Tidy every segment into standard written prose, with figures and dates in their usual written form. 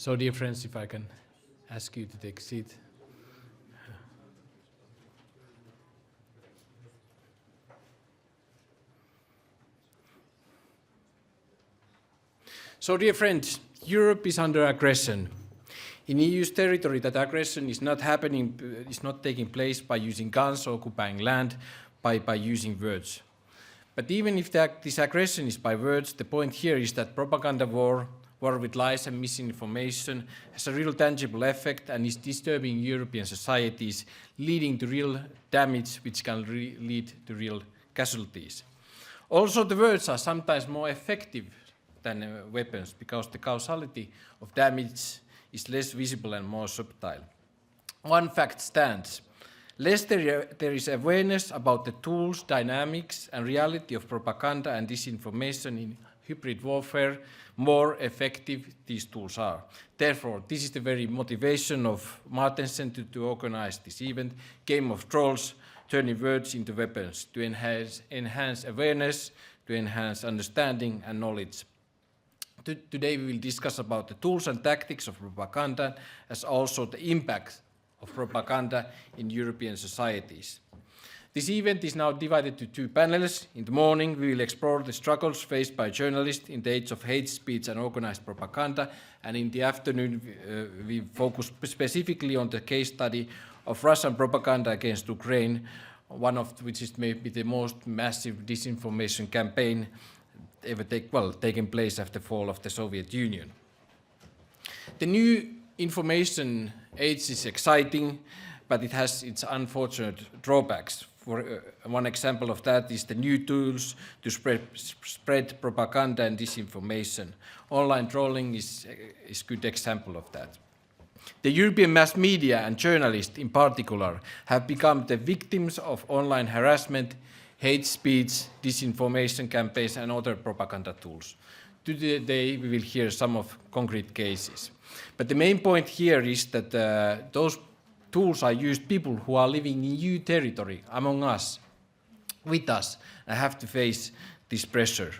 So, dear friends, if I can ask you to take a seat. So, dear friends, Europe is under aggression. In EU's territory, that aggression is not taking place by using guns or occupying land, by using words. But even if this aggression is by words, the point here is that propaganda war with lies and misinformation has a real tangible effect and is disturbing European societies, leading to real damage which can lead to real casualties. Also, the words are sometimes more effective than weapons because the causality of damage is less visible and more subtle. One fact stands. Less there is awareness about the tools, dynamics, and reality of propaganda and disinformation in hybrid warfare, more effective these tools are. Therefore, this is the very motivation of Martens Center to organize this event, Game of Trolls, turning words into weapons, to enhance awareness, to enhance understanding and knowledge. Today we will discuss about the tools and tactics of propaganda, as also the impact of propaganda in European societies. This event is now divided to two panels. In the morning, we will explore the struggles faced by journalists in the age of hate speech and organized propaganda, and in the afternoon, we focus specifically on the case study of Russian propaganda against Ukraine, one of which is maybe the most massive disinformation campaign ever taken place after the fall of the Soviet Union. The new information age is exciting, but it has its unfortunate drawbacks. One example of that is the new tools to spread propaganda and disinformation. Online trolling is a good example of that. The European mass media and journalists in particular have become the victims of online harassment, hate speech, disinformation campaigns, and other propaganda tools. Today we will hear some of concrete cases. But the main point here is that those tools are used people who are living in EU territory, among us, with us, and have to face this pressure.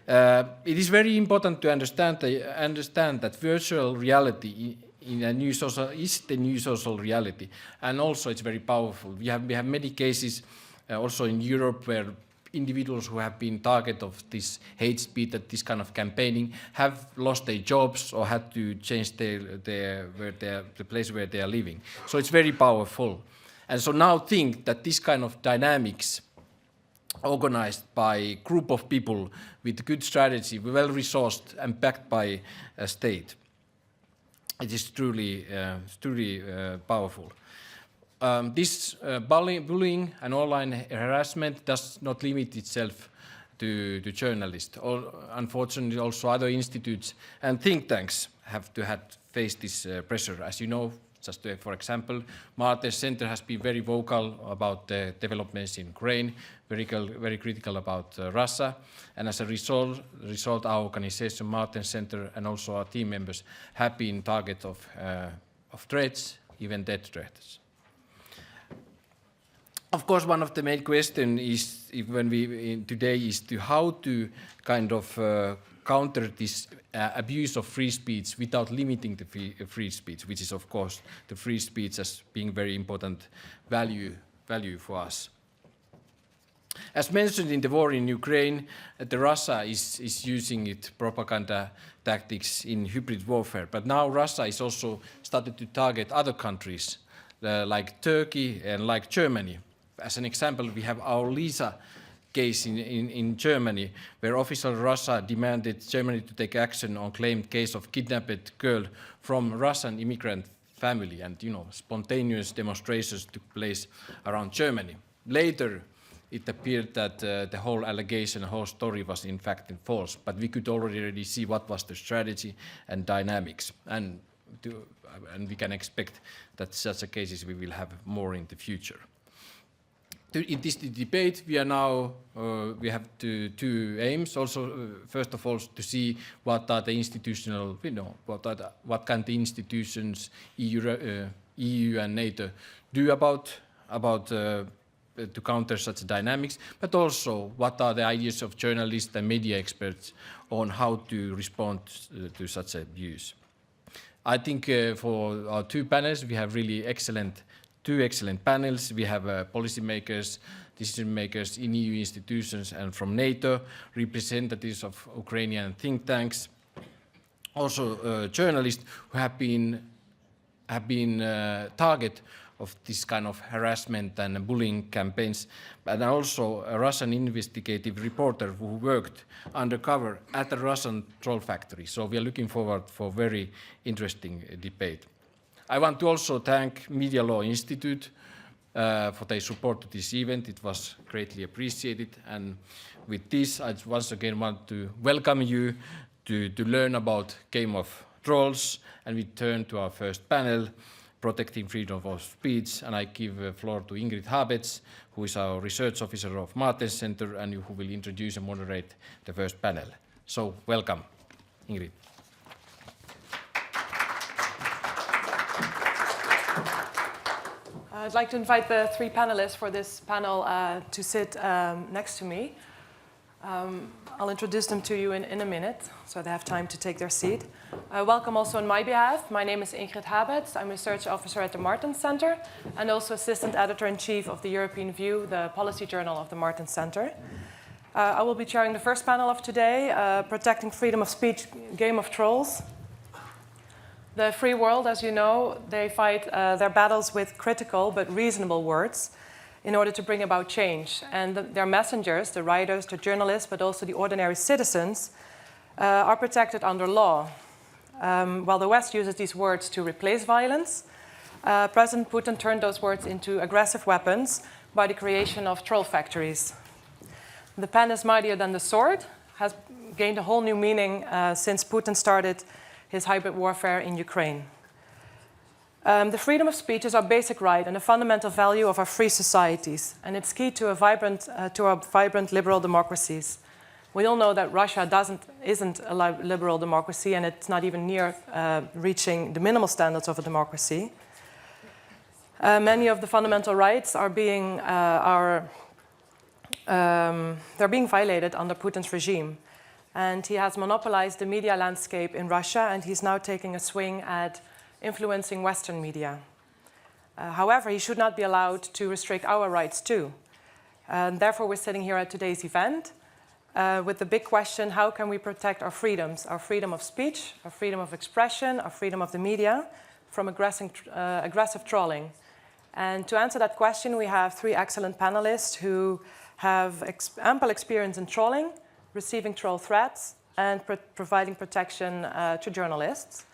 It is very important to understand that virtual reality in a new social is the new social reality, and also it's very powerful. We have many cases also in Europe where individuals who have been target of this hate speech, this kind of campaigning, have lost their jobs or had to change the place where they are living. So it's very powerful. And so now think that this kind of dynamics organized by a group of people with good strategy, well-resourced and backed by a state, it is truly powerful. This bullying and online harassment does not limit itself to journalists. Unfortunately, also other institutes and think tanks have faced this pressure. As you know, just for example, Martens Center has been very vocal about the developments in Ukraine, very critical about Russia, and as a result, our organization, Martens Center, and also our team members have been target of threats, even death threats. Of course, one of the main questions is today is to how to kind of counter this abuse of free speech without limiting the free speech, which is of course the free speech as being very important value for us. As mentioned in the war in Ukraine, Russia is using its propaganda tactics in hybrid warfare, but now Russia is also started to target other countries like Turkey and like Germany. As an example, we have our Lisa case in Germany, where official Russia demanded Germany to take action on claimed case of kidnapped girl from Russian immigrant family, and spontaneous demonstrations took place around Germany. Later, it appeared that the whole allegation, the whole story was in fact false, but we could already see what was the strategy and dynamics, and we can expect that such cases we will have more in the future. In this debate, we have two aims. Also, first of all, to see what are the institutional, what can the institutions, EU and NATO, do about to counter such dynamics, but also what are the ideas of journalists and media experts on how to respond to such abuse. I think for our two panels, we have really two excellent panels. We have policymakers, decision makers in EU institutions and from NATO, representatives of Ukrainian think tanks, also journalists who have been target of this kind of harassment and bullying campaigns, and also a Russian investigative reporter who worked undercover at the Russian troll factory. So we are looking forward for very interesting debate. I want to also thank Media Law Institute for their support to this event. It was greatly appreciated. And with this, I once again want to welcome you to learn about Game of Trolls. And we turn to our first panel, Protecting Freedom of Speech. And I give the floor to Ingrid Habets, who is our research officer of Martens Center and who will introduce and moderate the first panel. So welcome, Ingrid. I'd like to invite the three panelists for this panel to sit next to me. I'll introduce them to you in a minute, so they have time to take their seat. Welcome also on my behalf. My name is Ingrid Habets. I'm research officer at the Martens Center and also assistant editor-in-chief of the European View, the policy journal of the Martens Center. I will be chairing the first panel of today, Protecting Freedom of Speech, Game of Trolls. The free world, as you know, they fight their battles with critical but reasonable words in order to bring about change. And their messengers, the writers, the journalists, but also the ordinary citizens, are protected under law. While the West uses these words to replace violence, President Putin turned those words into aggressive weapons by the creation of troll factories. The pen is mightier than the sword has gained a whole new meaning since Putin started his hybrid warfare in Ukraine. The freedom of speech is our basic right and a fundamental value of our free societies, and it's key to our vibrant liberal democracies. We all know that Russia isn't a liberal democracy, and it's not even near reaching the minimal standards of a democracy. Many of the fundamental rights are being violated under Putin's regime. And he has monopolized the media landscape in Russia, and he's now taking a swing at influencing Western media. However, he should not be allowed to restrict our rights too. Therefore, we're sitting here at today's event with the big question, how can we protect our freedoms, our freedom of speech, our freedom of expression, our freedom of the media from aggressive trolling? And to answer that question, we have three excellent panelists who have ample experience in trolling, receiving troll threats, and providing protection to journalists.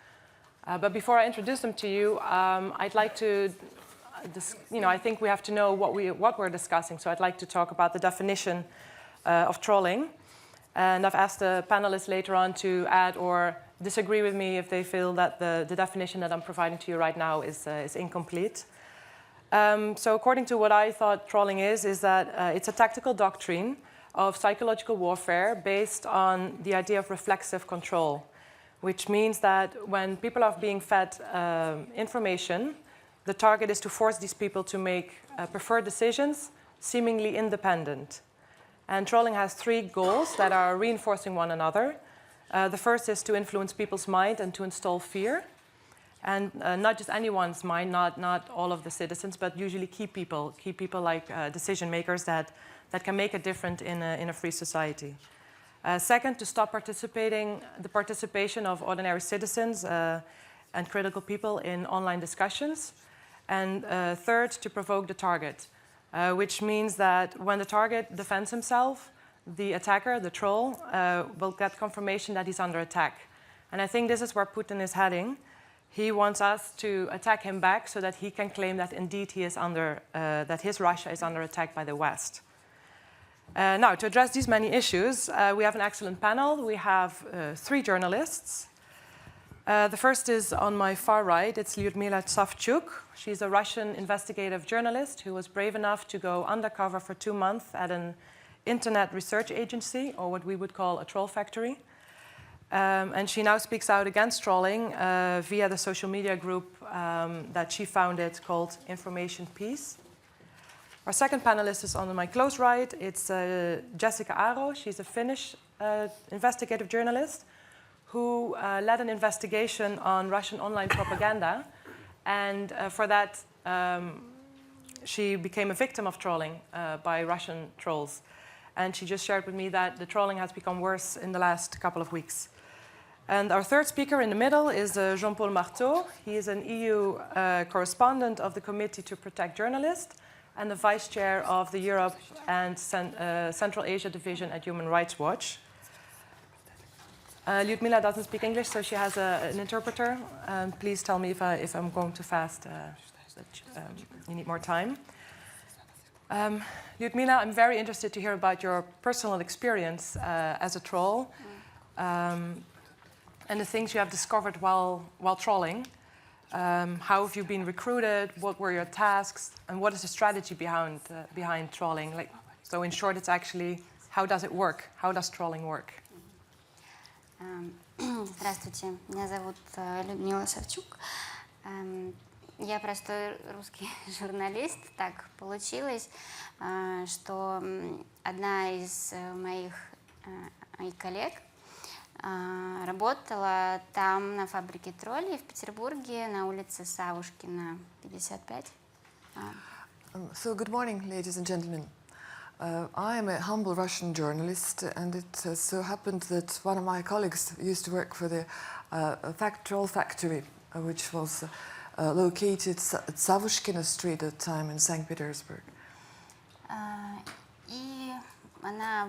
But before I introduce them to you, I'd like to, I think we have to know what we're discussing. So I'd like to talk about the definition of trolling. And I've asked the panelists later on to add or disagree with me if they feel that the definition that I'm providing to you right now is incomplete. So according to what I thought trolling is that it's a tactical doctrine of psychological warfare based on the idea of reflexive control, which means that when people are being fed information, the target is to force these people to make preferred decisions, seemingly independent. And trolling has three goals that are reinforcing one another. The first is to influence people's mind and to install fear. And not just anyone's mind, not all of the citizens, but usually key people like decision makers that can make a difference in a free society. Second, to stop the participation of ordinary citizens and critical people in online discussions. And third, to provoke the target, which means that when the target defends himself, the attacker, the troll, will get confirmation that he's under attack. And I think this is where Putin is heading. He wants us to attack him back so that he can claim that indeed he is that his Russia is under attack by the West. Now, to address these many issues, we have an excellent panel. We have three journalists. The first is on my far right. It's Lyudmila Savchuk. She's a Russian investigative journalist who was brave enough to go undercover for 2 months at an internet research agency, or what we would call a troll factory. And she now speaks out against trolling via the social media group that she founded called Information Peace. Our second panelist is on my close right. It's Jessica Aro. She's a Finnish investigative journalist who led an investigation on Russian online propaganda. And for that, she became a victim of trolling by Russian trolls. And she just shared with me that the trolling has become worse in the last couple of weeks. And our third speaker in the middle is Jean-Paul Marteau. He is an EU correspondent of the Committee to Protect Journalists and the vice chair of the Europe and Central Asia Division at Human Rights Watch. Lyudmila doesn't speak English, so she has an interpreter. Please tell me if I'm going too fast, that you need more time. Lyudmila, I'm very interested to hear about your personal experience as a troll and the things you have discovered while trolling. How have you been recruited? What were your tasks? And what is the strategy behind trolling? So in short, it's actually, how does it work? How does trolling work? Здравствуйте, меня зовут Людмила Савчук. Я простой русский журналист. Так получилось, что одна из моих коллег работала там на фабрике троллей в Петербурге на улице Савушкина, 55. So good morning, ladies and gentlemen. I am a humble Russian journalist, and it so happened that one of my colleagues used to work for the troll factory, which was located at Savushkina Street at the time in St. Petersburg. И она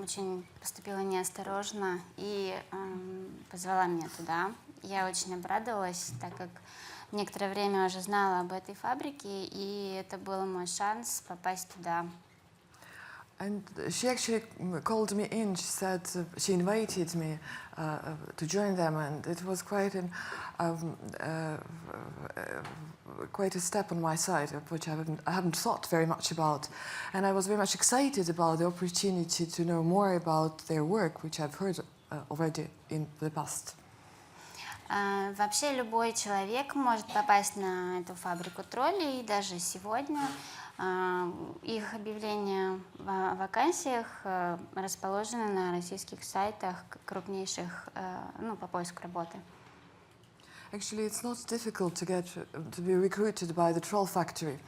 очень поступила неосторожно и позвала меня туда. Я очень обрадовалась, так как некоторое время уже знала об этой фабрике, и это был мой шанс попасть туда. And she actually called me in. She said she invited me to join them, and it was quite a step on my side, of which I haven't thought very much about. And I was very much excited about the opportunity to know more about their work, which I've heard already in the past. Вообще любой человек может попасть на эту фабрику троллей, даже сегодня. Их объявления о вакансиях расположены на российских сайтах крупнейших, по поиску работы. Actually, it's not difficult to be recruited by the Troll Factory.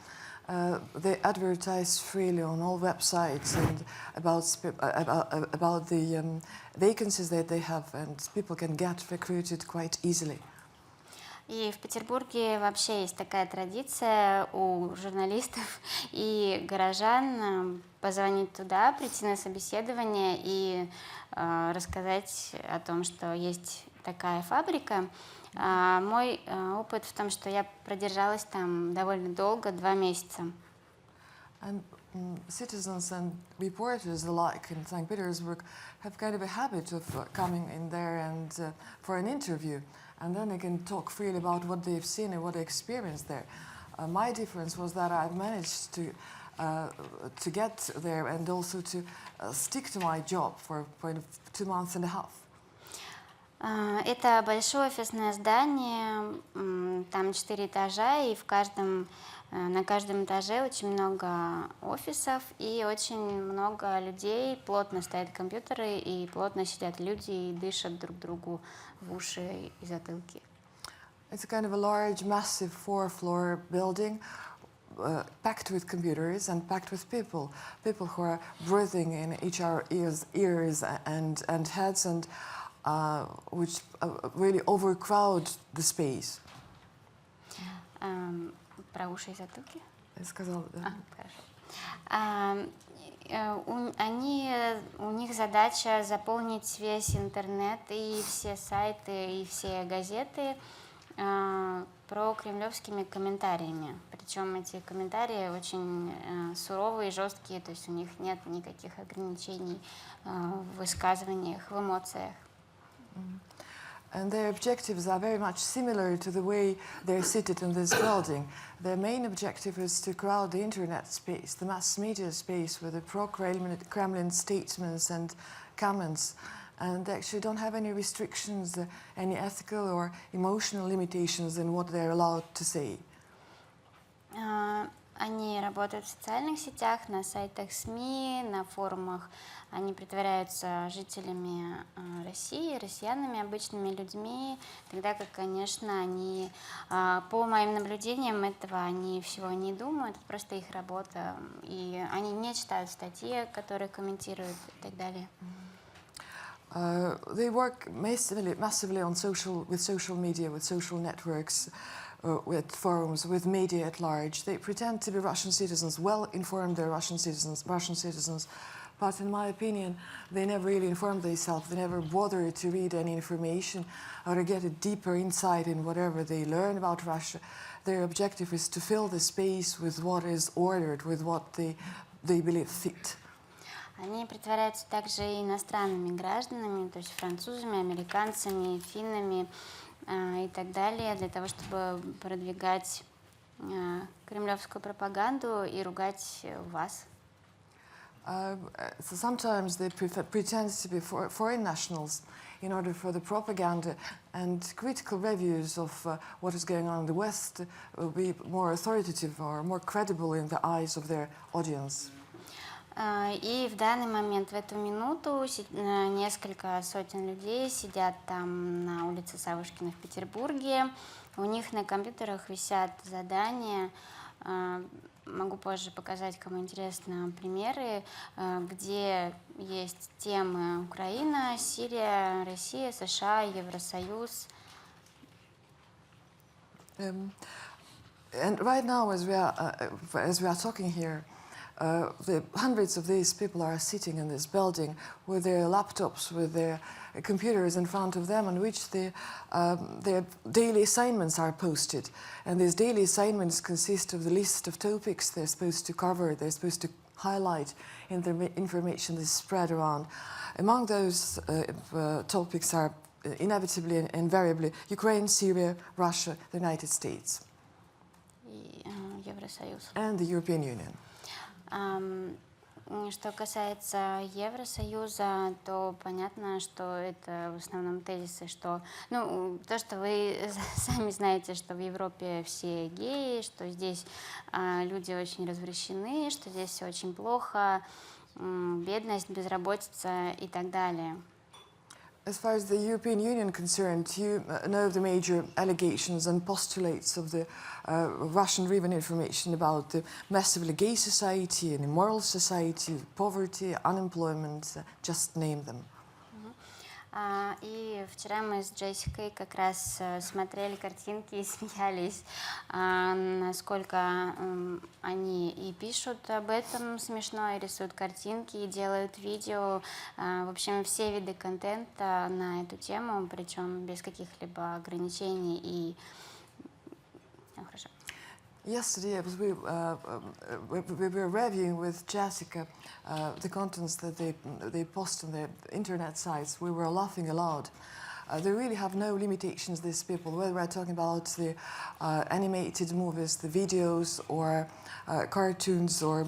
They advertise freely on all websites and about the vacancies that they have, and people can get recruited quite easily. И в Петербурге вообще есть такая традиция у журналистов и горожан позвонить туда, прийти на собеседование и рассказать о том, что есть такая фабрика. Мой опыт в том, что я продержалась там довольно долго, 2 месяца. And citizens and reporters alike in St. Petersburg have kind of a habit of coming in there and for an interview, and then they can talk freely about what they've seen and what they experienced there. My difference was that I managed to get there and also to stick to my job for 2 months and a half. Это большое офисное здание, там 4 этажа, и на каждом этаже очень много офисов и очень много людей, плотно стоят компьютеры, и плотно сидят люди и дышат друг другу в уши и затылки. It's a kind of a large, massive 4-floor building, packed with computers and packed with people who are breathing in each other's ears and heads, and which really overcrowd the space. Про уши и затылки? Я сказала, да. Хорошо. У них задача заполнить весь интернет и все сайты, и все газеты прокремлевскими комментариями. Причем эти комментарии очень суровые, жесткие, то есть у них нет никаких ограничений в высказываниях, в эмоциях. And their objectives are very much similar to the way they're seated in this building. Their main objective is to crowd the internet space, the mass media space, with the pro-Kremlin statements and comments. And they actually don't have any restrictions, any ethical or emotional limitations in what they're allowed to say. Они работают в социальных сетях, на сайтах СМИ, на форумах. Они притворяются жителями России, россиянами, обычными людьми, тогда как, конечно, они, по моим наблюдениям, этого они всего не думают, это просто их работа, и они не читают статьи, которые комментируют и так далее. They work massively on with social media, with social networks, with forums, with media at large. They pretend to be Russian citizens, well-informed they're Russian citizens, but in my opinion, they never really inform themselves. They never bother to read any information or to get a deeper insight in whatever they learn about Russia. Their objective is to fill the space with what is ordered, with what they believe fit. Они притворяются также и иностранными гражданами, то есть французами, американцами, финнами и так далее, для того, чтобы продвигать кремлевскую пропаганду и ругать вас. So sometimes they pretend to be foreign nationals in order for the propaganda and critical reviews of what is going on in the West will be more authoritative or more credible in the eyes of their audience. И в данный момент, в эту минуту, несколько сотен людей сидят там на улице Савушкина в Петербурге. У них на компьютерах висят задания. Могу позже показать, кому интересно, примеры, где есть темы Украина, Сирия, Россия, США, Евросоюз. And right now, as we are talking here, the hundreds of these people are sitting in this building with their laptops, with their computers in front of them, on which their daily assignments are posted. And these daily assignments consist of the list of topics they're supposed to cover, they're supposed to highlight in the information that's spread around. Among those topics are inevitably and invariably Ukraine, Syria, Russia, the United States. И Евросоюз. And the European Union. Что касается Евросоюза, то понятно, что это в основном тезисы, что, ну, то, что вы сами знаете, что в Европе все геи, что здесь люди очень развращены, что здесь все очень плохо, бедность, безработица и так далее. As far as the European Union concerned, you know the major allegations and postulates of the Russian-driven information about the massively gay society, an immoral society, poverty, unemployment, just name them. И вчера мы с Джессикой как раз смотрели картинки и смеялись, насколько они и пишут об этом смешно, и рисуют картинки, и делают видео. В общем, все виды контента на эту тему, причем без каких-либо ограничений и... Хорошо. Yesterday, we were reviewing with Jessica the contents that they post on their internet sites. We were laughing aloud. They really have no limitations, these people, whether we're talking about the animated movies, the videos, or cartoons, or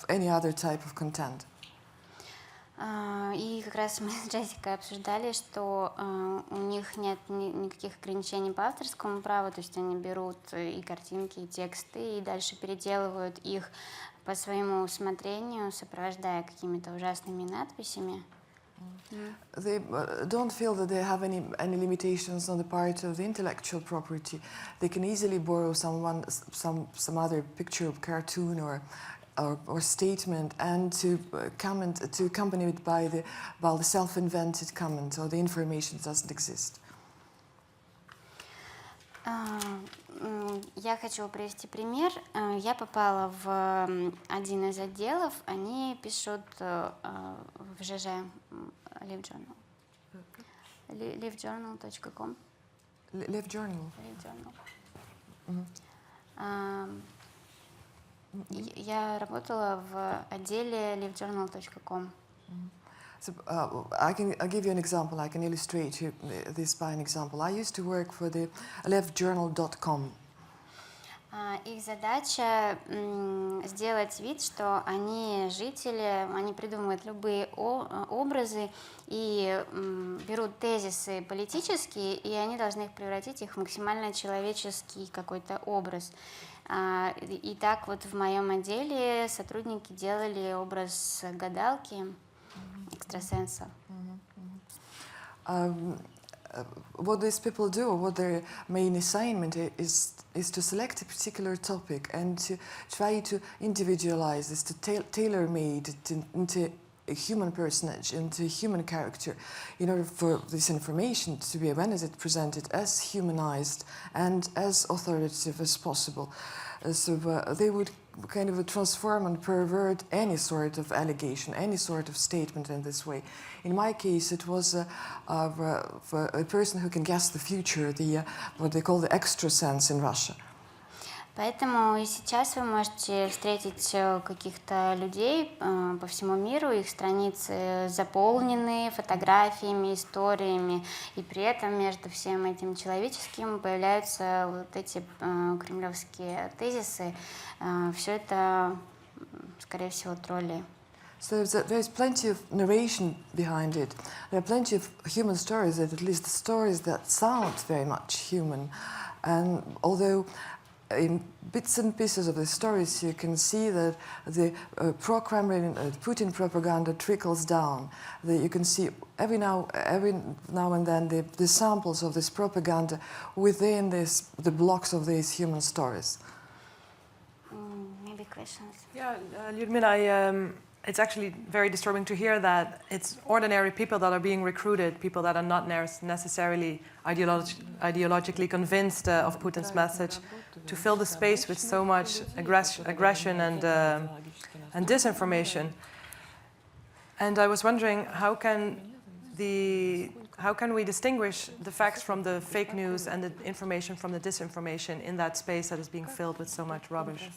any other type of content. И как раз мы с Джессикой обсуждали, что у них нет никаких ограничений по авторскому праву, то есть они берут и картинки, и тексты, и дальше переделывают их по своему усмотрению, сопровождая какими-то ужасными надписями. They don't feel that they have any limitations on the part of the intellectual property. They can easily borrow some other picture, cartoon, or statement, and to accompany it by the self-invented comment, or the information doesn't exist. Я хочу привести пример. Я попала в один из отделов, они пишут в ЖЖ LiveJournal. LiveJournal.com. LiveJournal. Я работала в отделе LiveJournal.com. So, I'll give you an example. I can illustrate this by an example. I used to work for the LiveJournal.com. Их задача сделать вид, что они жители, они придумывают любые образы и берут тезисы политические, и они должны их превратить в максимально человеческий какой-то образ. И так вот в моем отделе сотрудники делали образ гадалки, экстрасенса. What these people do, what their main assignment is to select a particular topic and to try to individualize this, to tailor-made it into a human personage, into a human character, in order for this information to be, when is it presented, as humanized and as authoritative as possible. So they would kind of transform and pervert any sort of allegation, any sort of statement in this way. In my case, it was a person who can guess the future, what they call the extrasense in Russia. Поэтому и сейчас вы можете встретить каких-то людей по всему миру, их страницы заполнены фотографиями, историями, и при этом между всем этим человеческим появляются вот эти кремлевские тезисы. Все это, скорее всего, тролли. So there's plenty of narration behind it. There are plenty of human stories, at least the stories that sound very much human. And although in bits and pieces of the stories you can see that the pro-Kremlin, Putin propaganda trickles down. You can see every now and then the samples of this propaganda within the blocks of these human stories. Maybe questions? Yeah, Lyudmila, it's actually very disturbing to hear that it's ordinary people that are being recruited, people that are not necessarily ideologically convinced of Putin's message, to fill the space with so much aggression and disinformation. And I was wondering, how can we distinguish the facts from the fake news and the information from the disinformation in that space that is being filled with so much rubbish?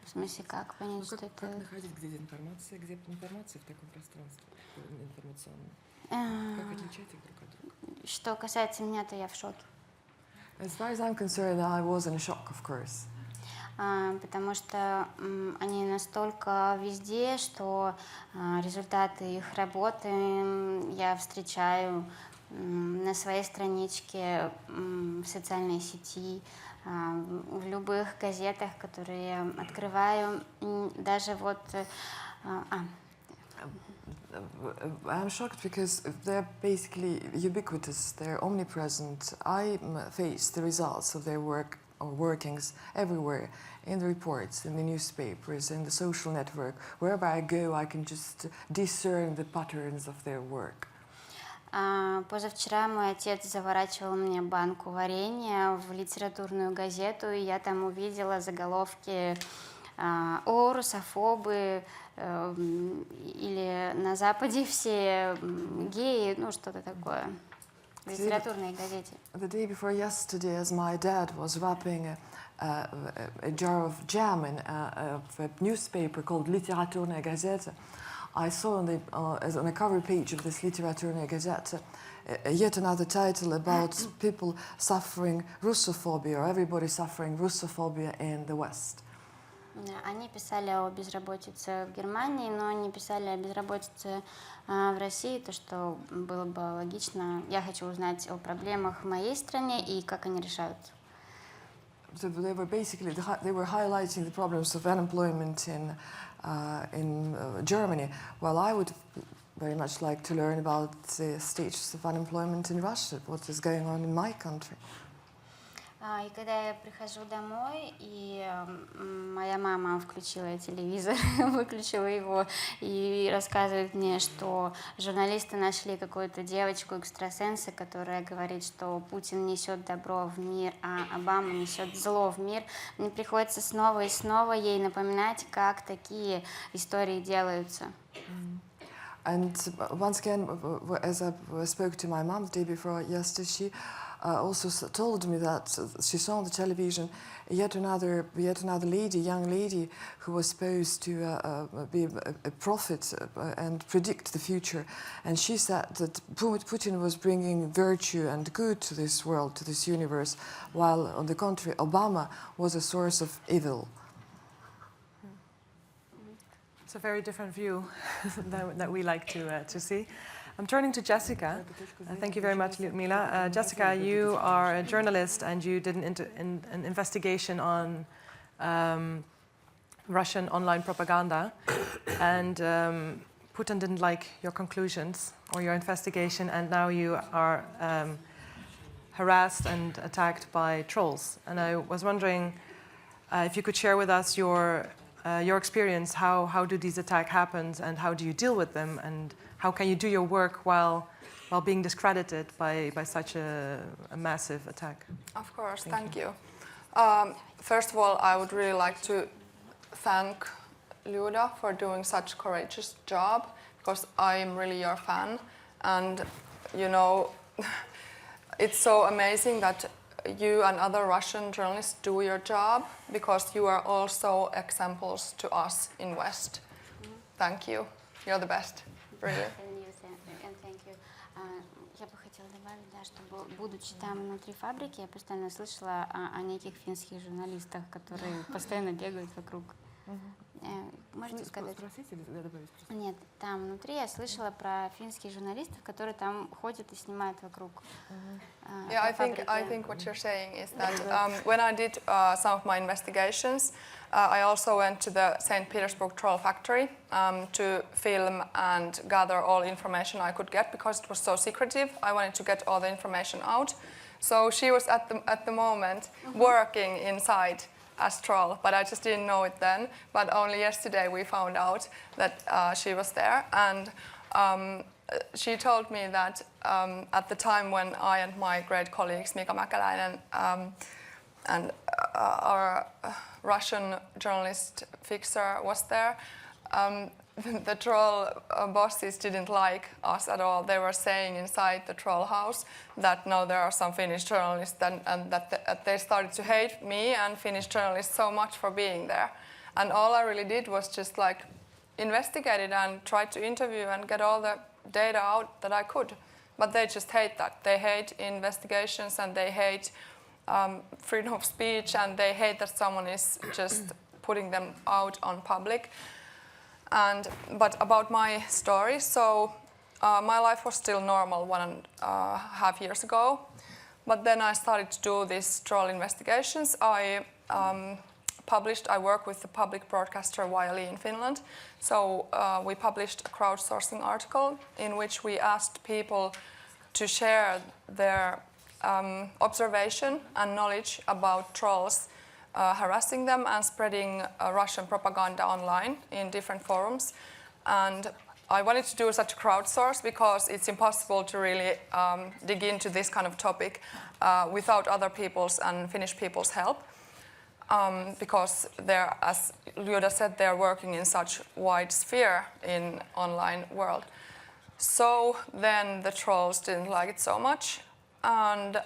В смысле, как понять, что это... Как находить, где дезинформация, где информация в таком пространстве информационном? Как отличать их друг от друга? Что касается меня, то я в шоке. As far as I'm concerned, I was in shock, of course. Потому что они настолько везде, что результаты их работы я встречаю на своей страничке в социальной сети, в любых газетах, которые я открываю, даже вот... I'm shocked because they're basically ubiquitous, they're omnipresent. I face the results of their work or workings everywhere, in the reports, in the newspapers, in the social network. Wherever I go, I can just discern the patterns of their work. Позавчера мой отец заворачивал мне банку варенья в литературную газету, и я там увидела заголовки «О, русофобы», или «На Западе все геи», ну что-то такое, в литературной газете. The day before yesterday, as my dad was wrapping a jar of jam in a newspaper called Literaturная газета, I saw on the cover page of this Literaturная газета yet another title about people suffering Russophobia, or everybody suffering Russophobia in the West. Они писали о безработице в Германии, но не писали о безработице в России, то, что было бы логично. Я хочу узнать о проблемах в моей стране и как они решаются. So they were highlighting the problems of unemployment in Germany, while I would very much like to learn about the status of unemployment in Russia, what is going on in my country. И когда я прихожу домой, и моя мама включила телевизор, выключила его и рассказывает мне, что журналисты нашли какую-то девочку-экстрасенса, которая говорит, что Путин несет добро в мир, а Обама несет зло в мир, мне приходится снова и снова ей напоминать, как такие истории делаются. And once again, as I spoke to my mom the day before yesterday, she also told me that she saw on the television yet another lady, young lady, who was supposed to be a prophet and predict the future. And she said that Putin was bringing virtue and good to this world, to this universe, while on the contrary, Obama was a source of evil. It's a very different view that we like to see. I'm turning to Jessica. Thank you very much, Lyudmila. Jessica, you are a journalist and you did an investigation on Russian online propaganda. And Putin didn't like your conclusions or your investigation, and now you are harassed and attacked by trolls. And I was wondering if you could share with us your experience. How do these attacks happen, and how do you deal with them, and how can you do your work while being discredited by such a massive attack? Of course, thank you. First of all, I would really like to thank Luda for doing such a courageous job, because I am really your fan, and you know, it's so amazing that you and other Russian journalists do your job, because you are also examples to us in West. Thank you. You're the best. Really. Thank you. Я бы хотела добавить, да, что, будучи там внутри фабрики, я постоянно слышала о неких финских журналистах, которые постоянно бегают вокруг. Можете сказать? Нет, там внутри я слышала про финских журналистов, которые там ходят и снимают вокруг. Yeah, I think what you're saying is that when I did some of my investigations, I also went to the St. Petersburg troll factory to film and gather all information I could get, because it was so secretive. I wanted to get all the information out. So she was at the moment working inside as troll, but I just didn't know it then. But only yesterday we found out that she was there, and she told me that at the time when I and my great colleagues Mika Mäkeläinen and our Russian journalist Fixer was there, the troll bosses didn't like us at all. They were saying inside the troll house that now there are some Finnish journalists and that they started to hate me and Finnish journalists so much for being there. And all I really did was just like investigate it and try to interview and get all the data out that I could. But they just hate that. They hate investigations, and they hate freedom of speech, and they hate that someone is just putting them out on public. But about my story, so my life was still normal 1.5 years ago, but then I started to do these troll investigations. I work with the public broadcaster YLE in Finland, so we published a crowdsourcing article in which we asked people to share their observation and knowledge about trolls harassing them and spreading Russian propaganda online in different forums. And I wanted to do such a crowdsource because it's impossible to really dig into this kind of topic without other people's and Finnish people's help. Because they're, as Lyuda said, they're working in such wide sphere in online world. So then the trolls didn't like it so much, and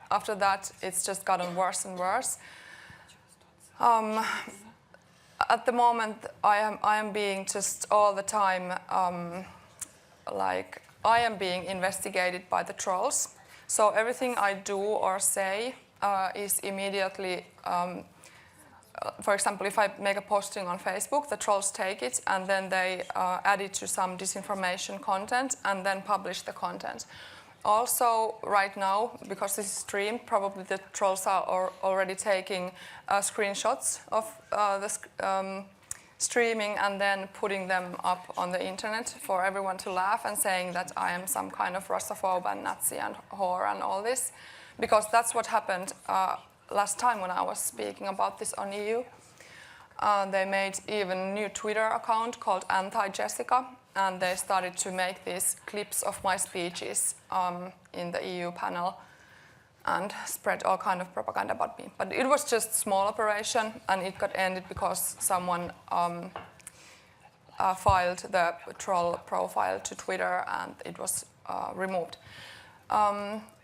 after that it's just gotten worse and worse. At the moment I am being just all the time like I am being investigated by the trolls. So everything I do or say is immediately, for example, if I make a posting on Facebook, the trolls take it and then they add it to some disinformation content and then publish the content. Also, right now, because this is streamed, probably the trolls are already taking screenshots of the streaming and then putting them up on the internet for everyone to laugh and saying that I am some kind of Russophobe and Nazi and whore and all this. Because that's what happened last time when I was speaking about this on EU. They made even a new Twitter account called Anti-Jessica, and they started to make these clips of my speeches in the EU panel and spread all kind of propaganda about me. But it was just a small operation, and it got ended because someone filed the troll profile to Twitter, and it was removed.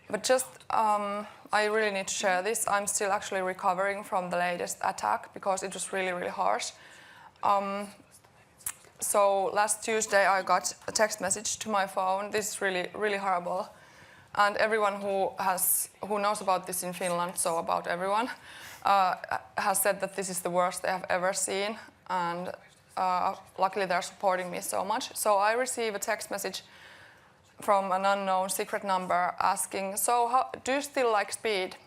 But just, I really need to share this. I'm still actually recovering from the latest attack because it was really, really harsh. So last Tuesday I got a text message to my phone. This is really, really horrible. And everyone who knows about this in Finland, so about everyone, has said that this is the worst they have ever seen. And luckily they're supporting me so much. So I receive a text message from an unknown secret number asking, so do you still like speed?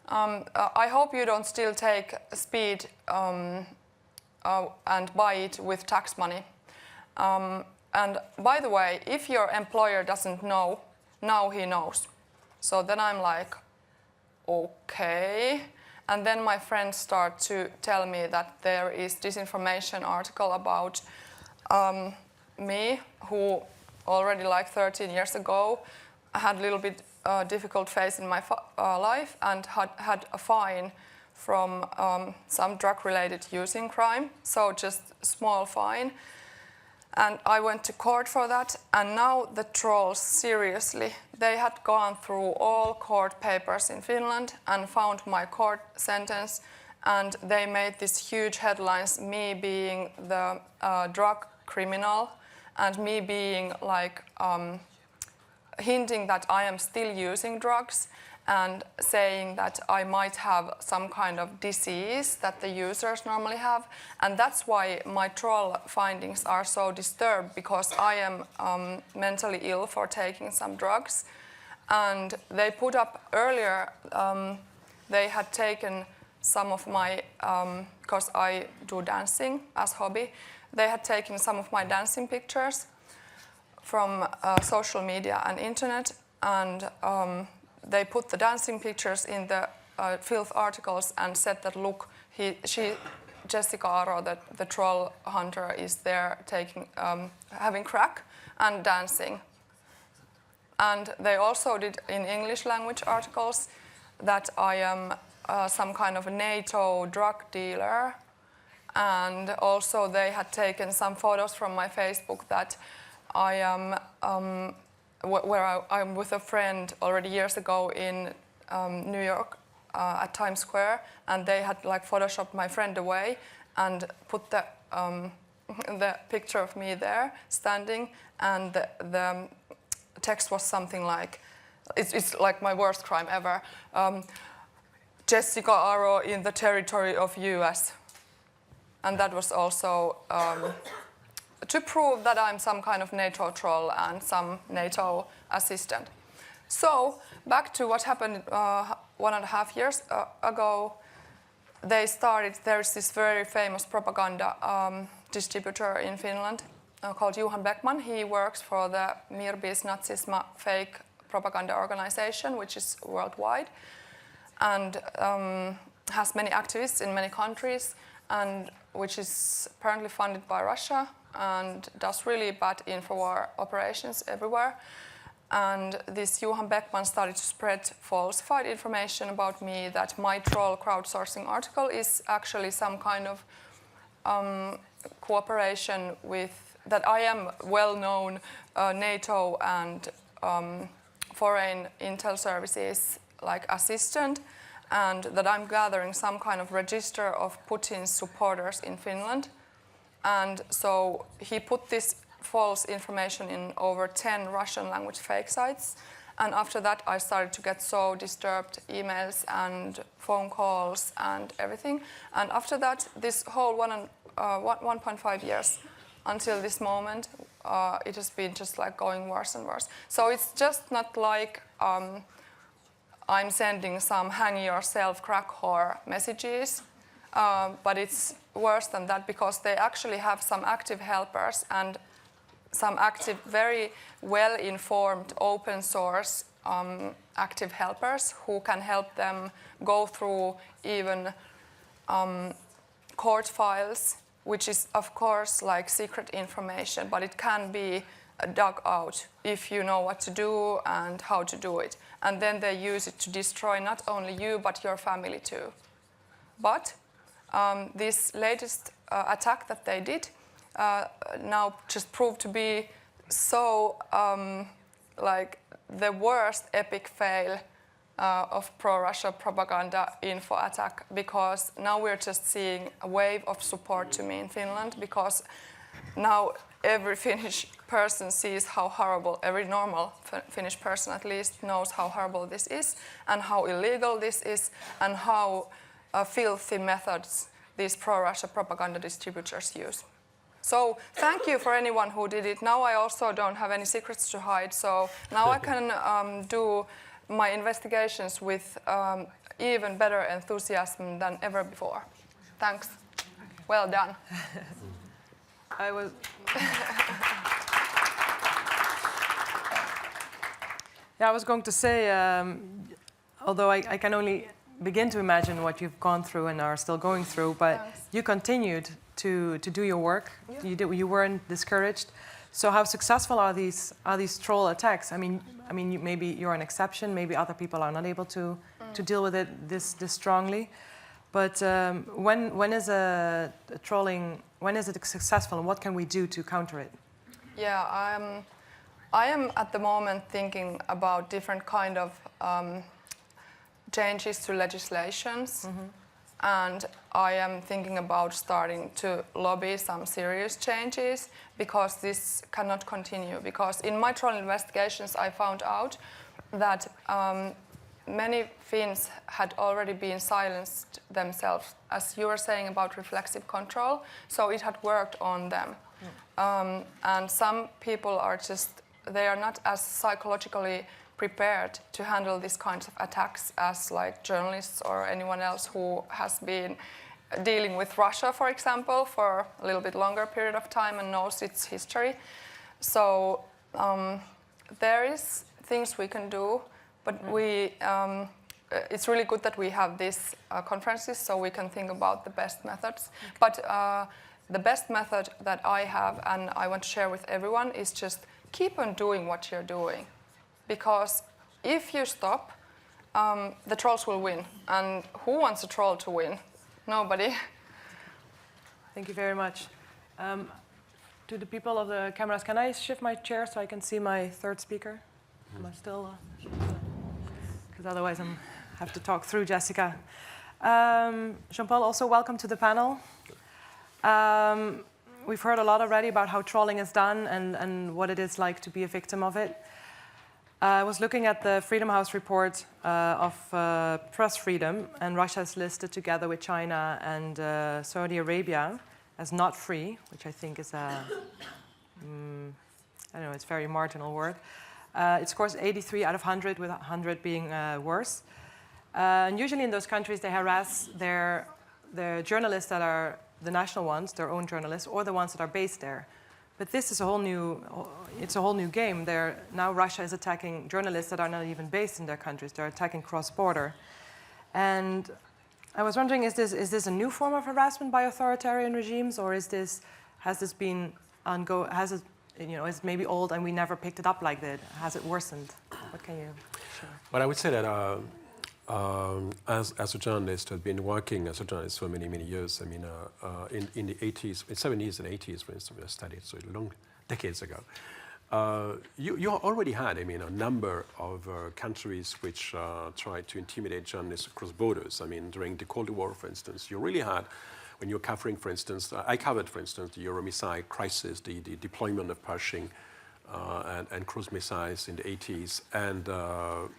I hope you don't still take speed and buy it with tax money. And by the way, if your employer doesn't know, now he knows. So then I'm like, okay. And then my friends start to tell me that there is disinformation article about me, who already like 13 years ago had a little bit difficult phase in my life and had a fine from some drug-related using crime, so just small fine. And I went to court for that, and now the trolls, seriously, they had gone through all court papers in Finland and found my court sentence, and they made these huge headlines, me being the drug criminal and me being like hinting that I am still using drugs and saying that I might have some kind of disease that the users normally have. And that's why my troll findings are so disturbed, because I am mentally ill for taking some drugs. And they put up earlier, they had taken some of my, because I do dancing as hobby, they had taken some of my dancing pictures from social media and internet, and they put the dancing pictures in the filth articles and said that, look, Jessica Aro, the troll hunter, is there taking, having crack and dancing. And they also did in English language articles that I am some kind of a NATO drug dealer. And also they had taken some photos from my Facebook that I am, where I'm with a friend already years ago in New York at Times Square, and they had like photoshopped my friend away and put the picture of me there standing, and the text was something like, it's like my worst crime ever, Jessica Aro in the territory of US. And that was also to prove that I'm some kind of NATO troll and some NATO assistant. So back to what happened 1.5 years ago. There's this very famous propaganda distributor in Finland called Johan Beckman. He works for the Mir bis Nazisma fake propaganda organization, which is worldwide, and has many activists in many countries, and which is apparently funded by Russia and does really bad infowar operations everywhere. And this Johan Beckman started to spread falsified information about me, that my troll crowdsourcing article is actually some kind of cooperation with, that I am well-known NATO and foreign intel services like assistant, and that I'm gathering some kind of register of Putin's supporters in Finland. And so he put this false information in over 10 Russian language fake sites. And after that, I started to get so disturbed emails and phone calls and everything. And after that, this whole 1.5 years until this moment, it has been just like going worse and worse. So it's just not like I'm sending some hang yourself crack whore messages, but it's worse than that, because they actually have some active helpers and some active, very well-informed, open source active helpers who can help them go through even court files, which is of course like secret information, but it can be dug out if you know what to do and how to do it. And then they use it to destroy not only you, but your family too. But this latest attack that they did now just proved to be so like the worst epic fail of pro-Russia propaganda info attack, because now we're just seeing a wave of support to me in Finland, because now every Finnish person sees how horrible, every normal Finnish person at least knows how horrible this is and how illegal this is and how filthy methods these pro-Russia propaganda distributors use. So thank you for anyone who did it. Now I also don't have any secrets to hide, so now I can do my investigations with even better enthusiasm than ever before. Thanks. Well done. I was... Yeah, I was going to say, although I can only begin to imagine what you've gone through and are still going through, but Thanks. you continued to do your work. Yeah. You weren't discouraged. So how successful are these troll attacks? I mean, maybe you're an exception. Maybe other people are not able to deal with it this strongly. But when is trolling? When is it successful, and what can we do to counter it? Yeah, I am at the moment thinking about different kind of changes to legislations, and I am thinking about starting to lobby some serious changes, because this cannot continue. Because in my troll investigations, I found out that many Finns had already been silenced themselves, as you were saying about reflexive control, so it had worked on them. And some people are just, they are not as psychologically prepared to handle these kinds of attacks as like journalists or anyone else who has been dealing with Russia, for example, for a little bit longer period of time and knows its history. So there is things we can do, but it's really good that we have these conferences so we can think about the best methods. But the best method that I have and I want to share with everyone is just keep on doing what you're doing. Because if you stop, the trolls will win. And who wants a troll to win? Nobody. Thank you very much. To the people of the cameras, can I shift my chair so I can see my third speaker? Am I still? Because otherwise I have to talk through Jessica. Jean-Paul, also welcome to the panel. We've heard a lot already about how trolling is done and what it is like to be a victim of it. I was looking at the Freedom House report of press freedom, and Russia is listed together with China and Saudi Arabia as not free, which I think is a, I don't know, it's a very marginal word. It scores 83 out of 100, with 100 being worse. And usually in those countries, they harass their journalists that are the national ones, their own journalists, or the ones that are based there. But this is a whole new game. Now Russia is attacking journalists that are not even based in their countries. They're attacking cross-border. And I was wondering, is this a new form of harassment by authoritarian regimes, or has this been is it maybe old and we never picked it up like that? Has it worsened? What can you share? Well, I would say that as a journalist, I've been working as a journalist for many, many years. I mean, in the 80s, 70s and 80s, for instance, we studied, so long decades ago. You already had, I mean, a number of countries which tried to intimidate journalists across borders. I mean, during the Cold War, for instance, you really had, when you were covering, for instance, I covered, for instance, the Euromissile crisis, the deployment of Pershing and cruise missiles in the 80s. And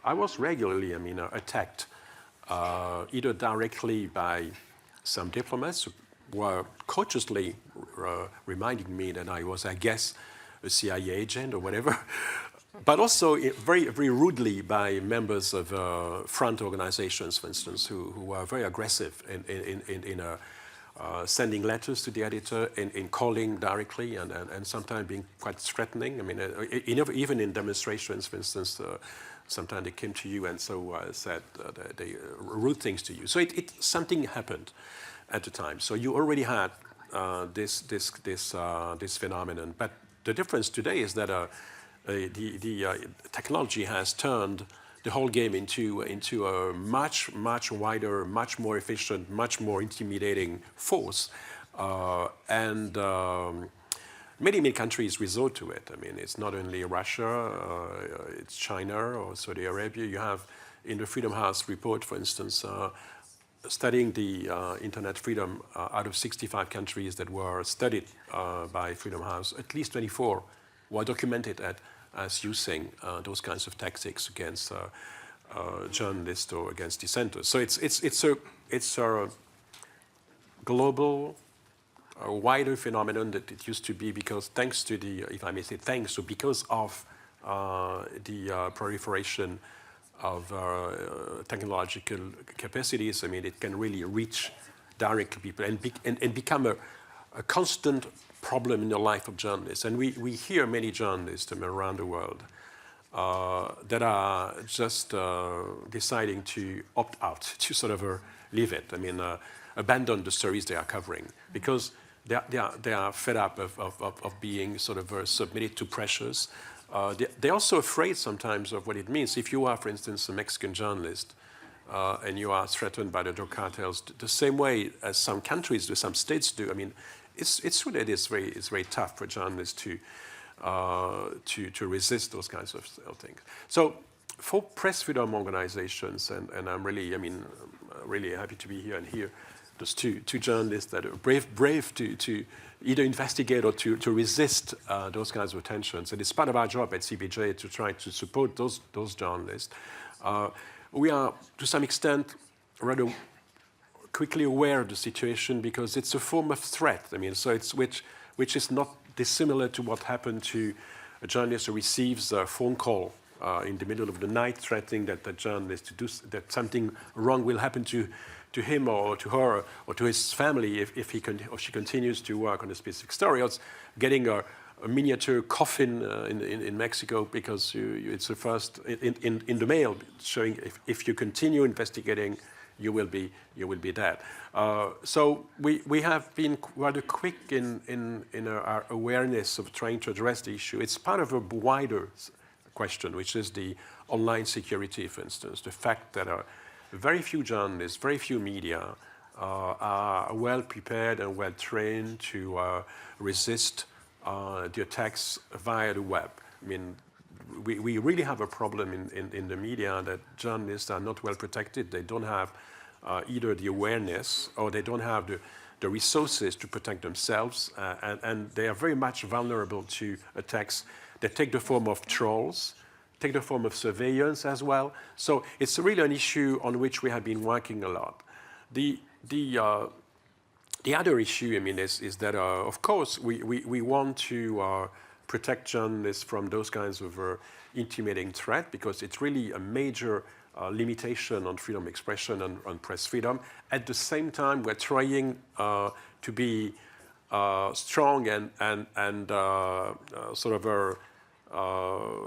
I was regularly, I mean, attacked either directly by some diplomats who were cautiously reminding me that I was, I guess, a CIA agent or whatever, but also very, very rudely by members of front organizations, for instance, who were very aggressive in sending letters to the editor, in calling directly, and sometimes being quite threatening. I mean, even in demonstrations, for instance, sometimes they came to you and so said they rude things to you. So something happened at the time. So you already had this phenomenon. But the difference today is that the technology has turned the whole game into a much wider, much more efficient, much more intimidating force, and many countries resort to it. I mean, it's not only Russia, it's China or Saudi Arabia. You have in the Freedom House report, for instance, studying the internet freedom out of 65 countries that were studied by Freedom House, at least 24 were documented as using those kinds of tactics against journalists or against dissenters. So it's global, a wider phenomenon that it used to be, because thanks to the, if I may say thanks, so because of the proliferation of technological capacities, I mean, it can really reach directly people and become a constant problem in the life of journalists. And we hear many journalists around the world that are just deciding to opt out, to sort of leave it. I mean, abandon the stories they are covering, because they are fed up of being sort of submitted to pressures. They're also afraid sometimes of what it means. If you are, for instance, a Mexican journalist and you are threatened by the drug cartels the same way as some countries do, some states do, I mean, it's true that it's very tough for journalists to resist those kinds of things. So for press freedom organizations, and I'm really, I mean, really happy to be here and hear those two journalists that are brave to either investigate or to resist those kinds of tensions. And it's part of our job at CPJ to try to support those journalists. We are, to some extent, rather quickly aware of the situation, because it's a form of threat. I mean, so it's which is not dissimilar to what happened to a journalist who receives a phone call in the middle of the night threatening that the journalist that something wrong will happen to him or to her or to his family if he or she continues to work on a specific story. Or it's getting a miniature coffin in Mexico because it's the first in the mail showing if you continue investigating, you will be dead. So we have been rather quick in our awareness of trying to address the issue. It's part of a wider question, which is the online security, for instance, the fact that very few journalists, very few media are well prepared and well trained to resist the attacks via the web. I mean, we really have a problem in the media that journalists are not well protected. They don't have either the awareness or they don't have the resources to protect themselves, and they are very much vulnerable to attacks that take the form of trolls, take the form of surveillance as well. So it's really an issue on which we have been working a lot. The other issue, I mean, is that of course we want to protect journalists from those kinds of intimidating threat, because it's really a major limitation on freedom of expression and on press freedom. At the same time, we're trying to be strong and sort of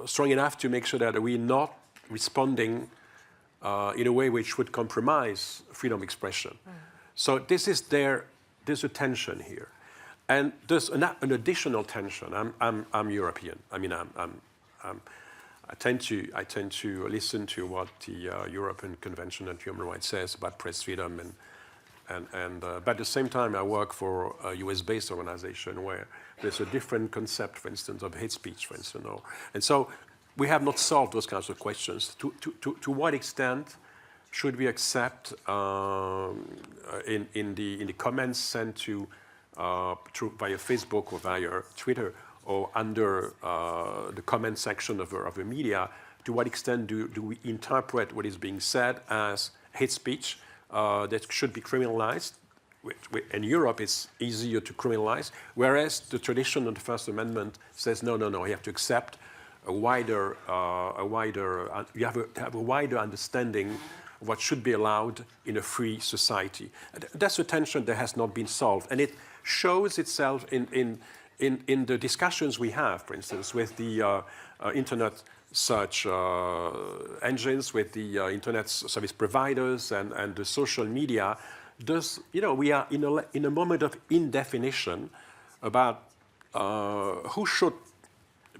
strong enough to make sure that we're not responding in a way which would compromise freedom of expression. So there's a tension here. And there's an additional tension. I'm European. I mean, I tend to listen to what the European Convention on Human Rights says about press freedom, but at the same time, I work for a US-based organization where there's a different concept, for instance, of hate speech, for instance. And so we have not solved those kinds of questions. To what extent should we accept in the comments sent to via Facebook or via Twitter or under the comment section of a media, to what extent do we interpret what is being said as hate speech that should be criminalized? In Europe, it's easier to criminalize, whereas the tradition of the First Amendment says, no, you have to accept you have to have a wider understanding of what should be allowed in a free society. That's a tension that has not been solved, and it shows itself in the discussions we have, for instance, with the internet search engines, with the internet service providers and the social media. We are in a moment of indefinition about who should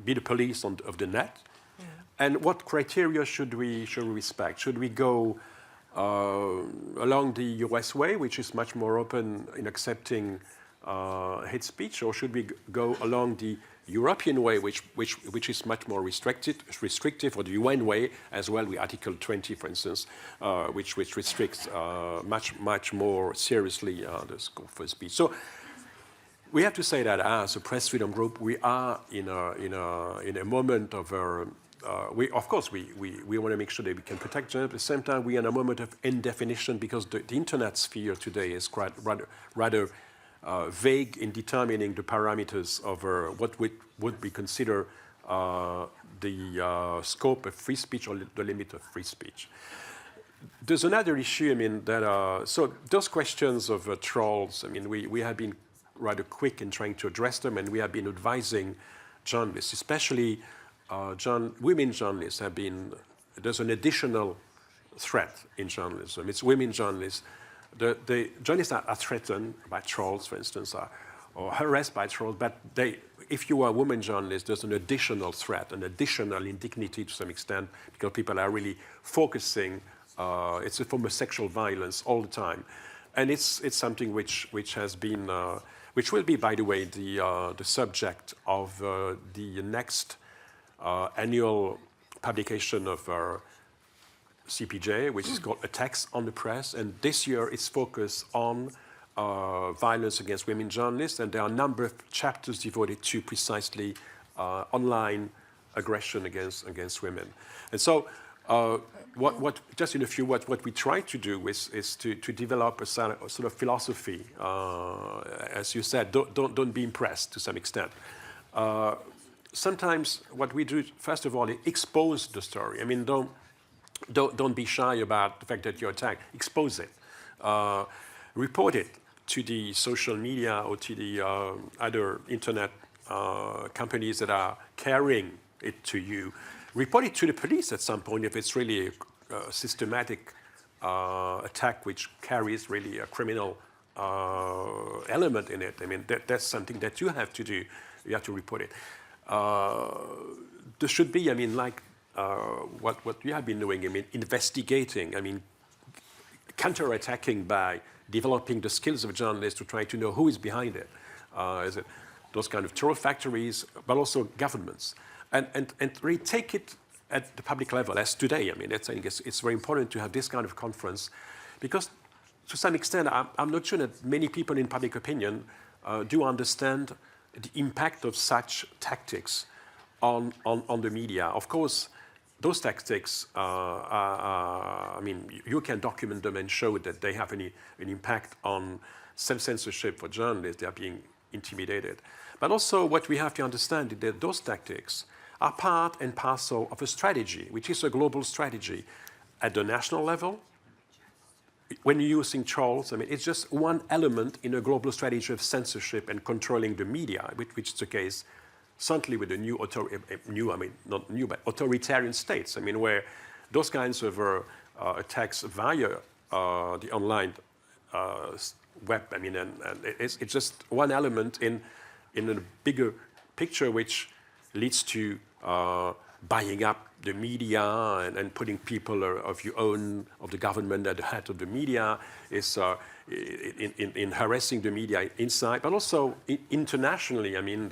be the police of the net, and what criteria should we respect. Should we go along the US way, which is much more open in accepting hate speech, or should we go along the European way, which is much more restrictive, or the UN way as well, with Article 20, for instance, which restricts much more seriously the scope for speech. So we have to say that as a press freedom group, we are in a moment of of course, we want to make sure that we can protect journalists. At the same time, we are in a moment of indefinition because the internet sphere today is quite rather vague in determining the parameters of what would be considered the scope of free speech or the limit of free speech. There's another issue, I mean, that, so those questions of trolls, I mean, we have been rather quick in trying to address them, and we have been advising journalists, especially women journalists there's an additional threat in journalism. It's women journalists. The journalists are threatened by trolls, for instance, or harassed by trolls, but if you are a woman journalist, there's an additional threat, an additional indignity to some extent, because people are really focusing. It's a form of sexual violence all the time, and it's something which has been, which will be, by the way, the subject of the next annual publication of our CPJ, which is called Attacks on the Press, and this year it's focused on violence against women journalists, and there are a number of chapters devoted to precisely online aggression against women. And so, just in a few words, what we try to do is to develop a sort of philosophy. As you said, don't be impressed to some extent. Sometimes what we do, first of all, is expose the story. I mean, don't be shy about the fact that you're attacked. Expose it. Report it to the social media or to the other internet companies that are carrying it to you. Report it to the police at some point if it's really a systematic attack which carries really a criminal element in it. I mean, that's something that you have to do. You have to report it. There should be, I mean, like what you have been doing, I mean, investigating, I mean, counter-attacking by developing the skills of journalists to try to know who is behind it. Is it those kind of troll factories, but also governments. And really take it at the public level, as today. I mean, I think it's very important to have this kind of conference, because to some extent, I'm not sure that many people in public opinion do understand the impact of such tactics on the media. Of course, those tactics, I mean, you can document them and show that they have an impact on self-censorship for journalists. They are being intimidated. But also what we have to understand is that those tactics are part and parcel of a strategy, which is a global strategy at the national level. When you're using trolls, I mean, it's just one element in a global strategy of censorship and controlling the media, which is the case certainly with the not new, but authoritarian states. I mean, where those kinds of attacks via the online web, I mean, and it's just one element in a bigger picture which leads to buying up the media and putting people of the government at the head of the media, is in harassing the media inside, but also internationally. I mean,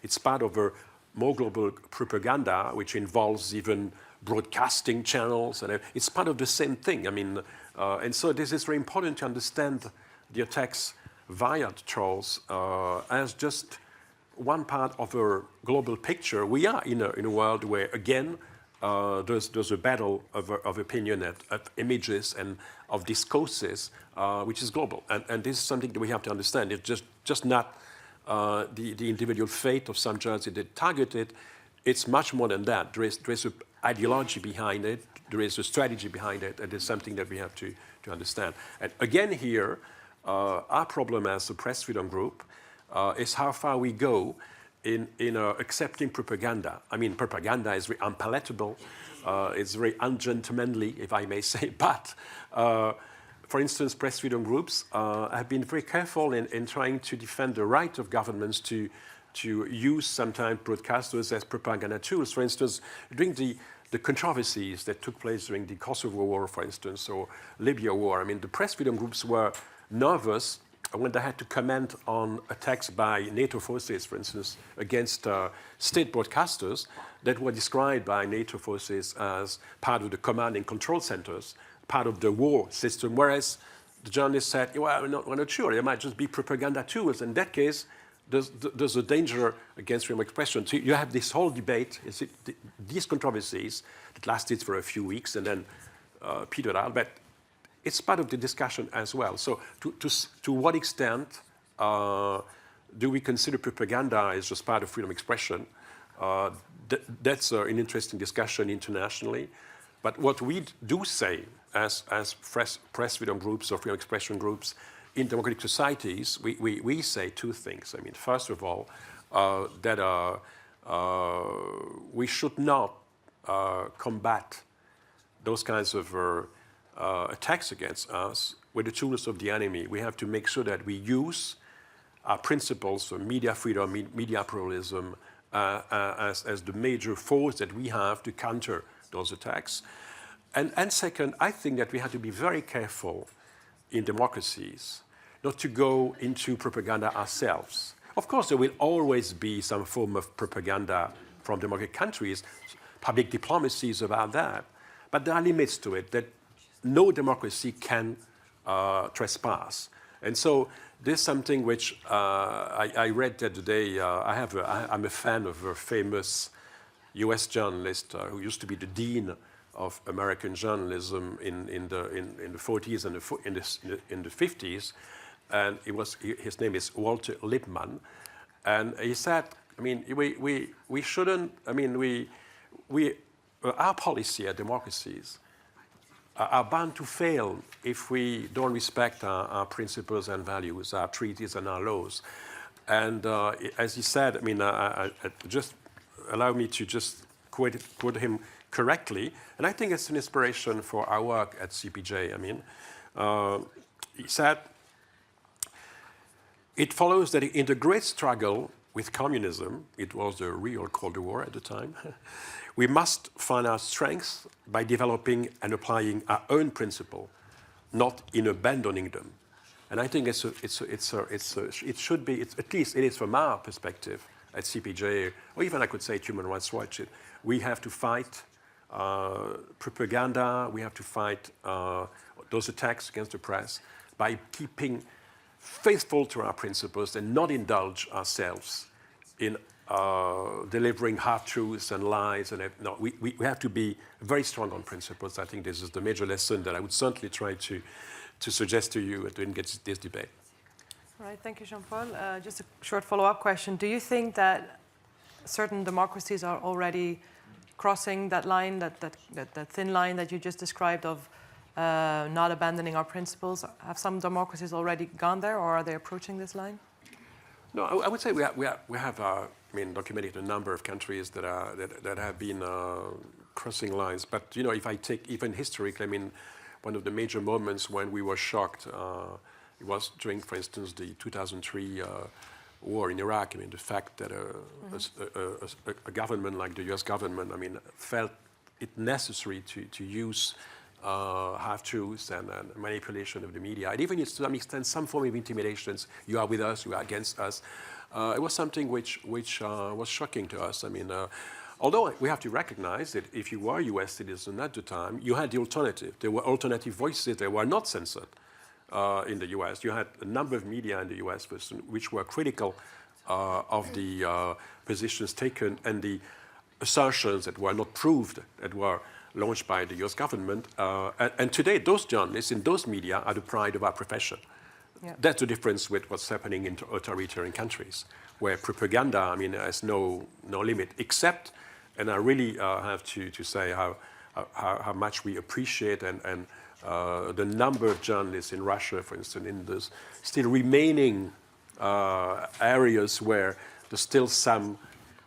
it's part of a more global propaganda, which involves even broadcasting channels, and it's part of the same thing. I mean, and so this is very important to understand the attacks via the trolls as just one part of a global picture. We are in a world where, again, there's a battle of opinion, of images, and of discourses, which is global. And this is something that we have to understand. It's just not the individual fate of some journalists that targeted. It's much more than that. There is an ideology behind it. There is a strategy behind it. And it's something that we have to understand. And again here, our problem as a press freedom group is how far we go in accepting propaganda. I mean, propaganda is very unpalatable. It's very ungentlemanly, if I may say. But, for instance, press freedom groups have been very careful in trying to defend the right of governments to use sometimes broadcasters as propaganda tools. For instance, during the controversies that took place during the Kosovo War, for instance, or Libya War, I mean, the press freedom groups were nervous when they had to comment on attacks by NATO forces, for instance, against state broadcasters that were described by NATO forces as part of the command and control centers, part of the war system, whereas the journalists said, well, we're not sure, they might just be propaganda tools. In that case, there's a danger against freedom of expression. So you have this whole debate, these controversies that lasted for a few weeks and then petered out, but it's part of the discussion as well. So to what extent do we consider propaganda as just part of freedom of expression? That's an interesting discussion internationally. But what we do say as press freedom groups or freedom of expression groups in democratic societies, we say two things. I mean, first of all, that we should not combat those kinds of attacks against us with the tools of the enemy. We have to make sure that we use our principles of media freedom, media pluralism, as the major force that we have to counter those attacks. And second, I think that we have to be very careful in democracies not to go into propaganda ourselves. Of course, there will always be some form of propaganda from democratic countries. Public diplomacy is about that. But there are limits to it that no democracy can trespass. And so there's something which I read the other day. I'm a fan of a famous US journalist who used to be the dean of American journalism in the 40s and in the 50s. And his name is Walter Lippmann. And he said, I mean, we shouldn't, I mean, our policy at democracies are bound to fail if we don't respect our principles and values, our treaties and our laws. And as he said, I mean, just allow me to just quote him correctly, and I think it's an inspiration for our work at CPJ. I mean, he said, it follows that in the great struggle with communism, it was the real Cold War at the time, we must find our strength by developing and applying our own principle, not in abandoning them. And I think it should be, at least it is from our perspective at CPJ, or even I could say at Human Rights Watch, we have to fight propaganda, we have to fight those attacks against the press by keeping faithful to our principles and not indulge ourselves in delivering half-truths and lies. And no, we have to be very strong on principles. I think this is the major lesson that I would certainly try to suggest to you to engage this debate. All right, thank you, Jean-Paul. Just a short follow-up question. Do you think that certain democracies are already crossing that line, that thin line that you just described of not abandoning our principles? Have some democracies already gone there, or are they approaching this line? No, I would say we have documented a number of countries that have been crossing lines. But you know, if I take even historically, I mean, one of the major moments when we were shocked, it was during, for instance, the 2003 war in Iraq. I mean, the fact that a government like the U.S. government, I mean, felt it necessary to use half-truths and manipulation of the media, and even to some extent some form of intimidations. You are with us, you are against us. It was something which was shocking to us. I mean, although we have to recognize that if you were a U.S. citizen at the time, you had the alternative. There were alternative voices that were not censored in the U.S. You had a number of media in the U.S. which were critical of the positions taken and the assertions that were not proved, that were launched by the US government. And today, those journalists in those media are the pride of our profession. Yeah. That's the difference with what's happening in authoritarian countries, where propaganda, I mean, has no limit, except, and I really have to say how much we appreciate and the number of journalists in Russia, for instance, in those still remaining areas where there's still some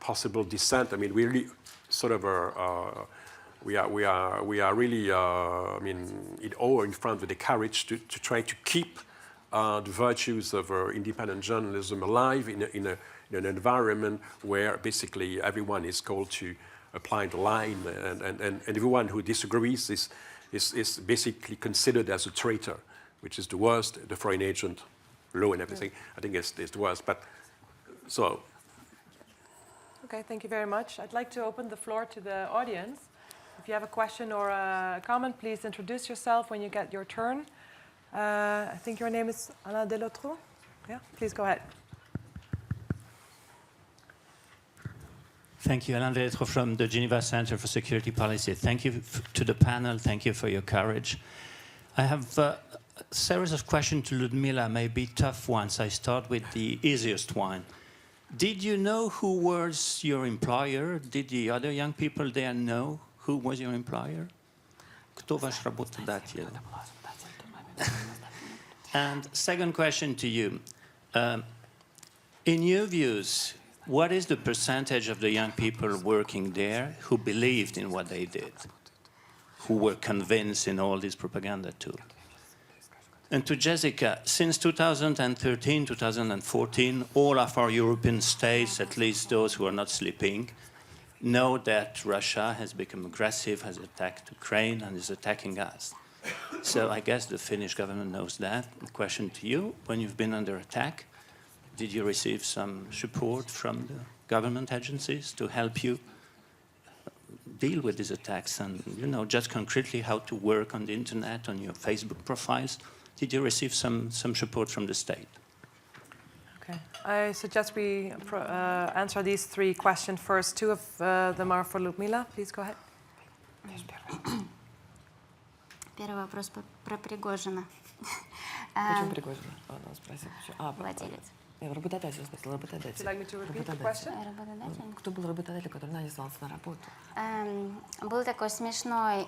possible dissent. I mean, we really sort of are, we are really, I mean, in awe in front of the courage to try to keep the virtues of independent journalism alive in an environment where basically everyone is called to apply the line, and everyone who disagrees is basically considered as a traitor, which is the worst, the foreign agent law and everything. Yeah. I think it's the worst. But so. Okay, thank you very much. I'd like to open the floor to the audience. If you have a question or a comment, please introduce yourself when you get your turn. I think your name is Alain Delotro. Yeah, please go ahead. Thank you, Alain Vétro from the Geneva Center for Security Policy. Thank you to the panel. Thank you for your courage. I have a series of questions to Ludmila, maybe tough ones. I start with the easiest one. Did you know who was your employer? Did the other young people there know who was your employer? Кто ваш работодатель? And second question to you. In your views, what is the percentage of the young people working there who believed in what they did, who were convinced in all this propaganda too? And to Jessica, since 2013, 2014, all of our European states, at least those who are not sleeping, know that Russia has become aggressive, has attacked Ukraine, and is attacking us. So I guess the Finnish government knows that. The question to you, when you've been under attack, did you receive some support from the government agencies to help you deal with these attacks and, you know, just concretely how to work on the internet, on your Facebook profiles? Did you receive some support from the state? Okay. I suggest we answer these three questions first. Two of them are for Ludmila. Please go ahead. Первый вопрос про Пригожина. Почему Пригожин? Она спросила. Владелец. Работодатель спросил, работодатель. Would you like me to repeat the question? Работодатель. Кто был работодатель, который нанял вас на работу? Был такой смешной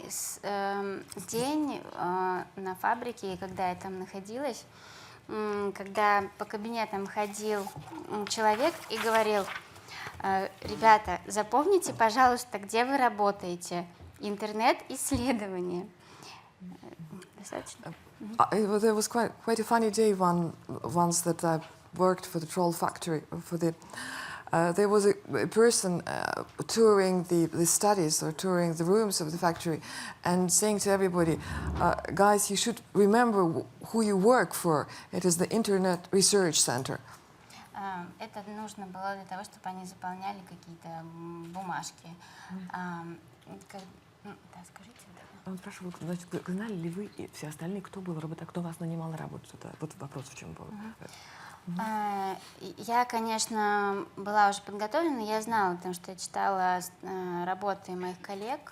день на фабрике, когда я там находилась, когда по кабинетам ходил человек и говорил: ребята, запомните, пожалуйста, где вы работаете. Интернет-исследование. Достаточно? There was quite a funny day once that I worked for the Troll Factory. There was a person touring the studies or touring the rooms of the factory and saying to everybody, guys, you should remember who you work for. It is the Internet Research Center. Это нужно было для того, чтобы они заполняли какие-то бумажки. Да, скажите. Он спрашивал, значит, знали ли вы и все остальные, кто был кто вас нанимал на работу? Вот вопрос в чем был. Я, конечно, была уже подготовлена, я знала, потому что я читала работы моих коллег,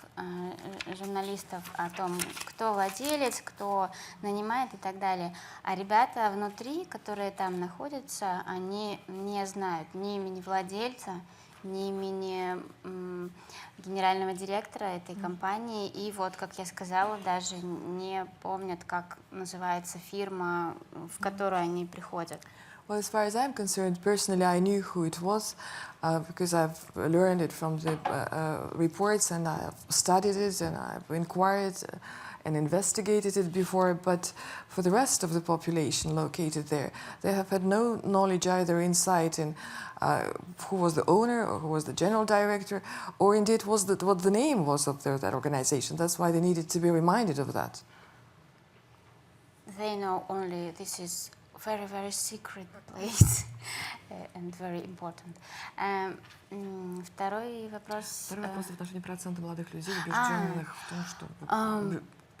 журналистов, о том, кто владелец, кто нанимает и так далее. А ребята внутри, которые там находятся, они не знают ни имени владельца, ни имени генерального директора этой компании. И вот, как я сказала, даже не помнят, как называется фирма, в которую они приходят. Well, as far as I'm concerned, personally, I knew who it was because I've learned it from the reports and I've studied it and I've inquired and investigated it before. But for the rest of the population located there, they have had no knowledge either insight in who was the owner or who was the general director, or indeed what the name was of that organization. That's why they needed to be reminded of that. They know only this is very, very secret place and very important. Второй вопрос. Второй вопрос в отношении процента молодых людей, убежденных в том, что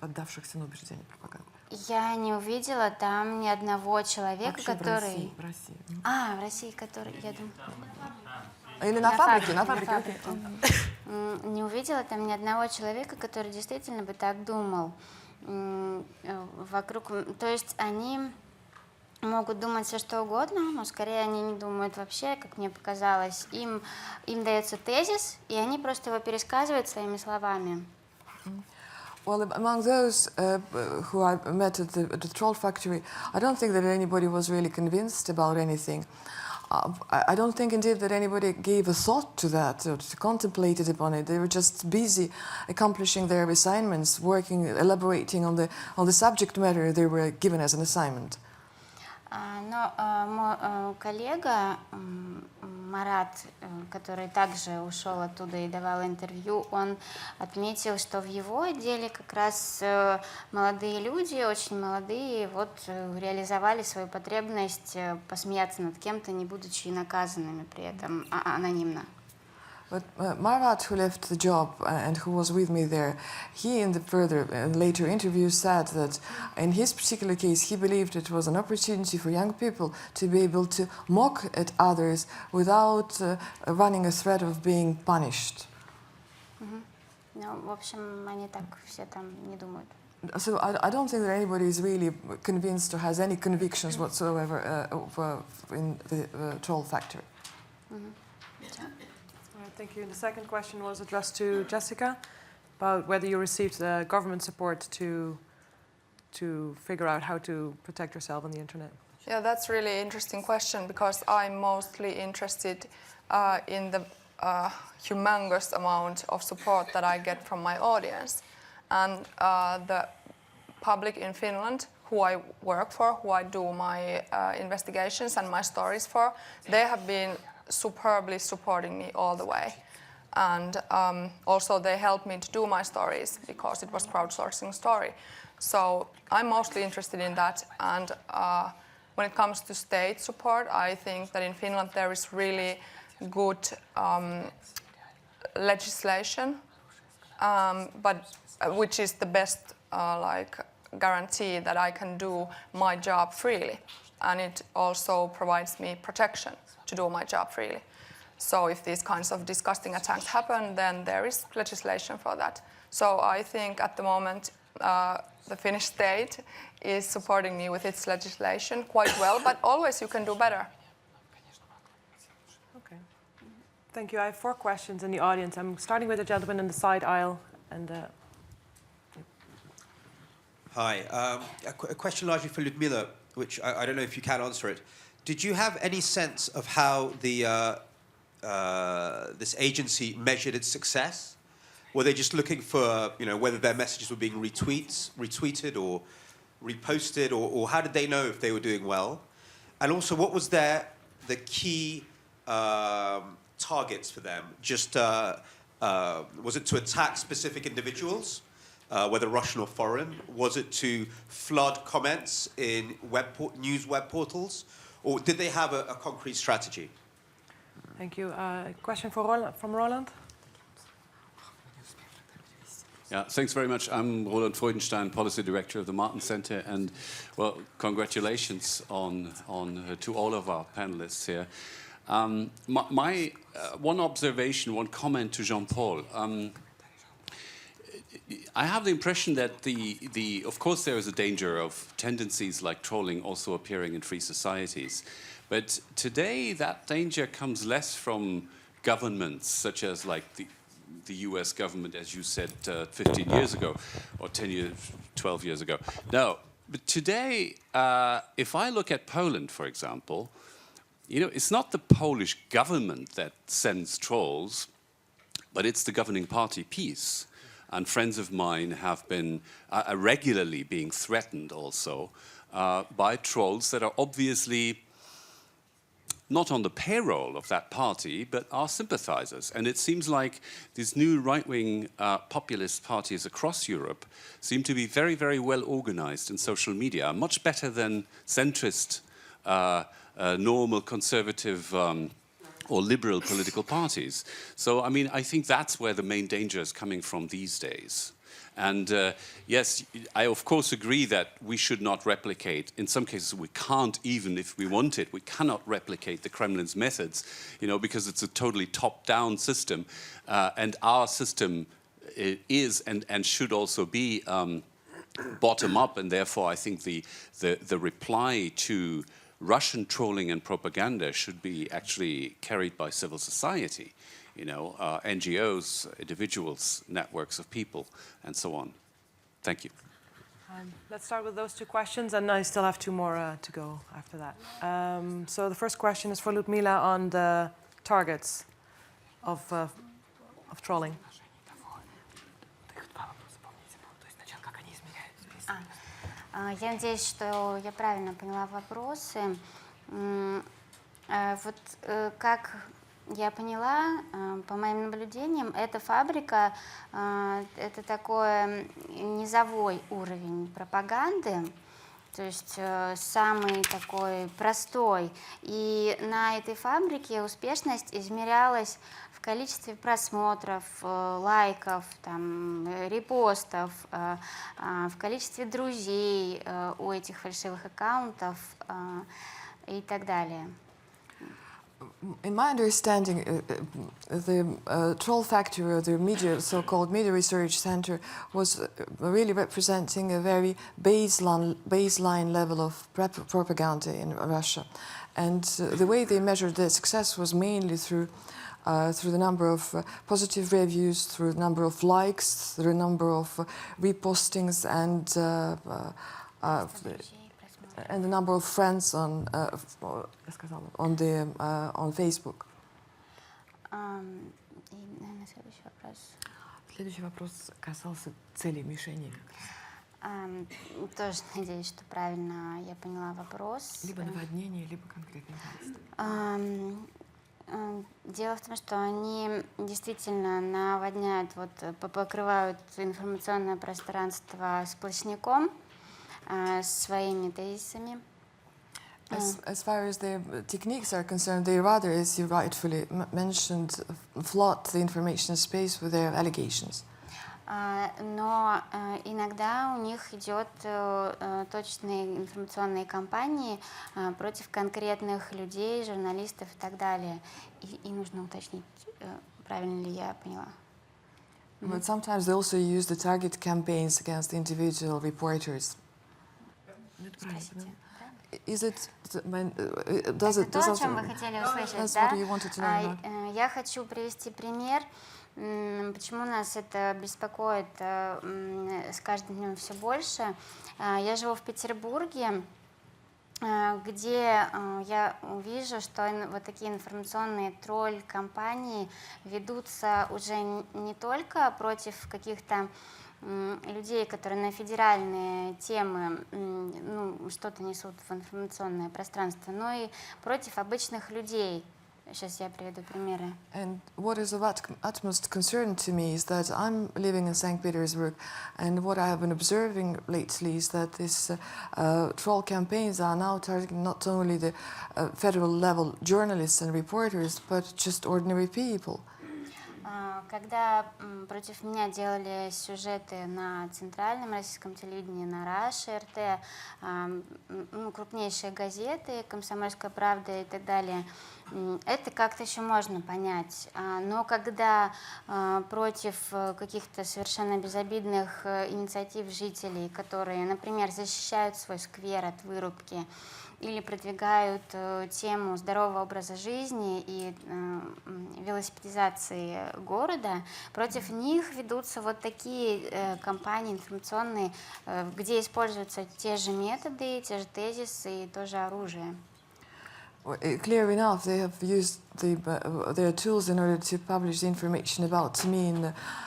поддавшихся на убеждение пропаганды. Я не увидела там ни одного человека, Вообще который... в России. В России, который, я думаю... Или на фабрике, на фабрике. Не увидела там ни одного человека, который действительно бы так думал. Вокруг... То есть они могут думать все что угодно, но скорее они не думают вообще, как мне показалось. Им дается тезис, и они просто его пересказывают своими словами. Well, among those who I met at the Troll Factory, I don't think that anybody was really convinced about anything. I don't think, indeed, that anybody gave a thought to that or contemplated upon it. They were just busy accomplishing their assignments, working, elaborating on the subject matter they were given as an assignment. Но мой коллега Марат, который также ушел оттуда и давал интервью, он отметил, что в его отделе как раз молодые люди, очень молодые, вот реализовали свою потребность посмеяться над кем-то, не будучи наказанными при этом анонимно. But Marat, who left the job and who was with me there, he in the later interview said that in his particular case he believed it was an opportunity for young people to be able to mock at others without running a threat of being punished. Ну, в общем, они так все там не думают. So I don't think that anybody is really convinced or has any convictions whatsoever in the troll factory. All right, thank you. The second question was addressed to Jessica about whether you received government support to figure out how to protect yourself on the internet. Yeah, that's really interesting question because I'm mostly interested in the humongous amount of support that I get from my audience. And the public in Finland, who I work for, who I do my investigations and my stories for, they have been superbly supporting me all the way. And also they helped me to do my stories because it was crowdsourcing story. So I'm mostly interested in that. And when it comes to state support, I think that in Finland there is really good legislation, but which is the best guarantee that I can do my job freely, and it also provides me protection to do my job freely. So if these kinds of disgusting attacks happen, then there is legislation for that. So I think at the moment the Finnish state is supporting me with its legislation quite well, but always you can do better. Okay. Thank you. I have 4 questions in the audience. I'm starting with the gentleman in the side aisle. And Hi. A question largely for Ludmila, which I don't know if you can answer it. Did you have any sense of how this agency measured its success? Were they just looking for, whether their messages were being retweeted or reposted, or how did they know if they were doing well? And also, what was the key targets for them? Just was it to attack specific individuals, whether Russian or foreign? Was it to flood comments in news web portals, or did they have a concrete strategy? thank you. Question from Roland. Yeah, thanks very much. I'm Roland Freudenstein, Policy Director of the Martin Center, and well, congratulations to all of our panelists here. My one observation, one comment to Jean-Paul. I have the impression that of course there is a danger of tendencies like trolling also appearing in free societies, but today that danger comes less from governments such as like the US government, as you said 15 years ago, or 10 years, 12 years ago. No, but today, if I look at Poland, for example, it's not the Polish government that sends trolls, but it's the governing party, PiS. And friends of mine have been regularly being threatened also by trolls that are obviously not on the payroll of that party, but are sympathizers. And it seems like these new right-wing populist parties across Europe seem to be very, very well organized in social media, much better than centrist, normal conservative or liberal political parties. So, I mean, I think that's where the main danger is coming from these days. And yes, I of course agree that we should not replicate, in some cases we can't even if we want it, we cannot replicate the Kremlin's methods, because it's a totally top-down system. And our system is and should also be bottom-up, and therefore I think the reply to Russian trolling and propaganda should be actually carried by civil society. NGOs, individuals, networks of people, and so on. Thank you. Let's start with those 2 questions, and I still have 2 more to go after that. So the first question is for Ludmila on the targets of trolling. Я надеюсь, что я правильно поняла вопросы. Вот как я поняла, по моим наблюдениям, эта фабрика это такой низовой уровень пропаганды, То есть самый такой простой. И на этой фабрике успешность измерялась в количестве просмотров, лайков, там, репостов, в количестве друзей у этих фальшивых аккаунтов и так далее. In my understanding, the Troll Factory, or the media, so-called Media Research Center, was really representing a very baseline level of propaganda in Russia. And the way they measured their success was mainly through the number of positive reviews, through the number of likes, through the number of repostings, and the number of friends on Facebook. И, наверное, следующий вопрос. Следующий вопрос касался целей мишени. Тоже надеюсь, что правильно я поняла вопрос. Либо наводнение, либо конкретный текст. Дело в том, что они действительно наводняют, покрывают информационное пространство сплошняком своими тезисами. As far as their techniques are concerned, they rather, as you rightfully mentioned, flood the information space with their allegations. Но иногда у них идет точечные информационные кампании против конкретных людей, журналистов и так далее. И нужно уточнить, правильно ли я поняла. But sometimes they also use the target campaigns against individual reporters. Спросите. Is it? Does it? То, о чем вы хотели услышать, да? Я хочу привести пример. Почему нас это беспокоит с каждым днем все больше? Я живу в Петербурге, где я вижу, что вот такие информационные тролль-кампании ведутся уже не только против каких-то людей, которые на федеральные темы что-то несут в информационное пространство, но и против обычных людей. Сейчас я приведу примеры. And what is of utmost concern to me is that I'm living in St. Petersburg, and what I have been observing lately is that these troll campaigns are now targeting not only the federal level journalists and reporters, but just ordinary people. Когда против меня делали сюжеты на центральном российском телевидении, на Раше, РТ, крупнейшие газеты, «Комсомольская правда» и так далее, это как-то еще можно понять. Но когда против каких-то совершенно безобидных инициатив жителей, которые, например, защищают свой сквер от вырубки, или продвигают тему здорового образа жизни и велосипедизации города, против них ведутся вот такие кампании информационные, где используются те же методы, те же тезисы и то же оружие. Clear enough, they have used their tools in order to publish the information about me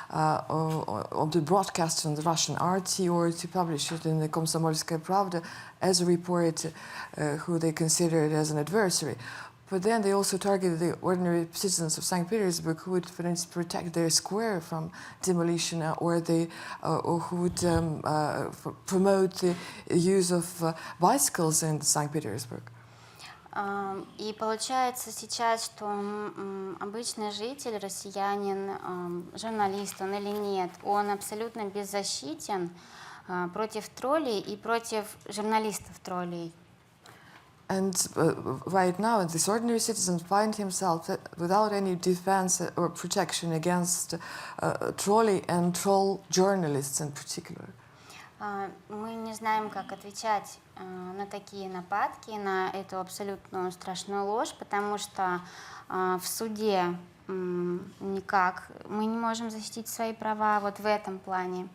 on the broadcast on the Russian RT, or to publish it in the Komsomolskaya Pravda as a report who they considered as an adversary. But then they also targeted the ordinary citizens of St. Petersburg who would, for instance, protect their square from demolition, or who would promote the use of bicycles in St. Petersburg. И получается сейчас, что обычный житель, россиянин, журналист он или нет, он абсолютно беззащитен против троллей и против журналистов-троллей. And right now, this ordinary citizen finds himself without any defense or protection against trolley and troll journalists in particular. Мы не знаем, как отвечать на такие нападки, на эту абсолютно страшную ложь, потому что в суде никак мы не можем защитить свои права вот в этом плане.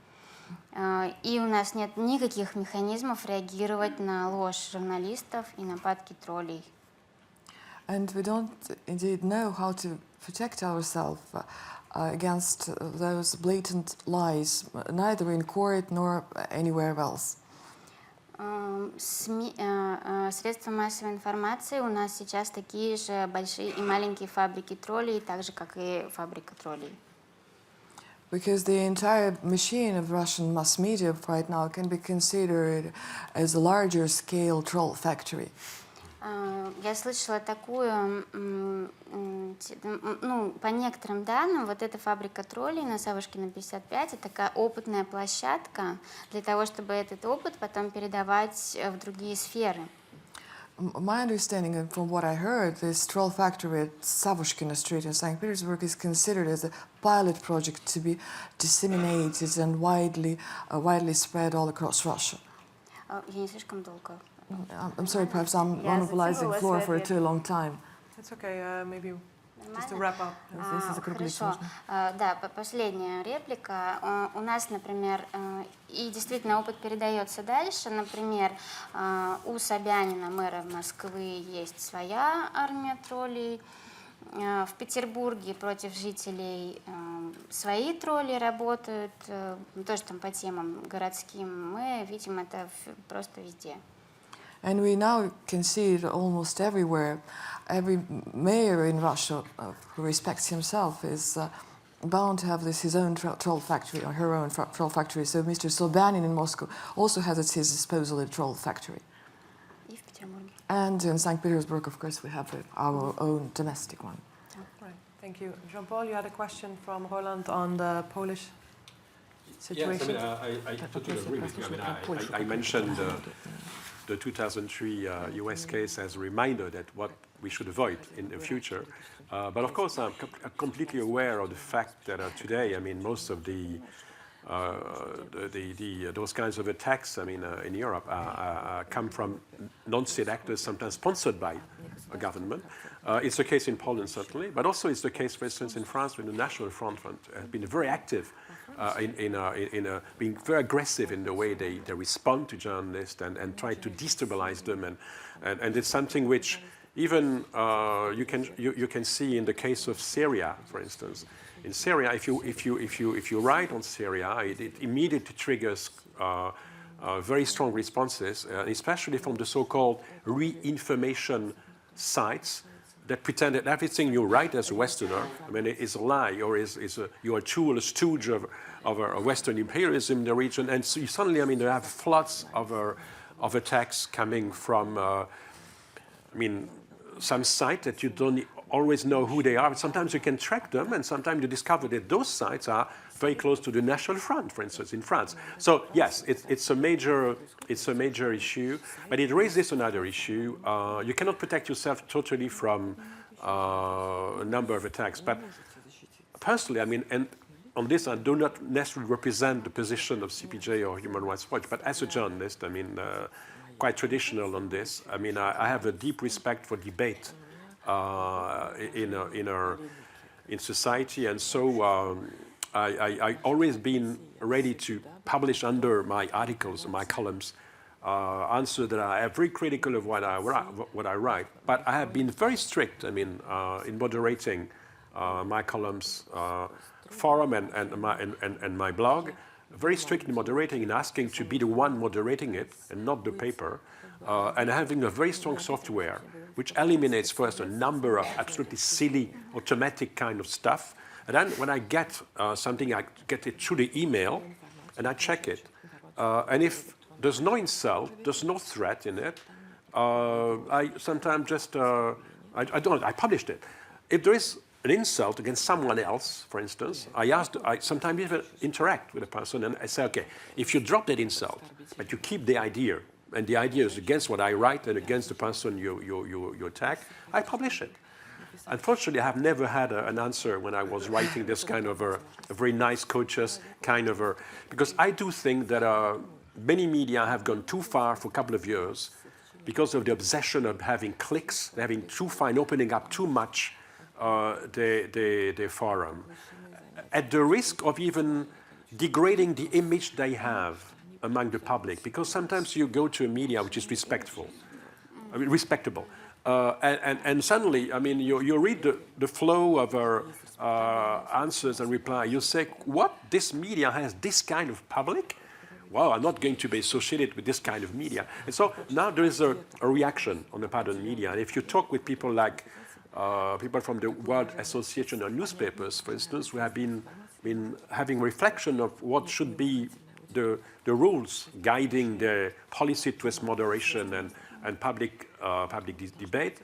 И у нас нет никаких механизмов реагировать на ложь журналистов и нападки троллей. And we don't indeed know how to protect ourselves against those blatant lies, neither in court nor anywhere else. СМИ, средства массовой информации у нас сейчас такие же большие и маленькие фабрики троллей, так же, как и фабрика троллей. Because the entire machine of Russian mass media right now can be considered as a larger scale troll factory. Я слышала такую, ну, по некоторым данным, вот эта фабрика троллей на Савушкина 55 – это такая опытная площадка для того, чтобы этот опыт потом передавать в другие сферы. My understanding, and from what I heard, this troll factory at Savushkina Street in St. Petersburg is considered as a pilot project to be disseminated and widely spread all across Russia. Я не слишком долго. I'm sorry, perhaps I'm monopolizing floor for too long time. It's okay, maybe just to wrap up. Хорошо. Да, последняя реплика. У нас, например, и действительно опыт передается дальше. Например, у Собянина, мэра Москвы, есть своя армия троллей. В Петербурге против жителей свои тролли работают, тоже там по темам городским. Мы видим это просто везде. And we now can see it almost everywhere. Every mayor in Russia who respects himself is bound to have his own troll factory or her own troll factory. So Mr. Sobyanin in Moscow also has at his disposal a troll factory. И в Петербурге. And in St. Petersburg, of course, we have our own domestic one. Right, thank you. Jean-Paul, you had a question from Roland on the Polish situation? Yes, I totally agree with you. I mentioned the 2003 US case as a reminder that what we should avoid in the future. But of course, I'm completely aware of the fact that today, most of those kinds of attacks, in Europe, come from non-state actors, sometimes sponsored by a government. It's the case in Poland, certainly, but also it's the case, for instance, in France, when the National Front has been very active in being very aggressive in the way they respond to journalists and try to destabilize them, and it's something which even you can see in the case of Syria, for instance. In Syria, if you write on Syria, it immediately triggers very strong responses, especially from the so-called re-information sites that pretend that everything you write as a Westerner, is a lie, or you're a tool, a stooge of a Western imperialism in the region, and so you suddenly, they have floods of attacks coming from, some site that you don't always know who they are. But sometimes you can track them, and sometimes you discover that those sites are very close to the National Front, for instance, in France. So yes, it's a major issue, but it raises another issue. You cannot protect yourself totally from a number of attacks. But personally, and on this, I do not necessarily represent the position of CPJ or Human Rights Watch, but as a journalist, quite traditional on this. I have a deep respect for debate in society, and so I always been ready to publish under my articles, my columns, answers that are very critical of what I write. But I have been very strict, in moderating my columns, forum and my blog. Very strict in moderating and asking to be the one moderating it and not the paper, and having a very strong software which eliminates first a number of absolutely silly automatic kind of stuff. And then when I get something, I get it through the email and I check it. And if there's no insult, there's no threat in it, I sometimes just, I published it. If there is an insult against someone else, for instance, I sometimes even interact with a person and I say, okay, if you drop that insult, but you keep the idea, and the idea is against what I write and against the person you attack, I publish it. Unfortunately, I have never had an answer when I was writing this kind of a very nice, courteous kind of because I do think that many media have gone too far for a couple of years because of the obsession of having clicks, having too far and opening up too much the forum, at the risk of even degrading the image they have among the public, because sometimes you go to a media which is respectable, and suddenly, you read the flow of our answers and reply, you say, what, this media has this kind of public? Wow, I'm not going to be associated with this kind of media. And so now there is a reaction on the part of the media, and if you talk with people like people from the World Association of Newspapers, for instance, who have been having reflection of what should be the rules guiding the policy towards moderation and public debate,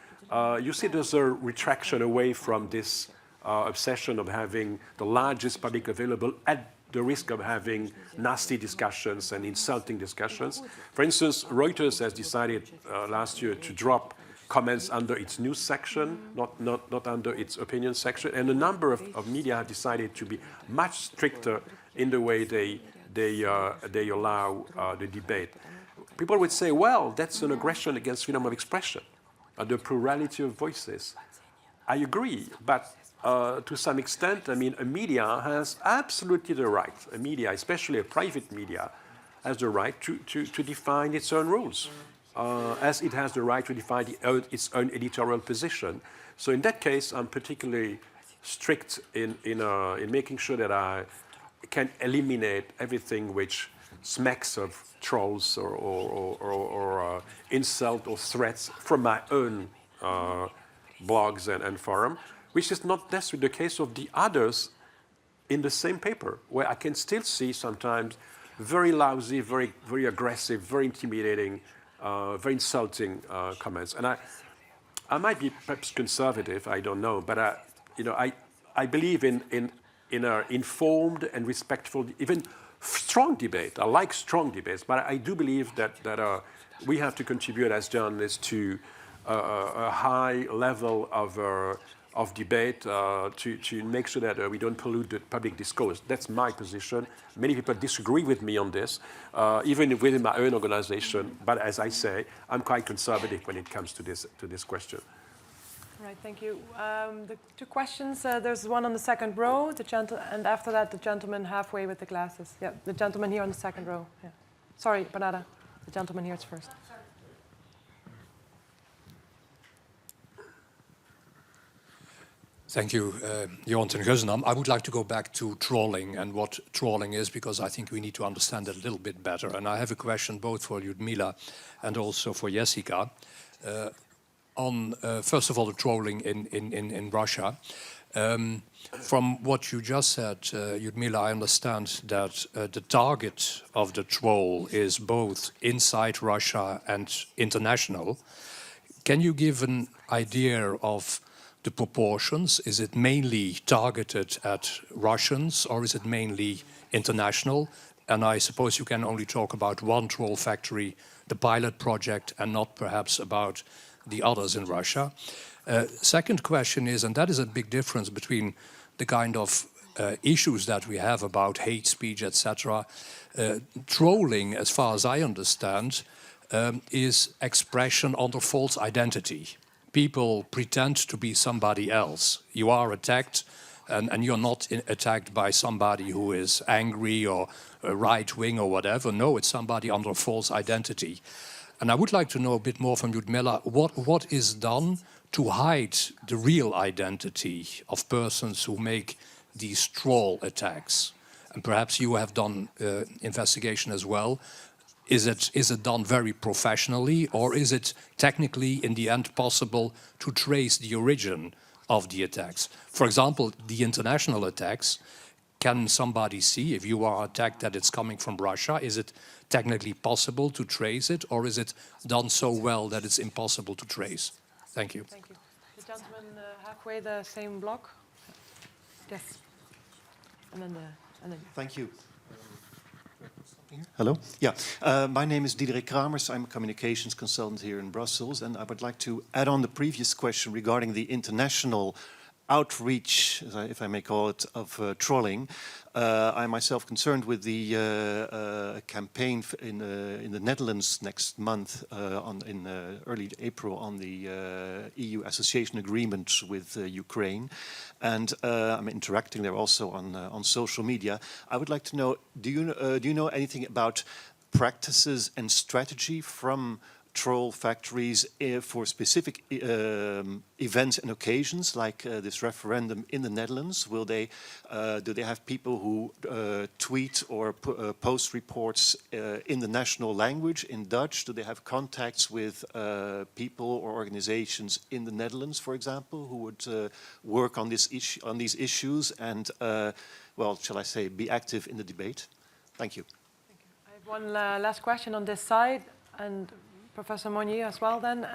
you see there's a retraction away from this obsession of having the largest public available at the risk of having nasty discussions and insulting discussions. For instance, Reuters has decided last year to drop comments under its news section, not under its opinion section, and a number of media have decided to be much stricter in the way they allow the debate. People would say, well, that's an aggression against freedom of expression, the plurality of voices. I agree, but to some extent, I mean, a media has absolutely the right, a media, especially a private media, has the right to define its own rules, as it has the right to define its own editorial position. So in that case, I'm particularly strict in making sure that I can eliminate everything which smacks of trolls or insult or threats from my own blogs and forum, which is not necessarily the case of the others in the same paper, where I can still see sometimes very lousy, very aggressive, very intimidating, very insulting comments. And I might be perhaps conservative, I don't know, but I believe in an informed and respectful, even strong debate. I like strong debates, but I do believe that we have to contribute as journalists to a high level of debate to make sure that we don't pollute the public discourse. That's my position. Many people disagree with me on this, even within my own organization. But as I say, I'm quite conservative when it comes to this question. Right, thank you. The two questions, there's one on the second row, and after that, the gentleman halfway with the glasses. Yeah, the gentleman here on the second row. Yeah. Sorry, Bernarda, the gentleman here is first. Thank you, Johan ten Geuzenam. I would like to go back to trolling and what trolling is, because I think we need to understand it a little bit better. And I have a question both for Ljudmila and also for Jessica. On, first of all, the trolling in Russia. From what you just said, Ljudmila, I understand that the target of the troll is both inside Russia and international. Can you give an idea of the proportions? Is it mainly targeted at Russians or is it mainly international? And I suppose you can only talk about one troll factory, the pilot project, and not perhaps about the others in Russia. Second question is, and that is a big difference between the kind of issues that we have about hate speech, etc. Trolling, as far as I understand, is expression under false identity. People pretend to be somebody else. You are attacked, and you're not attacked by somebody who is angry or right-wing or whatever. No, it's somebody under false identity. And I would like to know a bit more from Ljudmila, what is done to hide the real identity of persons who make these troll attacks? And perhaps you have done investigation as well. Is it done very professionally, or is it technically in the end possible to trace the origin of the attacks? For example, the international attacks, can somebody see if you are attacked that it's coming from Russia? Is it technically possible to trace it, or is it done so well that it's impossible to trace? Thank you. Thank you. The gentleman halfway, the same block. Yes. And then Thank you. Hello. Yeah, my name is Diederik Kramers. I'm a communications consultant here in Brussels, and I would like to add on the previous question regarding the international outreach, if I may call it, of trolling. I myself concerned with the campaign in the Netherlands next month, in early April, on the EU association agreement with Ukraine, and I'm interacting there also on social media. I would like to know: do you know anything about practices and strategy from troll factories for specific events and occasions, like this referendum in the Netherlands? Will they, do they have people who tweet or post reports in the national language, in Dutch? Do they have contacts with people or organizations in the Netherlands, for example, who would work on this on these issues and, well, shall I say, be active in the debate? Thank you. I have one last question on this side, and Professor Monnier as well then.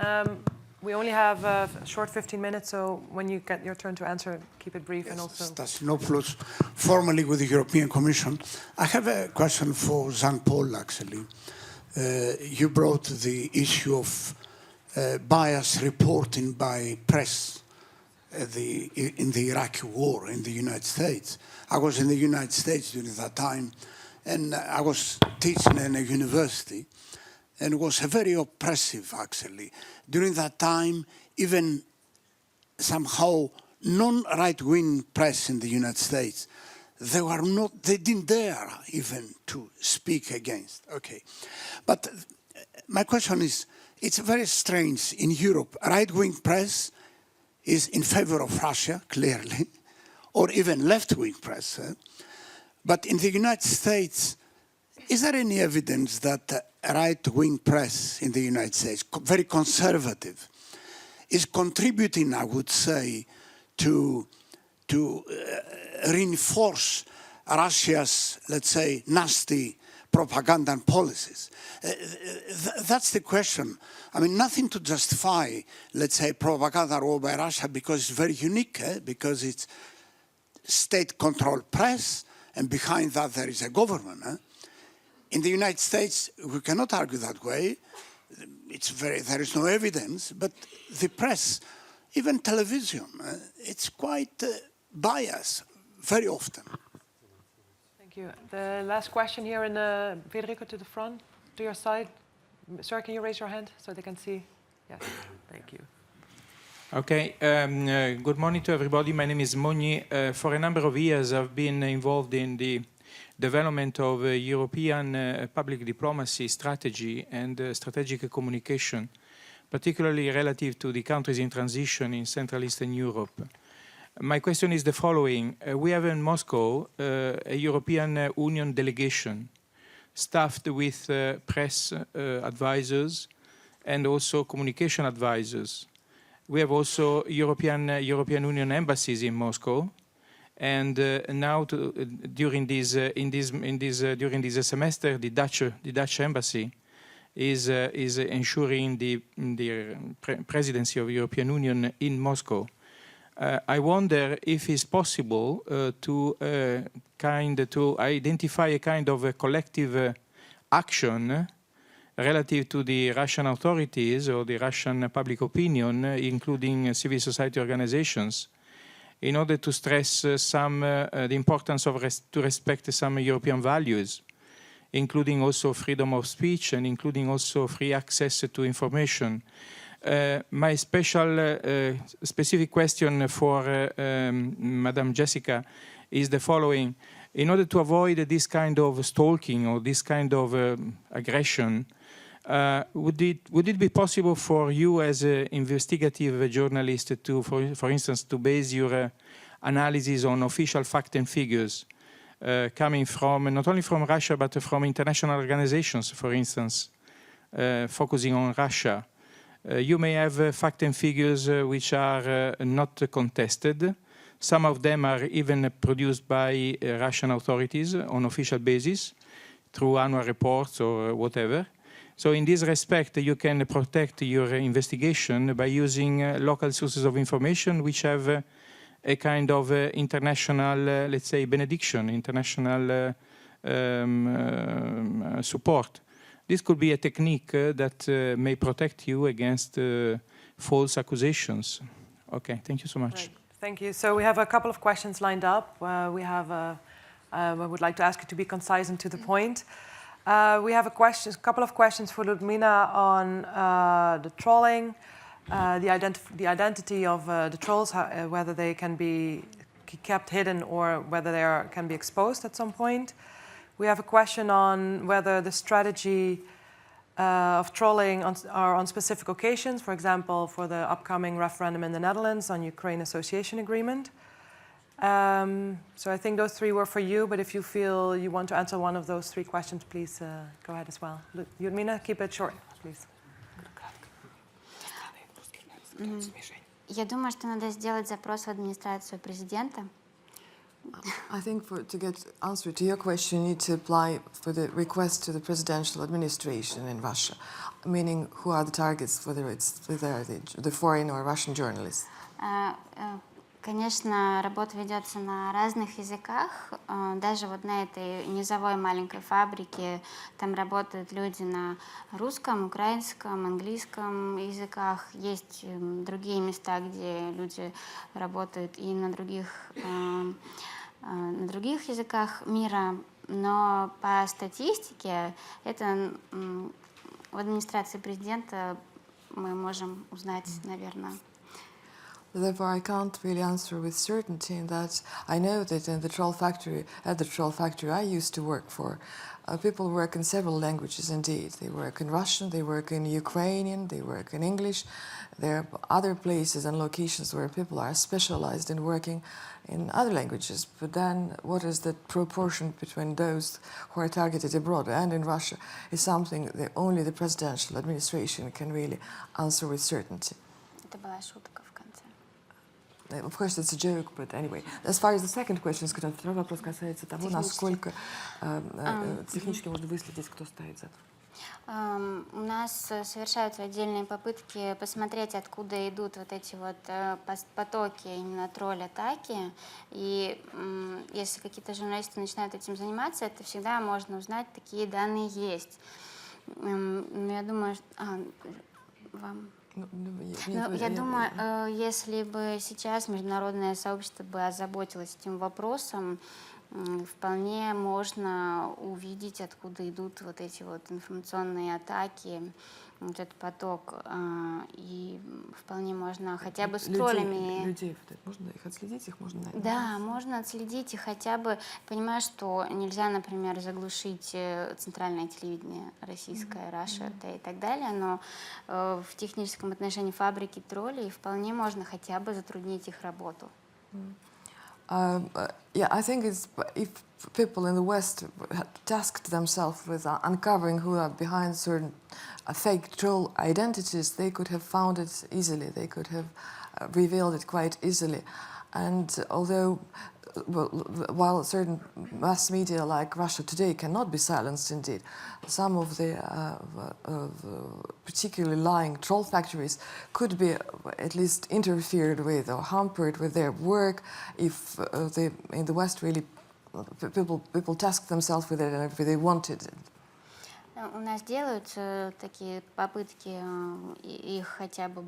We only have a short 15 minutes, so when you get your turn to answer, keep it brief. Yes, and also... Stasinopoulos, formerly with the European Commission. I have a question for Jean-Paul, actually. You brought the issue of bias reporting by press in the Iraqi war in the United States. I was in the United States during that time, and I was teaching in a university, and it was very oppressive, actually. During that time, even somehow non-right-wing press in the United States, they didn't dare even to speak against. Okay, but my question is, it's very strange. In Europe, right-wing press is in favor of Russia, clearly, or even left-wing press. But in the United States, is there any evidence that right-wing press in the United States, very conservative, is contributing, I would say, to reinforce Russia's, let's say, nasty propaganda and policies? That's the question. I mean, nothing to justify, let's say, propaganda role by Russia because it's very unique, because it's state-controlled press, and behind that there is a government. In the United States, we cannot argue that way. There is no evidence, but the press, even television, it's quite biased very often. Thank you. The last question here in Federico, to the front, to your side. Sir, can you raise your hand so they can see? Yes, thank you. Okay, good morning to everybody. My name is Monnier. For a number of years, I've been involved in the development of European public diplomacy strategy and strategic communication, particularly relative to the countries in transition in Central Eastern Europe. My question is the following. We have in Moscow a European Union delegation staffed with press advisors and also communication advisors. We have also European Union embassies in Moscow, and now during this semester, the Dutch embassy is ensuring the presidency of the European Union in Moscow. I wonder if it's possible to identify a kind of a collective action relative to the Russian authorities or the Russian public opinion, including civil society organizations, in order to stress the importance of to respect some European values, including also freedom of speech and including also free access to information. My specific question for Madam Jessica is the following. In order to avoid this kind of stalking or this kind of aggression, would it be possible for you as an investigative journalist to, for instance, to base your analysis on official facts and figures coming from, not only from Russia, but from international organizations, for instance, focusing on Russia? You may have facts and figures which are not contested. Some of them are even produced by Russian authorities on official basis through annual reports or whatever. So in this respect, you can protect your investigation by using local sources of information which have a kind of international, let's say, benediction, international support. This could be a technique that may protect you against false accusations. Okay, thank you so much. Right. Thank you. So we have a couple of questions lined up. I would like to ask you to be concise and to the point. We have a couple of questions for Ludmila on the trolling, the identity of the trolls, whether they can be kept hidden or whether they can be exposed at some point. We have a question on whether the strategy of trolling are on specific occasions, for example, for the upcoming referendum in the Netherlands on Ukraine Association Agreement. So I think those three were for you, but if you feel you want to answer one of those three questions, please go ahead as well. Lyudmila, keep it short, please. Я думаю, что надо сделать запрос в администрацию президента. I think to get answer to your question, you need to apply for the request to the presidential administration in Russia, meaning who are the targets, whether the foreign or Russian journalists. Конечно, работа ведется на разных языках. Даже вот на этой низовой маленькой фабрике там работают люди на русском, украинском, английском языках. Есть другие места, где люди работают и на других языках мира. Но по статистике это в администрации президента мы можем узнать, наверное. Therefore, I can't really answer with certainty in that I know that in the troll factory, at the troll factory I used to work for, people work in several languages indeed. They work in Russian, they work in Ukrainian, they work in English. There are other places and locations where people are specialized in working in other languages. But then what is the proportion between those who are targeted abroad and in Russia is something that only the presidential administration can really answer with certainty. Это была шутка в конце. Of course, it's a joke, but anyway. As far as the second question is concerned, второй вопрос касается того, насколько технически можно выследить, кто стоит за этим. У нас совершаются отдельные попытки посмотреть, откуда идут вот эти вот потоки именно тролль-атаки. И если какие-то журналисты начинают этим заниматься, это всегда можно узнать, такие данные есть. Я думаю, вам... Я думаю, если бы сейчас международное сообщество бы озаботилось этим вопросом, вполне можно увидеть, откуда идут вот эти вот информационные атаки, вот этот поток, и вполне можно хотя бы с троллями... Людей, можно их отследить, их можно найти? Да, можно отследить и хотя бы, понимаю, что нельзя, например, заглушить центральное телевидение российское, Russia и так далее, но в техническом отношении фабрики троллей вполне можно хотя бы затруднить их работу. Yeah, I think if people in the West had tasked themselves with uncovering who are behind certain fake troll identities, they could have found it easily. They could have revealed it quite easily. And although, while certain mass media like Russia Today cannot be silenced indeed, some of the particularly lying troll factories could be at least interfered with or hampered with their work if in the West really people task themselves with it and if they wanted it. У нас делаются такие попытки их хотя бы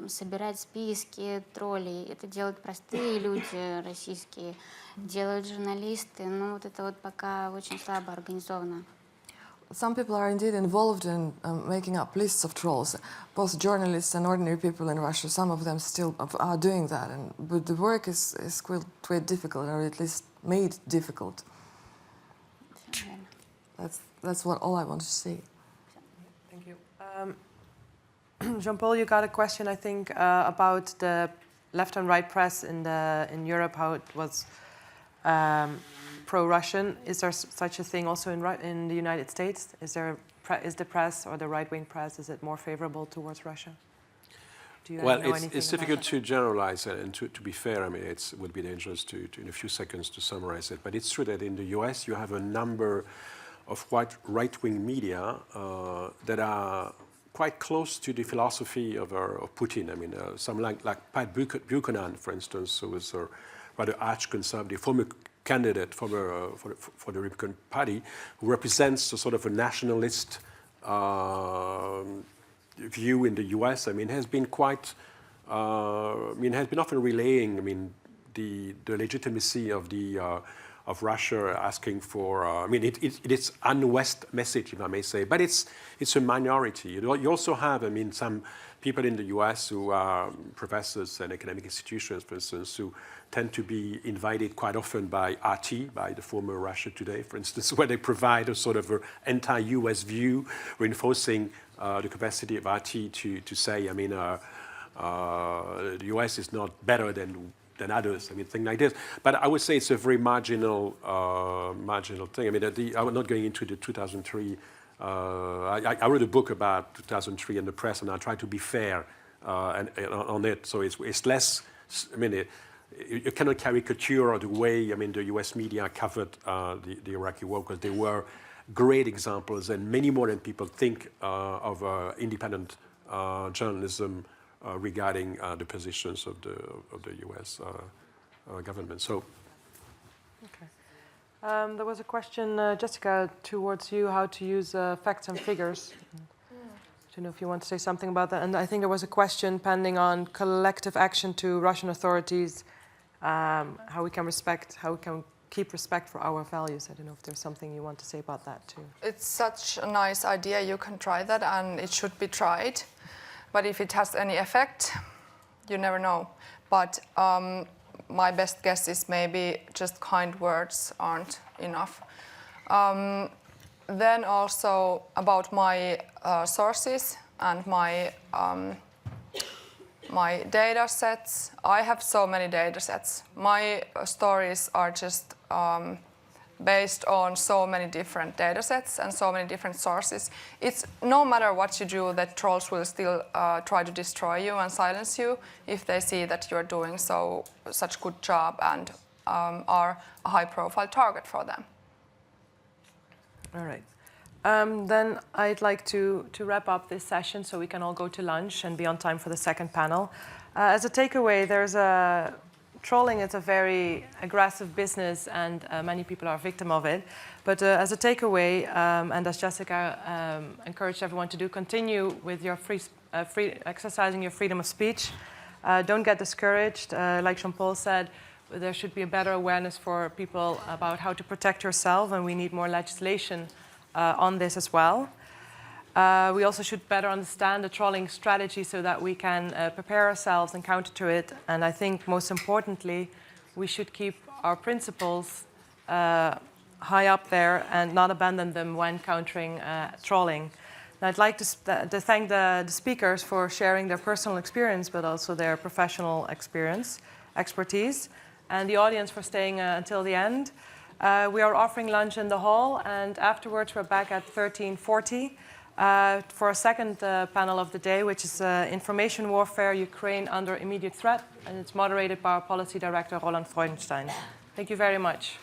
собирать списки троллей. Это делают простые люди российские, делают журналисты. Но вот это вот пока очень слабо организовано. Some people are indeed involved in making up lists of trolls, both journalists and ordinary people in Russia. Some of them still are doing that, but the work is quite difficult, or at least made difficult. That's all I want to say. Thank you. Jean-Paul, you got a question, I think, about the left and right press in Europe, how it was pro-Russian. Is there such a thing also in the United States? Is the press or the right-wing press, is it more favorable towards Russia? Do you know anything it's about difficult that? to generalize it, and to be fair, I mean, it would be dangerous to in a few seconds to summarize it. But it's true that in the US you have a number of right-wing media that are quite close to the philosophy of Putin. I mean, some like Pat Buchanan, for instance, who was a rather arch-conservative, former candidate for the Republican Party, who represents a sort of a nationalist view in the U.S. I mean, has been quite, has been often relaying, the legitimacy of of Russia asking for, I mean, it's un-West message, if I may say, but it's a minority. You also have, I mean, some people in the US who are professors and academic institutions, for instance, who tend to be invited quite often by RT, by the former Russia Today, for instance, where they provide a sort of an anti-US view, reinforcing the capacity of RT to say, I mean, the US is not better than others, I mean, things like this. But I would say it's a very marginal thing. I mean, I'm not going into the 2003. I wrote a book about 2003 in the press, and I try to be fair on it. So it's less. I mean, you cannot caricature the way, I mean, the U.S. media covered the Iraqi war, because there were great examples, and many more than people think of independent journalism regarding the positions of the U.S. Government. So. Okay. There was a question, Jessica, towards you, how to use facts and figures. I don't know if you want to say something about that. And I think there was a question pending on collective action to Russian authorities, how we can keep respect for our values. I don't know if there's something you want to say about that too. It's such a nice idea. You can try that, and it should be tried. But if it has any effect, you never know. But my best guess is maybe just kind words aren't enough. Then also about my sources and my data sets. I have so many data sets. My stories are just based on so many different data sets and so many different sources. It's no matter what you do, that trolls will still try to destroy you and silence you if they see that you're doing such good job and are a high-profile target for them. All right. Then I'd like to wrap up this session so we can all go to lunch and be on time for the second panel. As a takeaway, trolling is a very aggressive business, and many people are a victim of it. But as a takeaway, and as Jessica encouraged everyone to do, continue with your exercising your freedom of speech. Don't get discouraged. Like Jean-Paul said, there should be a better awareness for people about how to protect yourself, and we need more legislation on this as well. We also should better understand the trolling strategy so that we can prepare ourselves and counter to it. And I think most importantly, we should keep our principles high up there and not abandon them when countering trolling. And I'd like to thank the speakers for sharing their personal experience, but also their professional expertise, and the audience for staying until the end. We are offering lunch in the hall, and afterwards we're back at 13:40. For a second panel of the day, which is Information Warfare, Ukraine Under Immediate Threat, and it's moderated by our Policy Director, Roland Freudenstein. Thank you very much.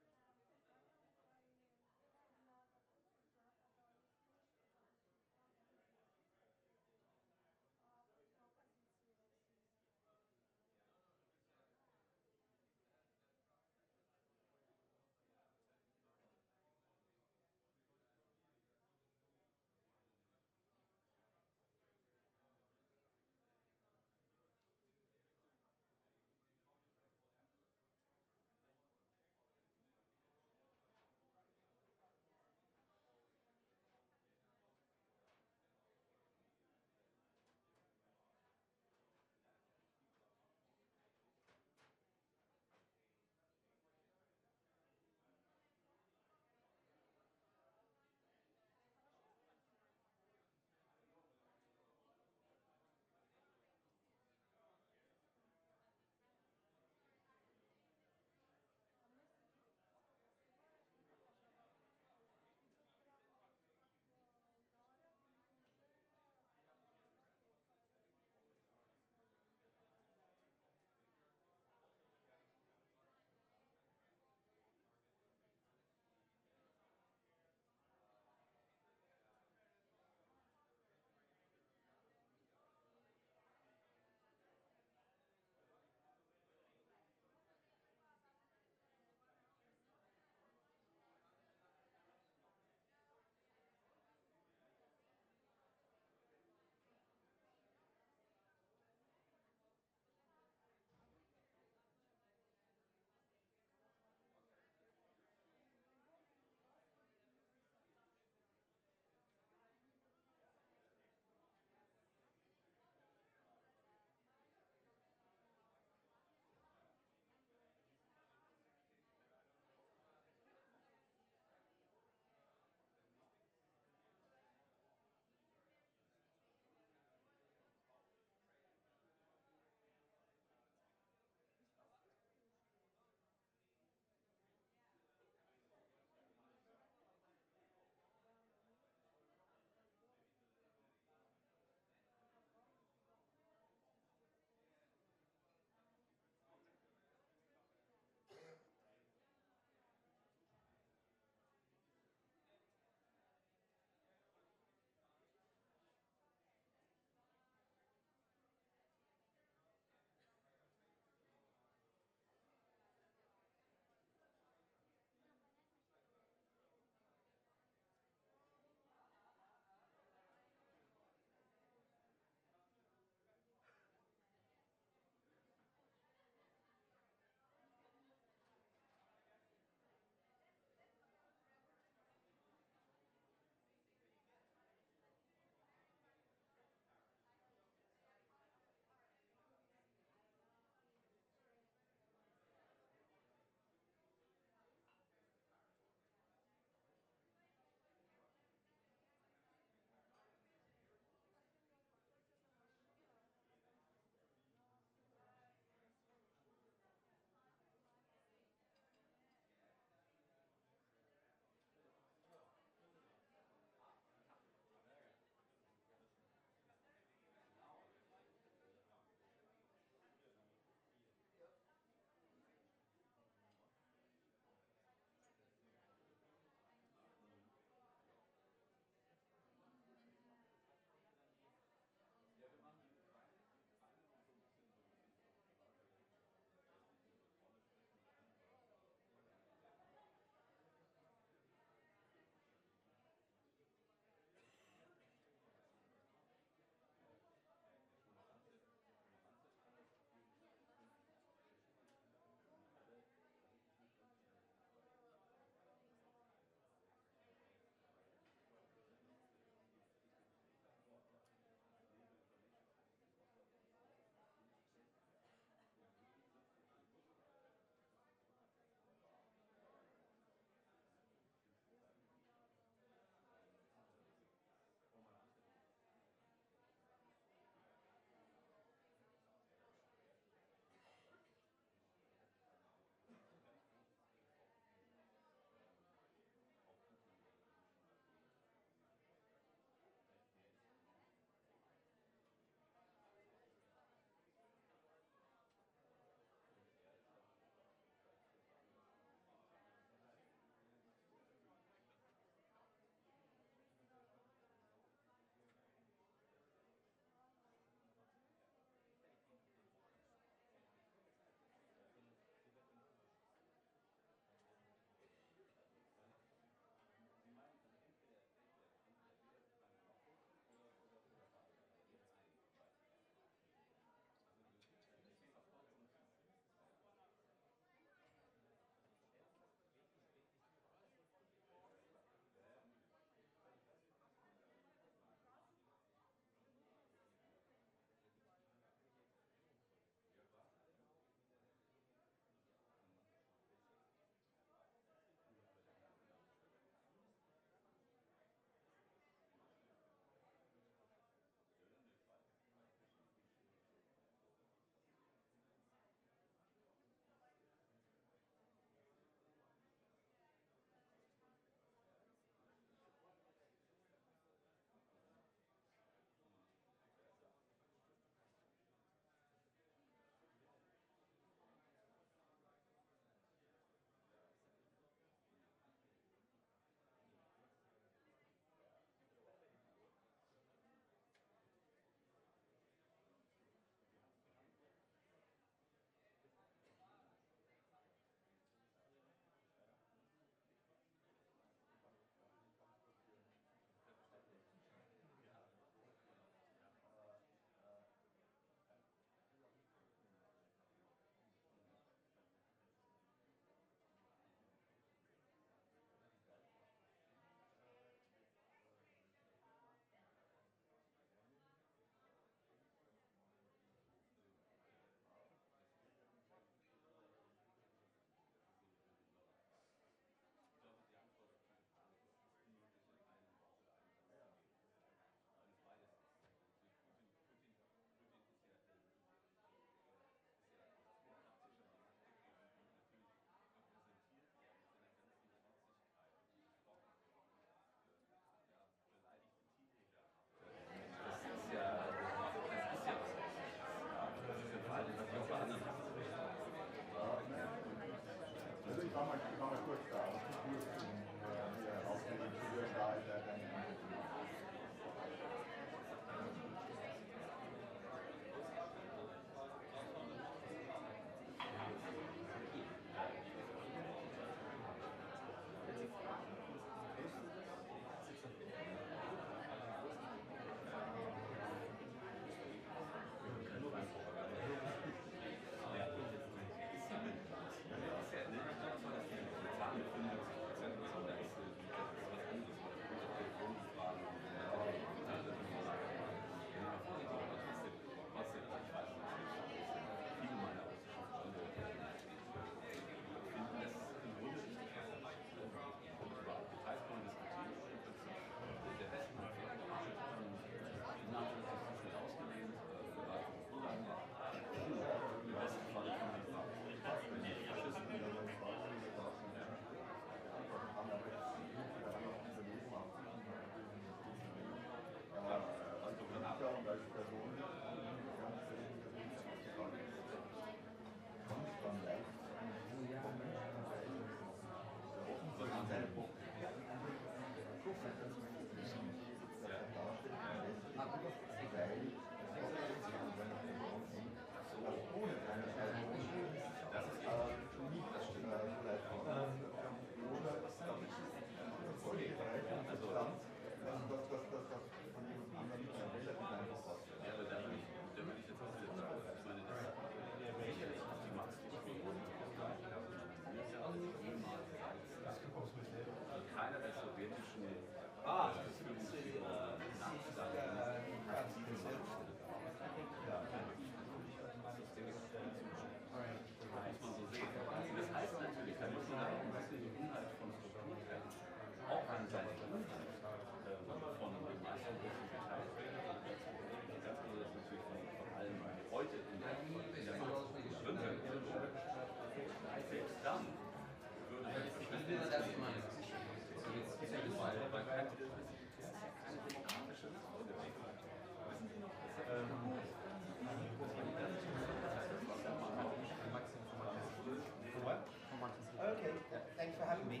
Okay, thanks for having me.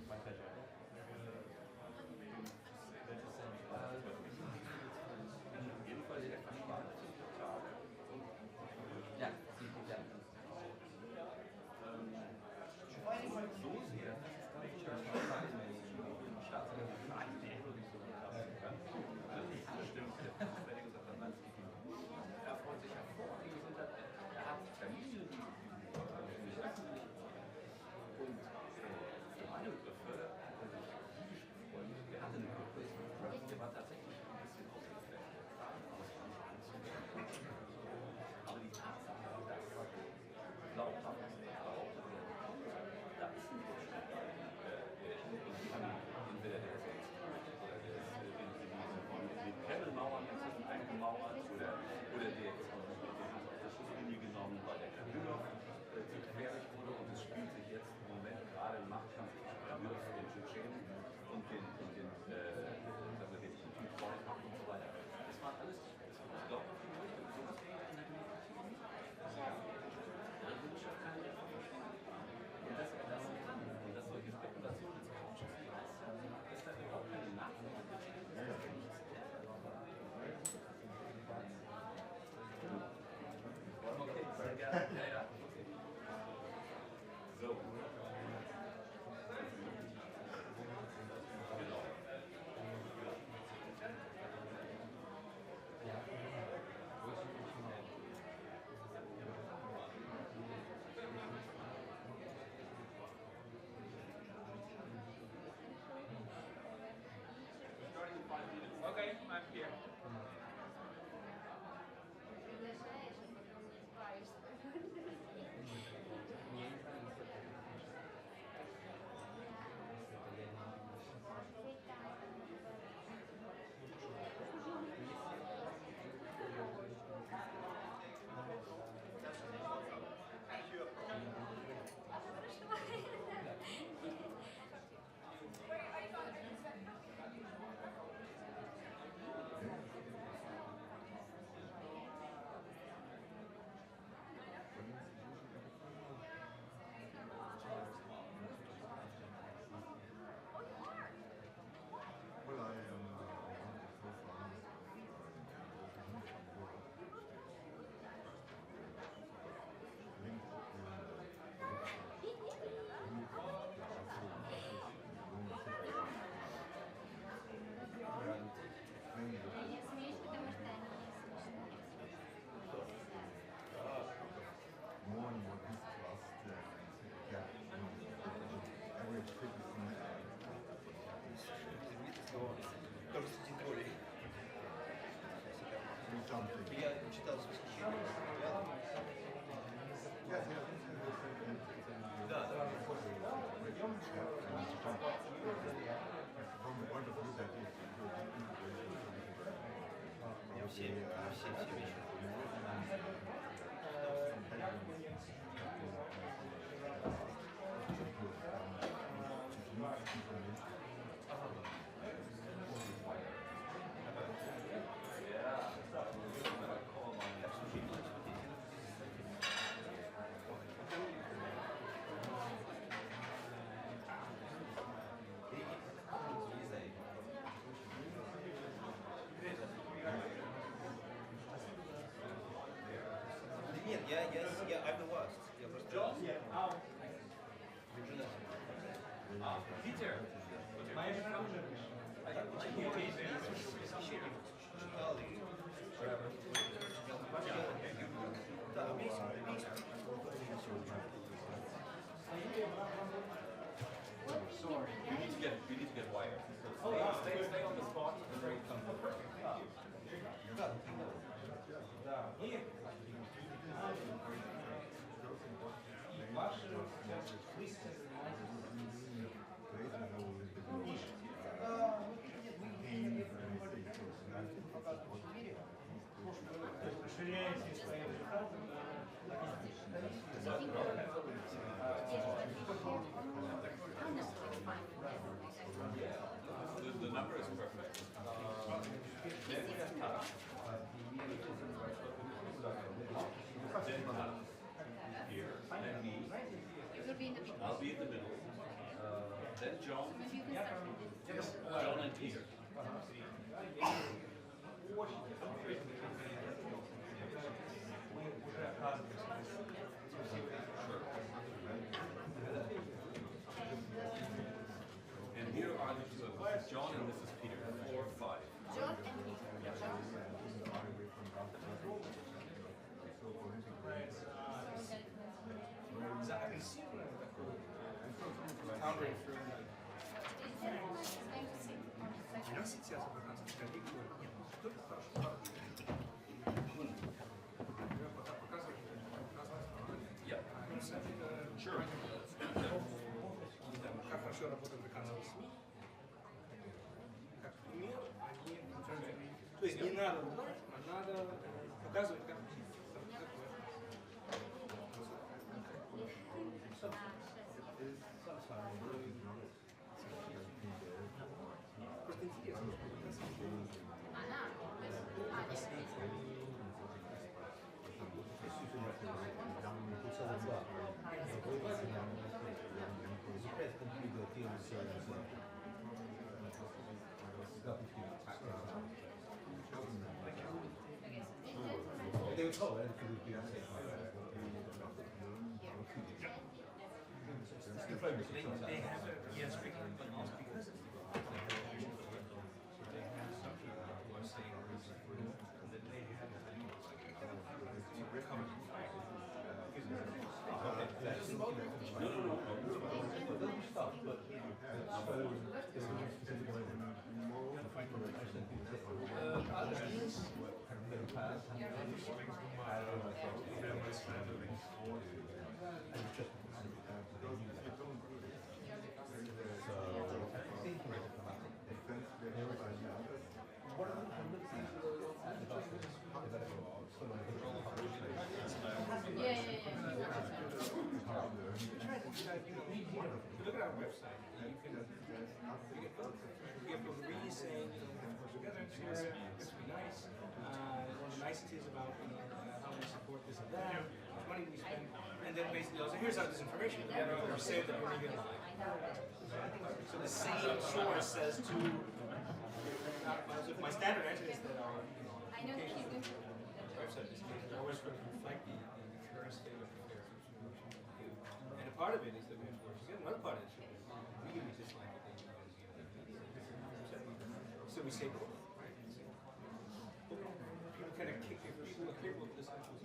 My pleasure. Ja, vor allem mal so sehr, er freut sich hervorragend, er hat Termine, und вещи. Нет, I'm the worst. Я просто... Питер, моя жена уже Да, умеешь. Sorry, you need to get wired. Oh yeah, stay on the spot. Very comfortable. Да. И ваши расширяете свои результаты. The number is perfect. Then here, then me. I'll be in the middle. Then John. John and Peter. And here are the two of us, John and this is Peter, 4, 5. John and Peter. Yeah. Sure. Как хорошо работают американские СМИ. Как пример, они... То есть не надо лгать, а надо показывать, как просто интересно. They have a yes, but also because they have some people who are saying that they have to recover from fire. Look at our website. You have to really say, together in Syria, it's nice. One of the niceties about how we support this and that, how much money we spend, and then basically also here's our disinformation. Or say that we're leaving so the same source says to. So my standard answer is that our website is always going to reflect the current state of affairs. And a part of it is that we have to work together. Another part of it is we really dislike it. So we say both, right? People kind of kick it. People are capable of this actually.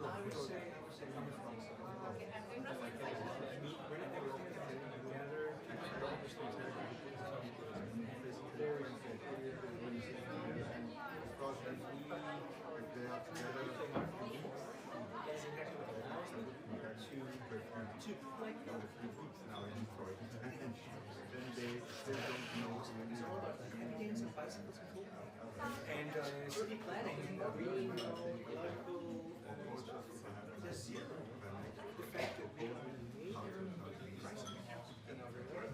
I would say coming from together. city planning, green, ecological, the zero effect of being a major crisis in our area.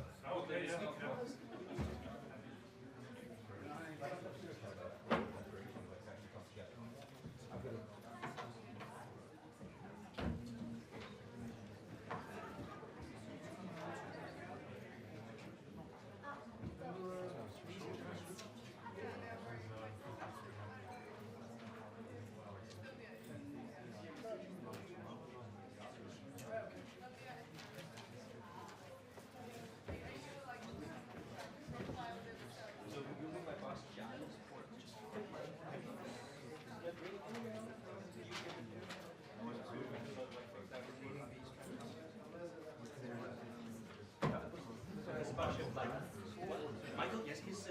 Michael, yes, he's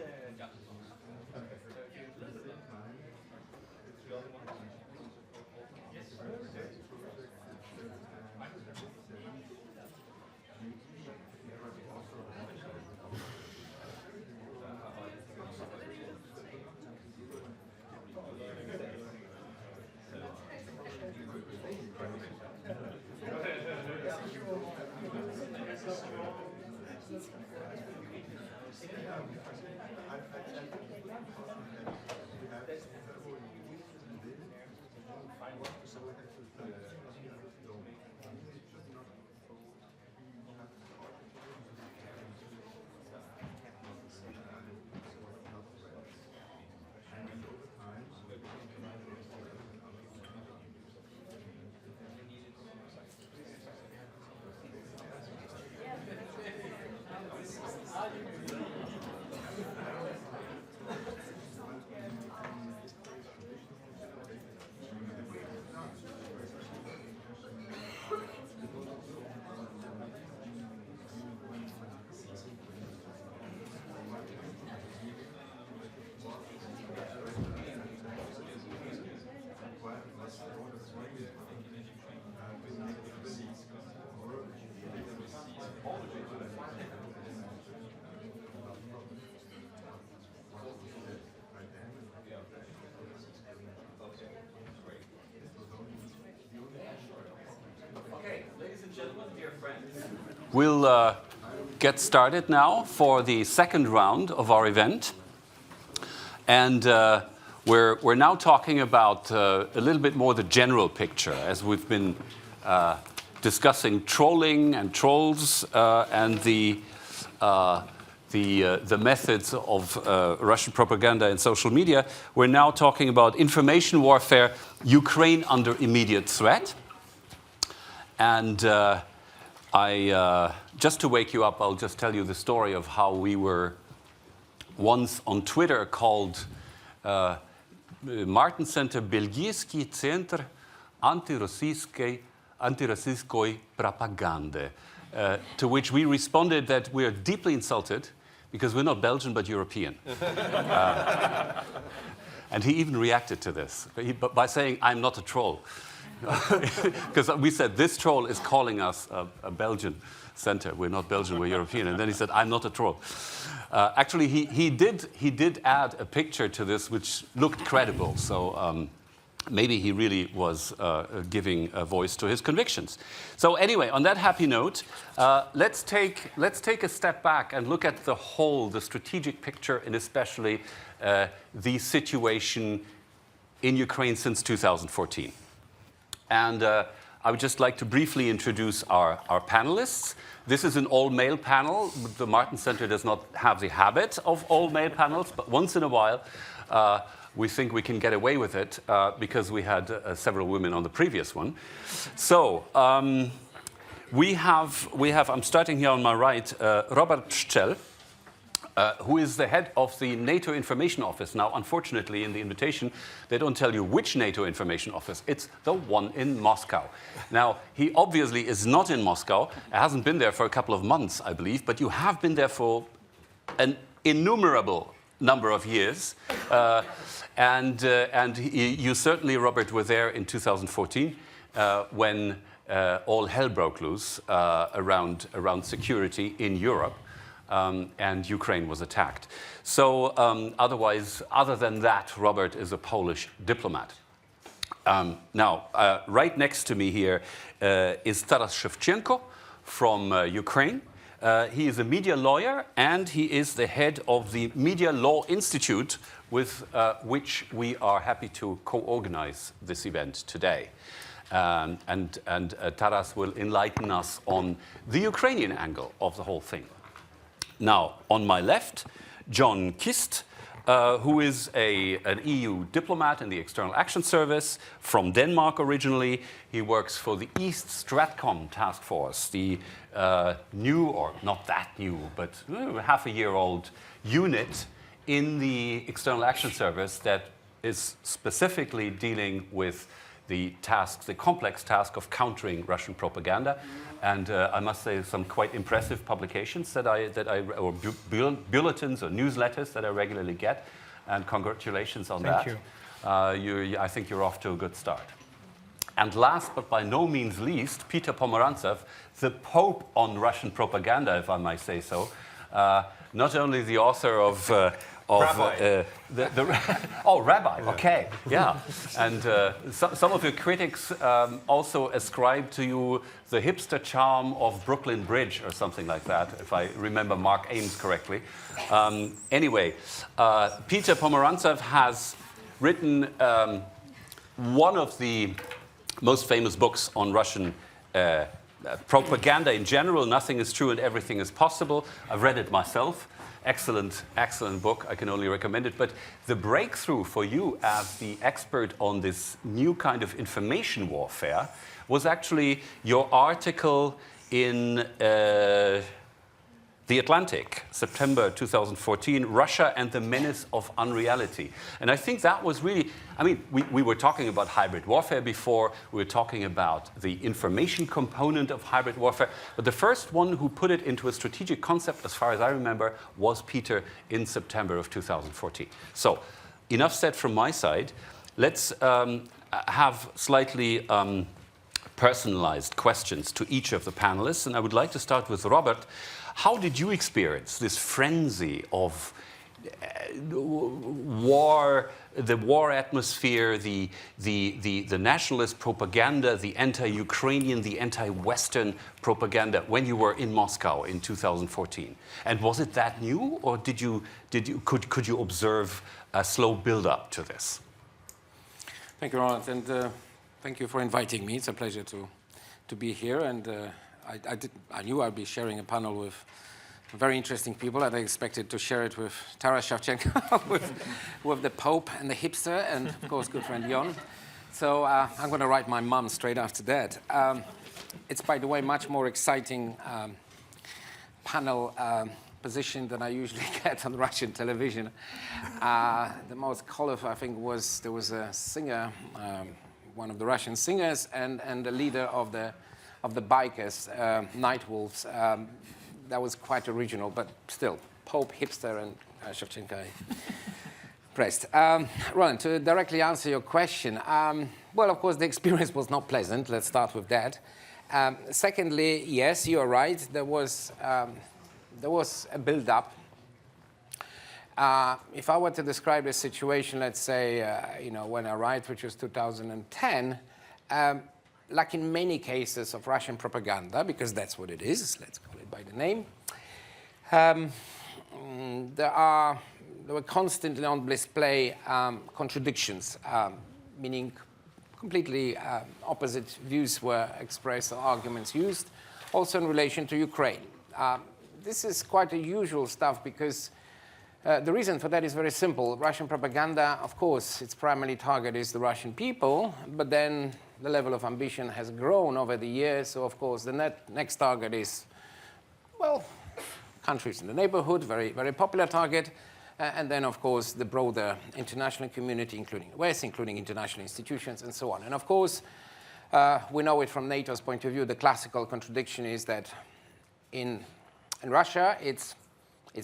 We'll get started now for the second round of our event. And we're now talking about a little bit more the general picture, as we've been discussing trolling and trolls and the methods of Russian propaganda and social media. We're now talking about information warfare, Ukraine under immediate threat. And just to wake you up, I'll just tell you the story of how we were once on Twitter called Martin Center Belgijski Centr Antirossijskoj Propagandy, to which we responded that we are deeply insulted because we're not Belgian but European. And he even reacted to this by saying, "I'm not a troll." Because we said, this troll is calling us a Belgian center. We're not Belgian, we're European. And then he said, "I'm not a troll." Actually, he did add a picture to this which looked credible. So maybe he really was giving a voice to his convictions. So anyway, on that happy note, let's take a step back and look at the strategic picture, and especially the situation in Ukraine since 2014. And I would just like to briefly introduce our panelists. This is an all-male panel. The Martin Center does not have the habit of all-male panels, but once in a while, we think we can get away with it because we had several women on the previous one. So we have, I'm starting here on my right, Robert Szczel, who is the head of the NATO Information Office. Now, unfortunately, in the invitation, they don't tell you which NATO Information Office. It's the one in Moscow. Now, he obviously is not in Moscow. He hasn't been there for a couple of months, I believe, but you have been there for an innumerable number of years. And you certainly, Robert, were there in 2014 when all hell broke loose around security in Europe. and Ukraine was attacked. So other than that, Robert is a Polish diplomat. Now, right next to me here is Taras Shevchenko from Ukraine. He is a media lawyer, and he is the head of the Media Law Institute, with which we are happy to co-organize this event today. And Taras will enlighten us on the Ukrainian angle of the whole thing. Now, on my left, John Kist, who is an EU diplomat in the External Action Service from Denmark originally. He works for the East Stratcom Task Force, the new, or not that new, but half a year old unit in the External Action Service that is specifically dealing with the complex task of countering Russian propaganda. And I must say, some quite impressive publications or bulletins or newsletters that I regularly get. And congratulations on that. Thank you. I think you're off to a good start. And last, but by no means least, Peter Pomerantsev, the Pope on Russian propaganda, if I might say so. Not only the author of Rabbi. Rabbi, okay, yeah. And some of your critics also ascribe to you the hipster charm of Brooklyn Bridge or something like that, if I remember Mark Ames correctly. Anyway, Peter Pomerantsev has written one of the most famous books on Russian propaganda in general, Nothing is True and Everything is Possible. I've read it myself. Excellent, excellent book. I can only recommend it. But the breakthrough for you as the expert on this new kind of information warfare was actually your article in The Atlantic, September 2014, Russia and the Menace of Unreality. And I think that was really, I mean, we were talking about hybrid warfare before, we were talking about the information component of hybrid warfare, but the first one who put it into a strategic concept, as far as I remember, was Peter in September of 2014. So, enough said from my side. Let's have slightly personalized questions to each of the panelists, and I would like to start with Robert. How did you experience this frenzy of war, the war atmosphere, the nationalist propaganda, the anti-Ukrainian, the anti-Western propaganda when you were in Moscow in 2014? And was it that new, or could you observe a slow build-up to this? Thank you, Ronald, and thank you for inviting me. It's a pleasure to be here, and I knew I'd be sharing a panel with very interesting people, and I expected to share it with Taras Shevchenko, with the Pope and the hipster, and of course, good friend Jon. So I'm going to write my mum straight after that. It's, by the way, much more exciting panel position than I usually get on Russian television. The most colorful, I think, was there was a singer, one of the Russian singers, and the leader of the bikers, Nightwolves. That was quite original, but still, Pope, hipster, and Shevchenko pressed. Roland, to directly answer your question, well, of course, the experience was not pleasant. Let's start with that. Secondly, yes, you're right. There was a build-up. If I were to describe the situation, let's say, when I arrived, which was 2010. Like in many cases of Russian propaganda, because that's what it is, let's call it by the name, there were constantly on display contradictions, meaning completely opposite views were expressed or arguments used, also in relation to Ukraine. This is quite unusual stuff because the reason for that is very simple. Russian propaganda, of course, its primary target is the Russian people, but then the level of ambition has grown over the years. So, of course, the next target is, well, countries in the neighborhood, very, very popular target. And then, of course, the broader international community, including the West, including international institutions, and so on. And, of course, we know it from NATO's point of view. The classical contradiction is that in Russia, it's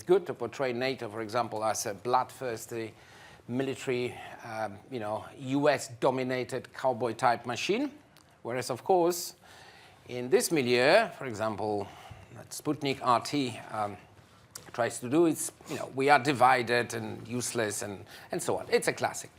good to portray NATO, for example, as a bloodthirsty military, US-dominated cowboy-type machine. Whereas, of course, in this milieu, for example, Sputnik RT tries to do is, we are divided and useless and so on. It's a classic.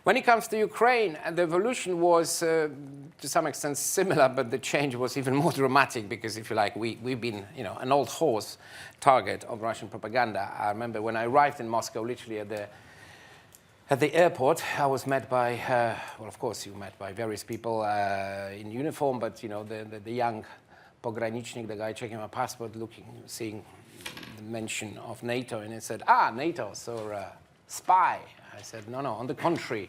When it comes to Ukraine, the evolution was to some extent similar, but the change was even more dramatic because, if you like, we've been, an old horse target of Russian propaganda. I remember when I arrived in Moscow, literally at the airport, I was met by, well, of course, you met by various people in uniform, but, the young pogranichnik, the guy checking my passport, seeing the mention of NATO, and he said, NATO, so spy. I said, no, on the contrary,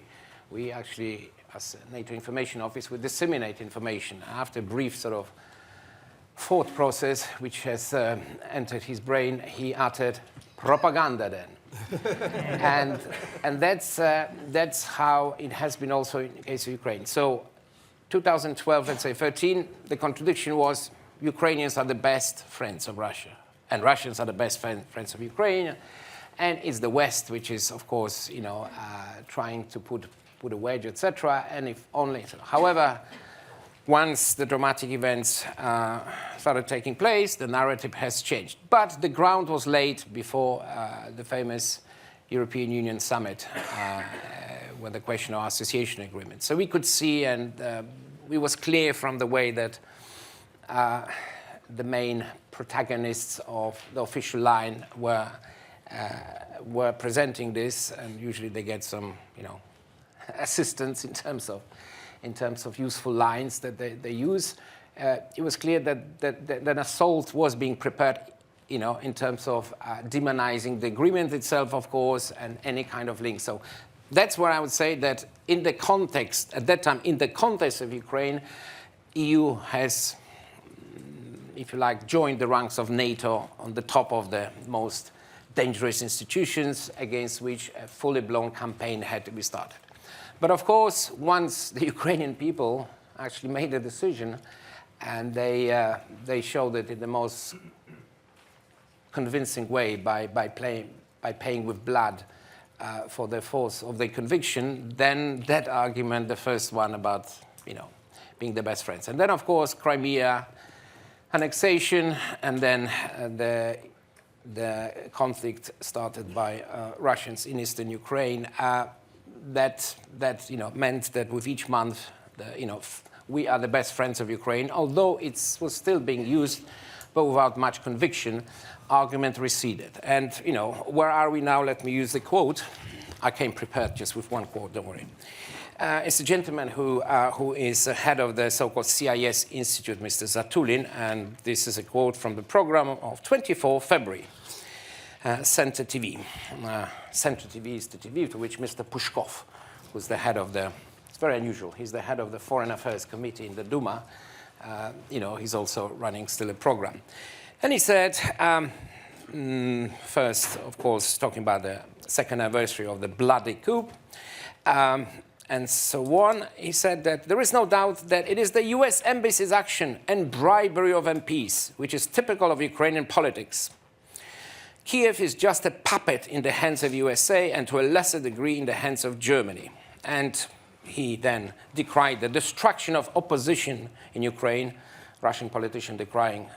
we actually, as a NATO Information Office, we disseminate information. After a brief sort of thought process, which has entered his brain, he uttered, propaganda then. and that's how it has been also in the case of Ukraine. So 2012, let's say 13, the contradiction was Ukrainians are the best friends of Russia, and Russians are the best friends of Ukraine. And it's the West, which is, of course, trying to put a wedge, etc. And if only. However, once the dramatic events started taking place, the narrative has changed. But the ground was laid before the famous European Union summit, with the question of association agreement. So we could see, and it was clear from the way that the main protagonists of the official line were presenting this, and usually they get some, assistance in terms of useful lines that they use. It was clear that an assault was being prepared, in terms of demonizing the agreement itself, of course, and any kind of link. So that's where I would say that in the context, at that time, in the context of Ukraine, EU has, if you like, joined the ranks of NATO on the top of the most dangerous institutions against which a fully blown campaign had to be started. But of course, once the Ukrainian people actually made a decision, and they showed it in the most convincing way by paying with blood for the force of their conviction, then that argument, the first one about being the best friends, and then of course Crimea annexation, and then the conflict started by Russians in eastern Ukraine, that meant that with each month, we are the best friends of Ukraine, although it was still being used, but without much conviction, argument receded. And where are we now? Let me use the quote. I came prepared just with one quote, don't worry. It's a gentleman who is head of the so-called CIS Institute, Mr. Zatulin, and this is a quote from the program of 24 February, Center TV. Center TV is the TV to which Mr. Pushkov, who's the head of it's very unusual, he's the head of the Foreign Affairs Committee in the Duma. He's also running still a program. And he said, first, of course, talking about the second anniversary of the bloody coup, and so on, he said that there is no doubt that it is the US embassy's action and bribery of MPs, which is typical of Ukrainian politics. Kiev is just a puppet in the hands of USA and to a lesser degree in the hands of Germany. And he then decried the destruction of opposition in Ukraine, Russian politician decrying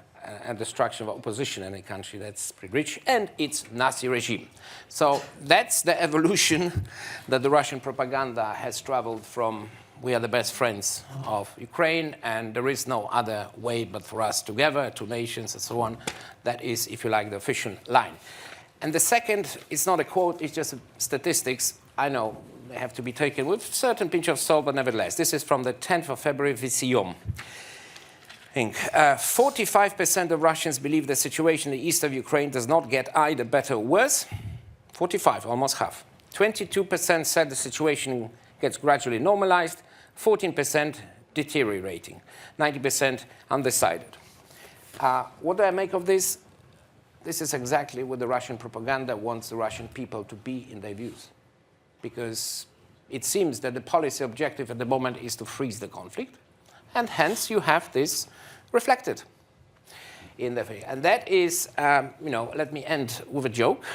and destruction of opposition in a country that's pretty rich, and its Nazi regime. So that's the evolution that the Russian propaganda has traveled from. We are the best friends of Ukraine, and there is no other way but for us together, two nations, and so on. That is, if you like, the official line. And the second, it's not a quote, it's just statistics. I know they have to be taken with a certain pinch of salt, but nevertheless. This is from the 10th of February, Visiom. 45% of Russians believe the situation in the east of Ukraine does not get either better or worse. 45, almost half. 22% said the situation gets gradually normalized. 14% deteriorating. 90% undecided. What do I make of this? This is exactly what the Russian propaganda wants the Russian people to be in their views. Because it seems that the policy objective at the moment is to freeze the conflict. And hence you have this reflected in the figure. And that is, let me end with a joke,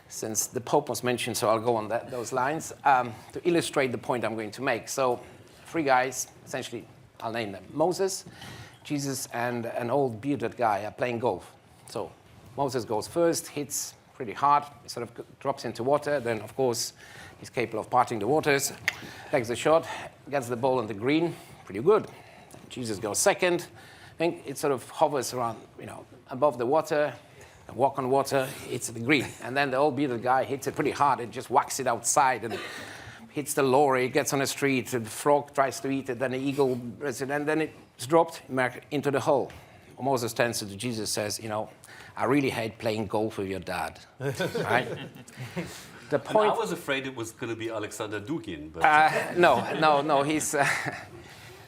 since the Pope was mentioned, so I'll go on those lines, to illustrate the point I'm going to make. So 3 guys, essentially, I'll name them. Moses, Jesus, and an old bearded guy are playing golf. So Moses goes first, hits pretty hard, sort of drops into water. Then, of course, he's capable of parting the waters, takes the shot, gets the ball on the green, pretty good. Jesus goes second. I think it sort of hovers around, above the water, walk on water, hits the green. And then the old bearded guy hits it pretty hard and just whacks it outside and hits the lorry, gets on the street, the frog tries to eat it, then the eagle, and then it's dropped into the hole. Moses turns to Jesus, says, I really hate playing golf with your dad. Right? The point. And I was afraid it was going to be Alexander Dugin, but no. He's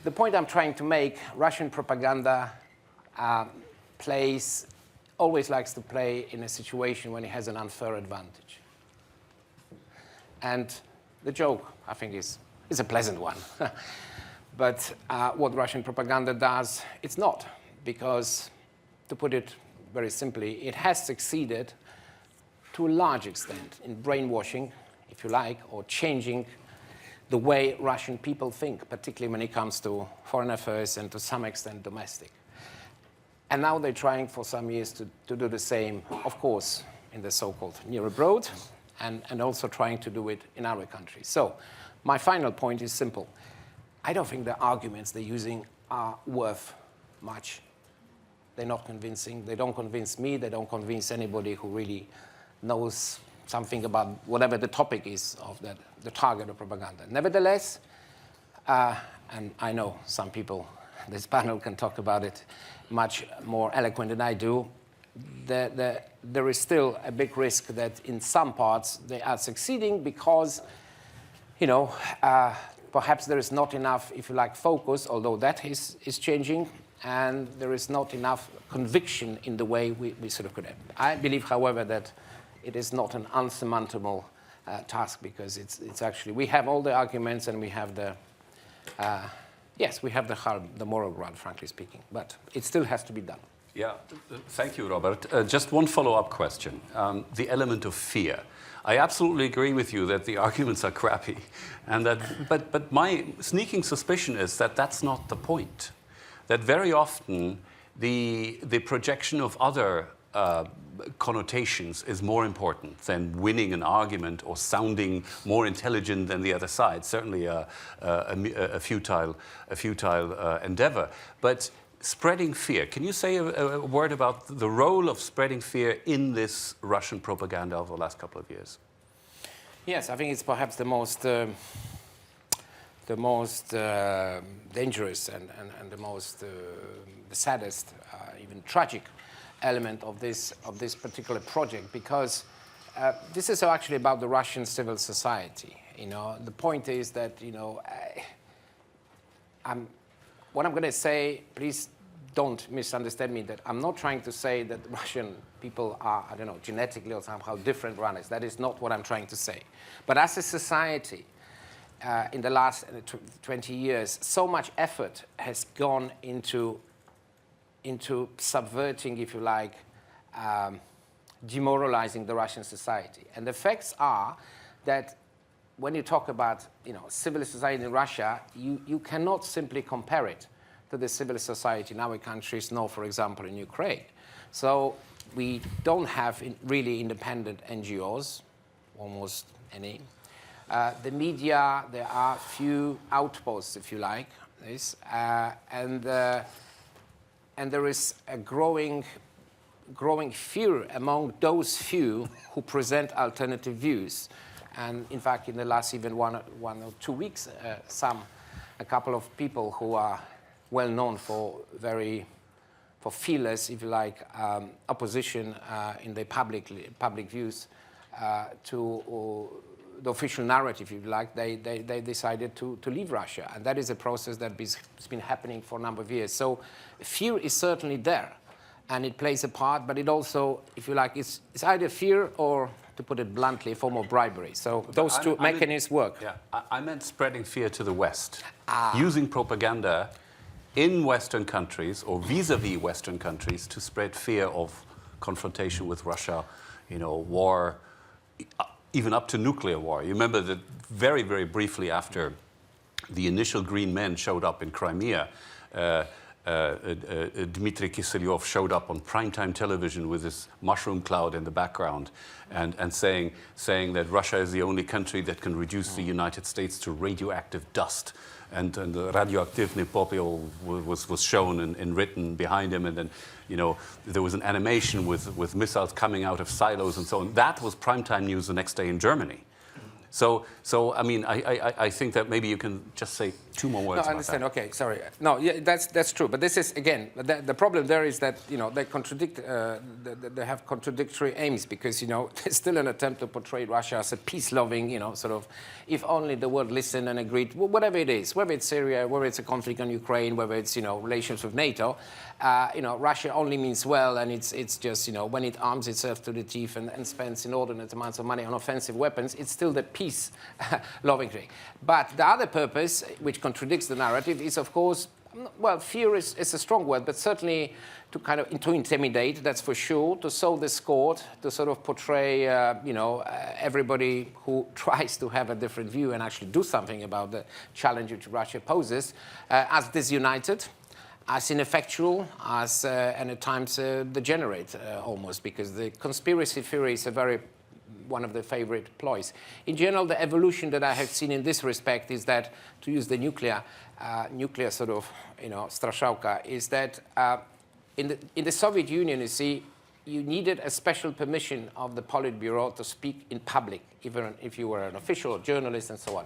the point I'm trying to make. Russian propaganda always likes to play in a situation when it has an unfair advantage. And the joke, I think, is a pleasant one. But what Russian propaganda does, it's not, because, to put it very simply, it has succeeded to a large extent in brainwashing, if you like, or changing the way Russian people think, particularly when it comes to foreign affairs and to some extent domestic. And now they're trying for some years to do the same, of course, in the so-called near abroad, and also trying to do it in our country. So my final point is simple. I don't think the arguments they're using are worth much. They're not convincing. They don't convince me. They don't convince anybody who really knows something about whatever the topic is of the target of propaganda. Nevertheless, and I know some people, this panel can talk about it much more eloquent than I do, there is still a big risk that in some parts they are succeeding because, perhaps there is not enough, if you like, focus, although that is changing, and there is not enough conviction in the way we sort of could have. I believe, however, that it is not an unsurmountable task, because it's actually, we have all the arguments and we have the, we have the moral ground, frankly speaking, but it still has to be done. Yeah, thank you, Robert. Just one follow-up question. The element of fear. I absolutely agree with you that the arguments are crappy, and but my sneaking suspicion is that that's not the point. That very often the projection of other connotations is more important than winning an argument or sounding more intelligent than the other side. Certainly a futile endeavor. But spreading fear. Can you say a word about the role of spreading fear in this Russian propaganda over the last couple of years? Yes, I think it's perhaps the most dangerous and the most the saddest, even tragic element of this particular project, because this is actually about the Russian civil society. The point is that what I'm going to say, please don't misunderstand me, that I'm not trying to say that Russian people are, genetically or somehow different runners. That is not what I'm trying to say. But as a society, in the last 20 years, so much effort has gone into subverting, if you like, demoralizing the Russian society. And the facts are that when you talk about civil society in Russia, you cannot simply compare it to the civil society in our countries, nor, for example, in Ukraine. So we don't have really independent NGOs, almost any. The media, there are few outposts, if you like, and there is a growing fear among those few who present alternative views. And in fact, in the last even one or 2 weeks, a couple of people who are well known for fearless, if you like, opposition in their public views to the official narrative, if you like, they decided to leave Russia. And that is a process that has been happening for a number of years. So fear is certainly there, and it plays a part, but it also, if you like, it's either fear or, to put it bluntly, a form of bribery. So those two mechanisms work. Yeah, I meant spreading fear to the West. Using propaganda in Western countries or vis-a-vis Western countries to spread fear of confrontation with Russia, war, even up to nuclear war. You remember that very, very briefly after the initial Green Men showed up in Crimea, Dmitry Kiselyov showed up on primetime television with this mushroom cloud in the background and saying that Russia is the only country that can reduce the United States to radioactive dust. And the radioactivny popel was shown and written behind him, and then there was an animation with missiles coming out of silos and so on. That was primetime news the next day in Germany. So I mean, I think that maybe you can just say 2 more words. No, I understand. Okay, sorry. No, yeah, that's true. But this is again the problem. There is that they contradict. They have contradictory aims because there's still an attempt to portray Russia as a peace-loving, sort of, if only the world listened and agreed, whatever it is, whether it's Syria, whether it's a conflict on Ukraine, whether it's relations with NATO. Russia only means well, and it's just when it arms itself to the teeth and spends inordinate amounts of money on offensive weapons, it's still the peace-loving thing. But the other purpose, which contradicts the narrative, is of course, well, fear is a strong word, but certainly to intimidate, that's for sure, to sow discord, to sort of portray, everybody who tries to have a different view and actually do something about the challenge which Russia poses as disunited, as ineffectual, as and at times degenerate almost, because the conspiracy theory is one of the favorite ploys. In general, the evolution that I have seen in this respect is that, to use the nuclear sort of straszałka, is that in the Soviet Union, you see, you needed a special permission of the Politburo to speak in public, even if you were an official or journalist and so on.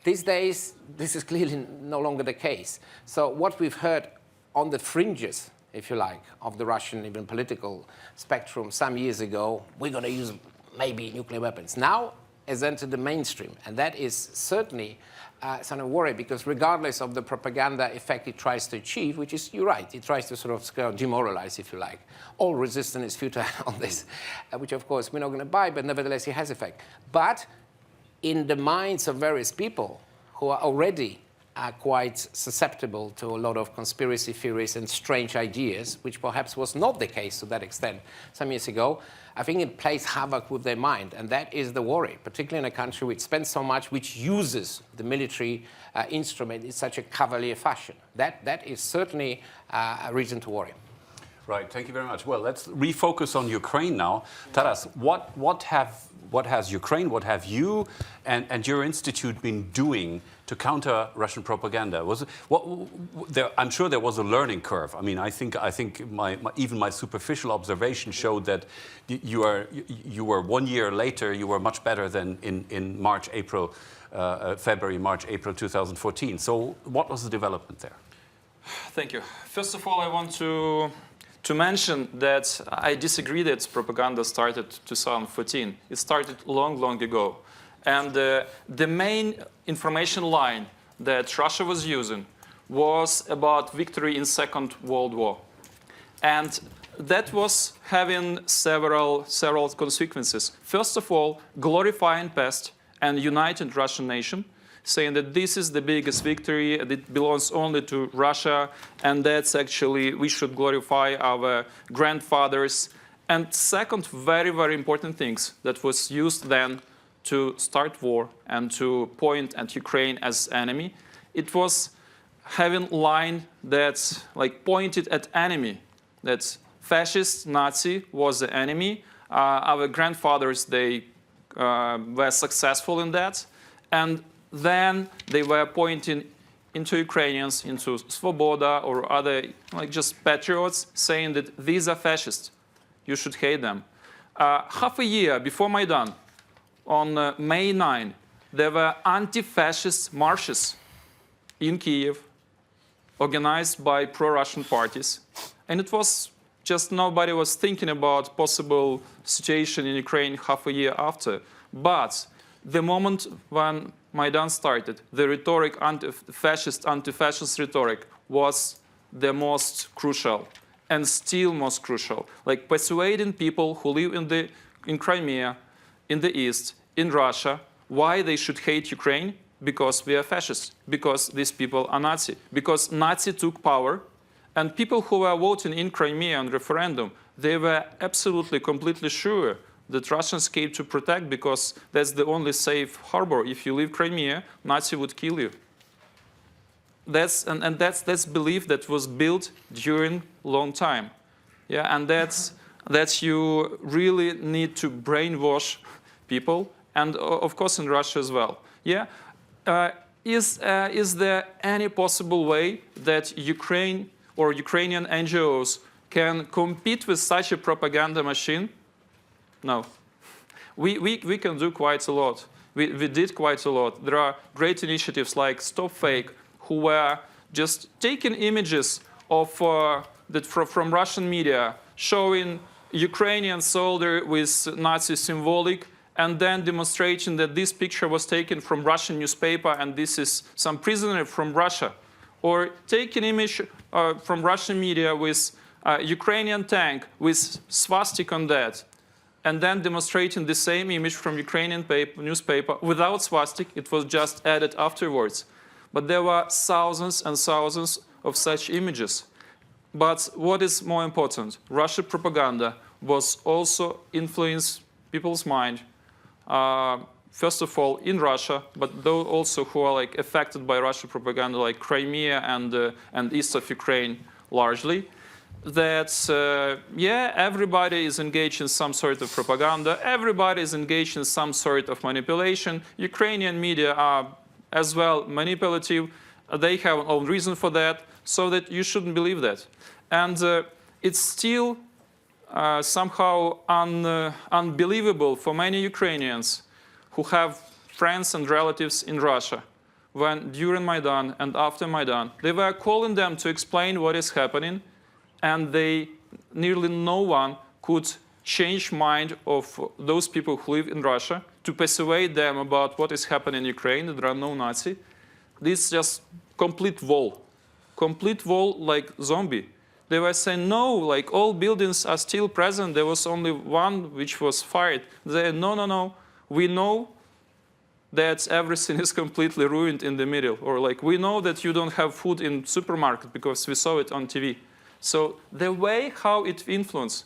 These days, this is clearly no longer the case. So what we've heard on the fringes, if you like, of the Russian even political spectrum some years ago, we're going to use maybe nuclear weapons, now has entered the mainstream. And that is certainly some worry, because regardless of the propaganda effect it tries to achieve, which is, you're right, it tries to sort of demoralize, if you like. All resistance is futile on this, which of course we're not going to buy, but nevertheless it has effect. But in the minds of various people who are already quite susceptible to a lot of conspiracy theories and strange ideas, which perhaps was not the case to that extent some years ago, I think it plays havoc with their mind, and that is the worry, particularly in a country which spends so much, which uses the military instrument in such a cavalier fashion. That is certainly a reason to worry. Right, thank you very much. Well, let's refocus on Ukraine now. Taras, what has Ukraine, what have you and your institute been doing to counter Russian propaganda? I'm sure there was a learning curve. I mean, I think even my superficial observation showed that you were 1 year later, you were much better than in March, April, February, March, April 2014. So what was the development there? Thank you. First of all, I want to mention that I disagree that propaganda started 2014. It started long ago. And the main information line that Russia was using was about victory in Second World War. And that was having several consequences. First of all, glorifying past and united Russian nation, saying that this is the biggest victory, and it belongs only to Russia, and that's actually, we should glorify our grandfathers. And second, very important things that was used then to start war and to point at Ukraine as enemy, it was having line that's like pointed at enemy, that fascist, Nazi was the enemy. Our grandfathers, they were successful in that. And then they were pointing into Ukrainians, into Svoboda or other just patriots, saying that these are fascists. You should hate them. Half a year before Maidan, on May 9, there were anti-fascist marches in Kyiv, organized by pro-Russian parties. And it was just nobody was thinking about possible situation in Ukraine half a year after. But the moment when Maidan started, the rhetoric, anti-fascist rhetoric was the most crucial and still most crucial. Like persuading people who live in Crimea, in the East, in Russia, why they should hate Ukraine? Because we are fascists, because these people are Nazi, because Nazi took power, and people who were voting in Crimea on referendum, they were absolutely, completely sure that Russians came to protect because that's the only safe harbor. If you leave Crimea, Nazi would kill you. that's belief that was built during long time. Yeah, and that's you really need to brainwash people, and of course in Russia as well. Yeah, is there any possible way that Ukraine or Ukrainian NGOs can compete with such a propaganda machine? No. We can do quite a lot. We did quite a lot. There are great initiatives like Stop Fake, who were just taking images of from Russian media, showing Ukrainian soldier with Nazi symbolic, and then demonstrating that this picture was taken from Russian newspaper and this is some prisoner from Russia. Or take an image from Russian media with Ukrainian tank with swastika on that, and then demonstrating the same image from Ukrainian newspaper without swastika. It was just added afterwards. But there were thousands and thousands of such images. But what is more important, Russian propaganda was also influencing people's mind, first of all in Russia, but those also who are like affected by Russian propaganda, like Crimea and east of Ukraine largely. That yeah, everybody is engaged in some sort of propaganda, everybody is engaged in some sort of manipulation. Ukrainian media are as well manipulative, they have an own reason for that, so that you shouldn't believe that. And it's still somehow unbelievable for many Ukrainians who have friends and relatives in Russia, when during Maidan and after Maidan, they were calling them to explain what is happening, and nearly no one could change mind of those people who live in Russia to persuade them about what is happening in Ukraine, that there are no Nazi. This is just complete wall like zombie. They were saying, no, like all buildings are still present, there was only one which was fired. They said, no, we know that everything is completely ruined in the middle, or like we know that you don't have food in supermarket because we saw it on TV. So the way how it influenced,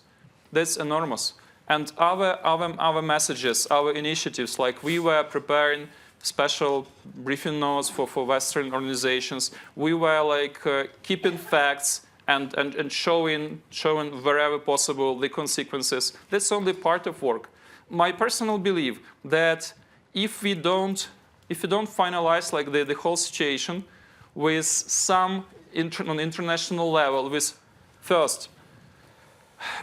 that's enormous. And our messages, our initiatives, like we were preparing special briefing notes for Western organizations, we were like keeping facts and showing wherever possible the consequences. That's only part of work. My personal belief that if we don't finalize like the whole situation with some on international level, with first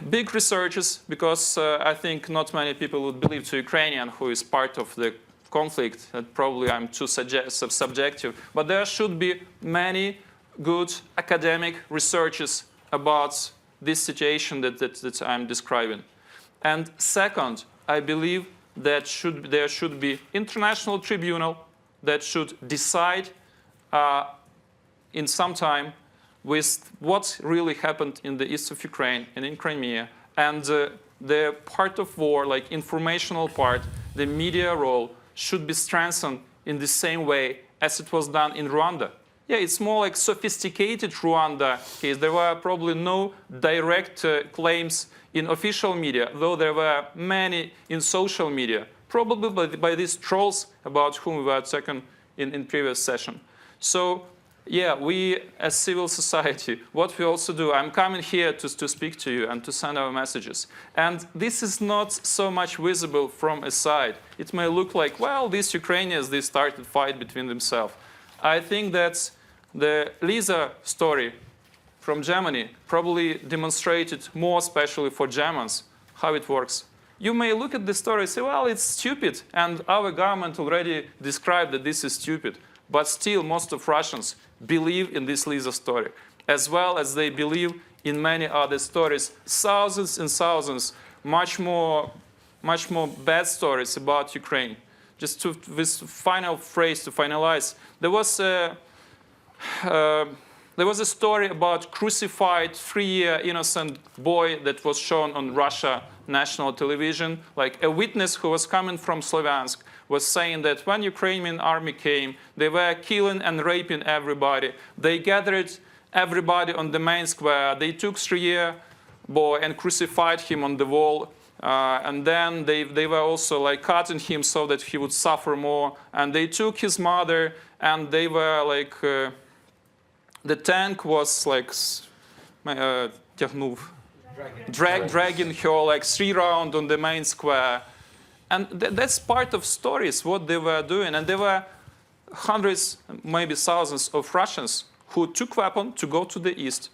big researches, because I think not many people would believe to Ukrainian who is part of the conflict, that probably I'm too subjective, but there should be many good academic researches about this situation that I'm describing. And second, I believe that there should be international tribunal that should decide in some time with what really happened in the east of Ukraine and in Crimea, and the part of war, like informational part, the media role should be strengthened in the same way as it was done in Rwanda. Yeah, it's more like sophisticated Rwanda case. There were probably no direct claims in official media, though there were many in social media, probably by these trolls about whom we were talking in previous session. So yeah, we as civil society, what we also do, I'm coming here to speak to you and to send our messages. And this is not so much visible from a side. It may look like, well, these Ukrainians, they started fight between themselves. I think that the Lisa story from Germany probably demonstrated more, especially for Germans, how it works. You may look at the story and say, well, it's stupid, and our government already described that this is stupid. But still, most of Russians believe in this Lisa story, as well as they believe in many other stories, thousands and thousands, much more bad stories about Ukraine. Just this final phrase to finalize, there was a story about crucified 3-year innocent boy that was shown on Russia national television. Like a witness who was coming from Slovyansk was saying that when Ukrainian army came, they were killing and raping everybody. They gathered everybody on the main square. They took 3-year boy and crucified him on the wall. And then they were also like cutting him so that he would suffer more. And they took his mother and they were like the tank was like dragging her like 3 rounds on the main square. And that's part of stories, what they were doing. And there were hundreds, maybe thousands of Russians who took weapons to go to the east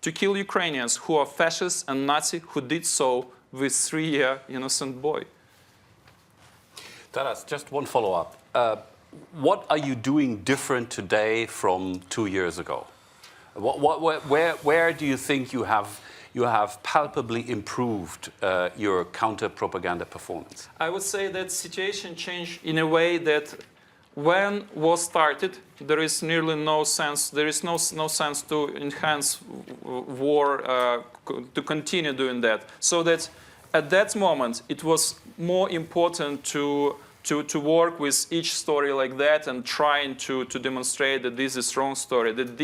to kill Ukrainians who are fascists and Nazi who did so with 3-year innocent boy. Taras, just one follow-up. What are you doing different today from 2 years ago? Where do you think you have palpably improved your counter-propaganda performance? I would say that situation changed in a way that when war started, there is nearly no sense. There is no sense to enhance war, to continue doing that. So that at that moment, it was more important to work with each story like that and trying to demonstrate that this is wrong story, that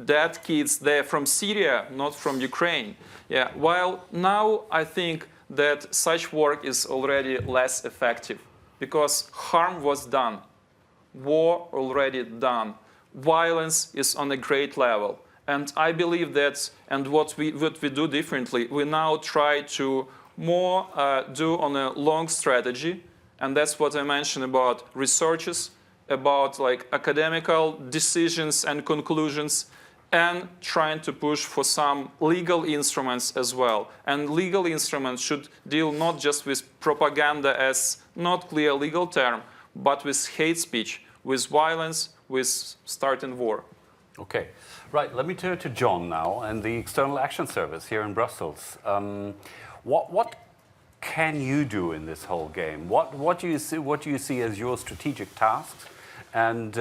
that kids, they're from Syria, not from Ukraine. Yeah. While now I think that such work is already less effective because harm was done. War already done. Violence is on a great level. And I believe that, and what we do differently, we now try to more do on a long strategy. And that's what I mentioned about researches, about like academical decisions and conclusions, and trying to push for some legal instruments as well. And legal instruments should deal not just with propaganda as not clear legal term, but with hate speech, with violence, with starting war. Okay. Right, let me turn to John now and the External Action Service here in Brussels. What can you do in this whole game? What do you see as your strategic tasks, and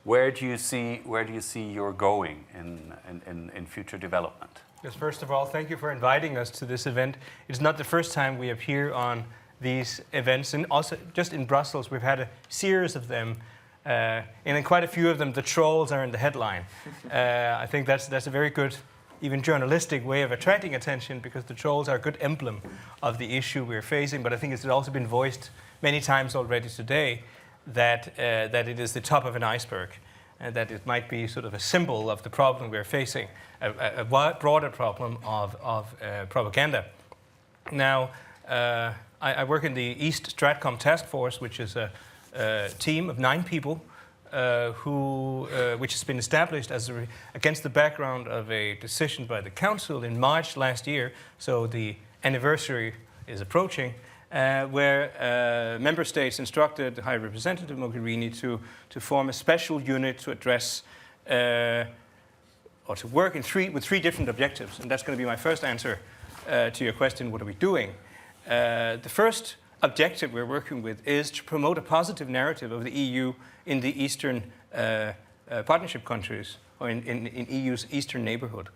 where do you see you're going in future development? Yes, first of all, thank you for inviting us to this event. It's not the first time we appear on these events, and also just in Brussels, we've had a series of them, and in quite a few of them, the trolls are in the headline. I think that's a very good, even journalistic way of attracting attention, because the trolls are a good emblem of the issue we're facing. But I think it's also been voiced many times already today that it is the top of an iceberg, and that it might be sort of a symbol of the problem we're facing, a broader problem of propaganda. Now, I work in the East Stratcom Task Force, which is a team of 9 people which has been established against the background of a decision by the Council in March last year, so the anniversary is approaching, where member states instructed High Representative Mogherini to form a special unit to address or to work with 3 different objectives. And that's going to be my first answer to your question, what are we doing? The first objective we're working with is to promote a positive narrative of the EU in the Eastern Partnership countries, or in EU's Eastern neighborhood.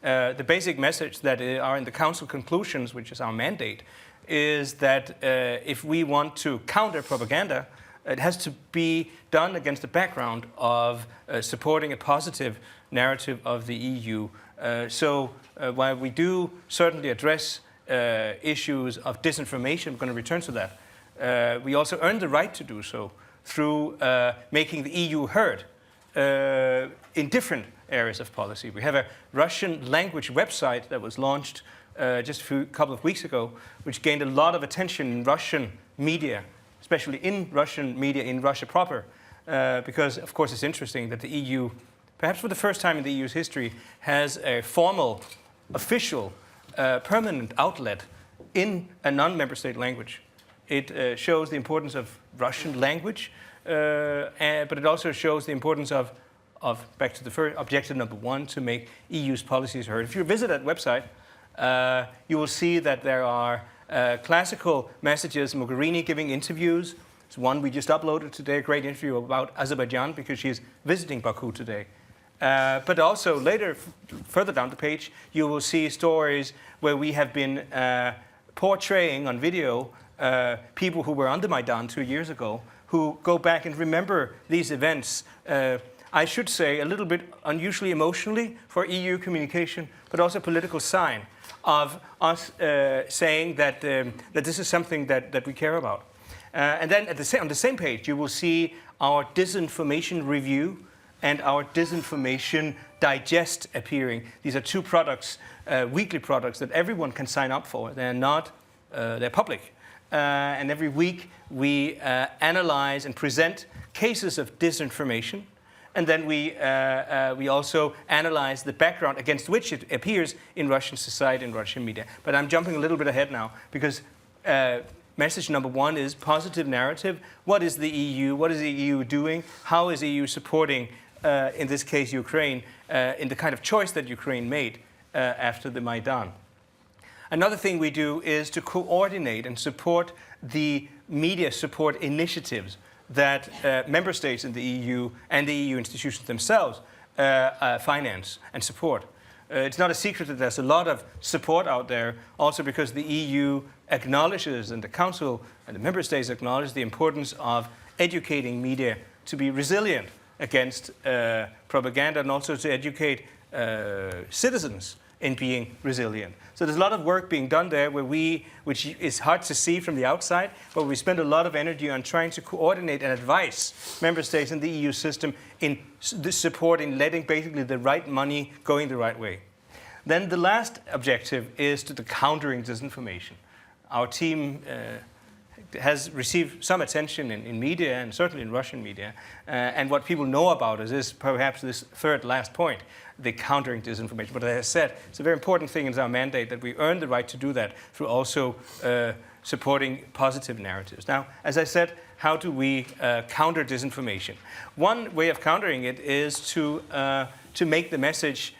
The basic message that are in the Council conclusions, which is our mandate, is that if we want to counter propaganda, it has to be done against the background of supporting a positive narrative of the EU. So while we do certainly address issues of disinformation, I'm going to return to that, we also earn the right to do so through making the EU heard in different areas of policy. We have a Russian language website that was launched just a couple of weeks ago, which gained a lot of attention in Russian media, especially in Russian media in Russia proper, because of course it's interesting that the EU, perhaps for the first time in the EU's history, has a formal, official, permanent outlet in a non-member state language. It shows the importance of Russian language, but it also shows the importance of back to the first objective number 1, to make EU's policies heard. If you visit that website, you will see that there are classical messages, Mogherini giving interviews. It's one we just uploaded today, a great interview about Azerbaijan, because she's visiting Baku today. But also later, further down the page, you will see stories where we have been portraying on video people who were on the Maidan 2 years ago, who go back and remember these events. I should say a little bit unusually emotionally for EU communication, but also a political sign of us saying that this is something that we care about. And then on the same page, you will see our disinformation review and our Disinformation Digest appearing. These are two products, weekly products that everyone can sign up for. They're not, they're public. And every week we analyze and present cases of disinformation. And then we also analyze the background against which it appears in Russian society and Russian media. But I'm jumping a little bit ahead now because message number one is positive narrative. What is the EU? What is the EU doing? How is the EU supporting, in this case, Ukraine, in the kind of choice that Ukraine made after the Maidan? Another thing we do is to coordinate and support the media support initiatives that member states in the EU and the EU institutions themselves finance and support. It's not a secret that there's a lot of support out there, also because the EU acknowledges and the Council and the member states acknowledge the importance of educating media to be resilient against propaganda and also to educate citizens in being resilient. So there's a lot of work being done there which is hard to see from the outside, but we spend a lot of energy on trying to coordinate and advise member states in the EU system in supporting, letting basically the right money going the right way. Then the last objective is to the countering disinformation. Our team has received some attention in media and certainly in Russian media. And what people know about us is perhaps this third last point, the countering disinformation. But as I said, it's a very important thing in our mandate that we earn the right to do that through also supporting positive narratives. Now, as I said, how do we counter disinformation? One way of countering it is to make the message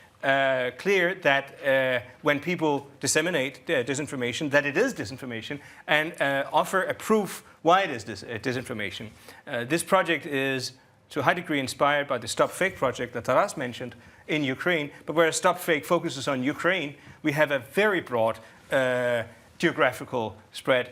clear that when people disseminate disinformation, that it is disinformation, and offer a proof why it is disinformation. This project is to a high degree inspired by the Stop Fake project that Taras mentioned in Ukraine, but whereas Stop Fake focuses on Ukraine, we have a very broad geographical spread,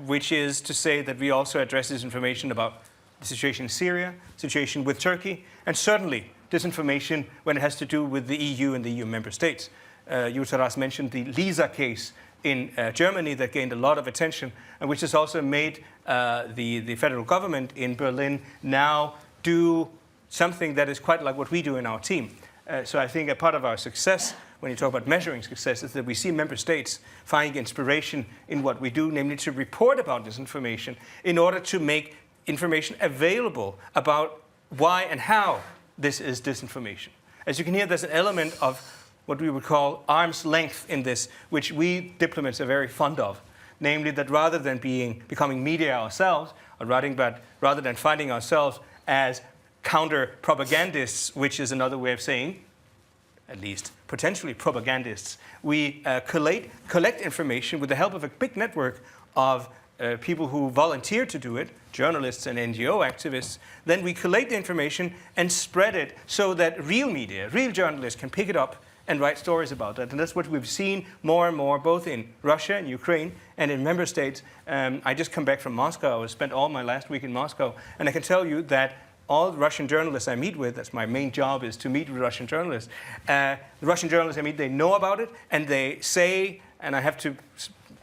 which is to say that we also address disinformation about the situation in Syria, situation with Turkey, and certainly disinformation when it has to do with the EU and the EU member states. Taras mentioned the Lisa case in Germany that gained a lot of attention, and which has also made the federal government in Berlin now do something that is quite like what we do in our team. So I think a part of our success, when you talk about measuring success, is that we see member states finding inspiration in what we do, namely to report about disinformation in order to make information available about why and how this is disinformation. As you can hear, there's an element of what we would call arm's length in this, which we diplomats are very fond of. Namely, that rather than becoming media ourselves, or rather than finding ourselves as counter-propagandists, which is another way of saying, at least potentially propagandists, we collect information with the help of a big network of people who volunteer to do it, journalists and NGO activists. Then we collate the information and spread it so that real media, real journalists can pick it up and write stories about that. And that's what we've seen more and more, both in Russia and Ukraine and in member states. I just come back from Moscow. I spent all my last week in Moscow. And I can tell you that all the Russian journalists I meet with, that's my main job, is to meet with Russian journalists. The Russian journalists I meet, they know about it, and they say, and I have to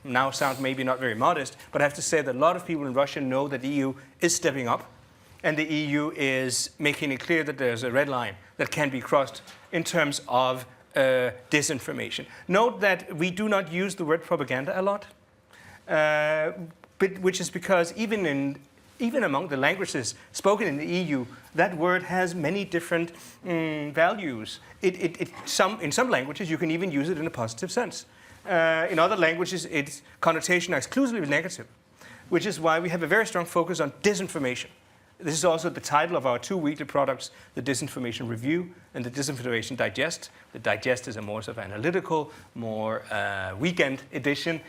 now sound maybe not very modest, but I have to say that a lot of people in Russia know that the EU is stepping up, and the EU is making it clear that there's a red line that can be crossed in terms of disinformation. Note that we do not use the word propaganda a lot, which is because even among the languages spoken in the EU, that word has many different values. In some languages, you can even use it in a positive sense. In other languages, its connotation is exclusively negative, which is why we have a very strong focus on disinformation. This is also the title of our 2 weekly products, the Disinformation Review and the Disinformation Digest. The Digest is a more sort of analytical, more weekend edition,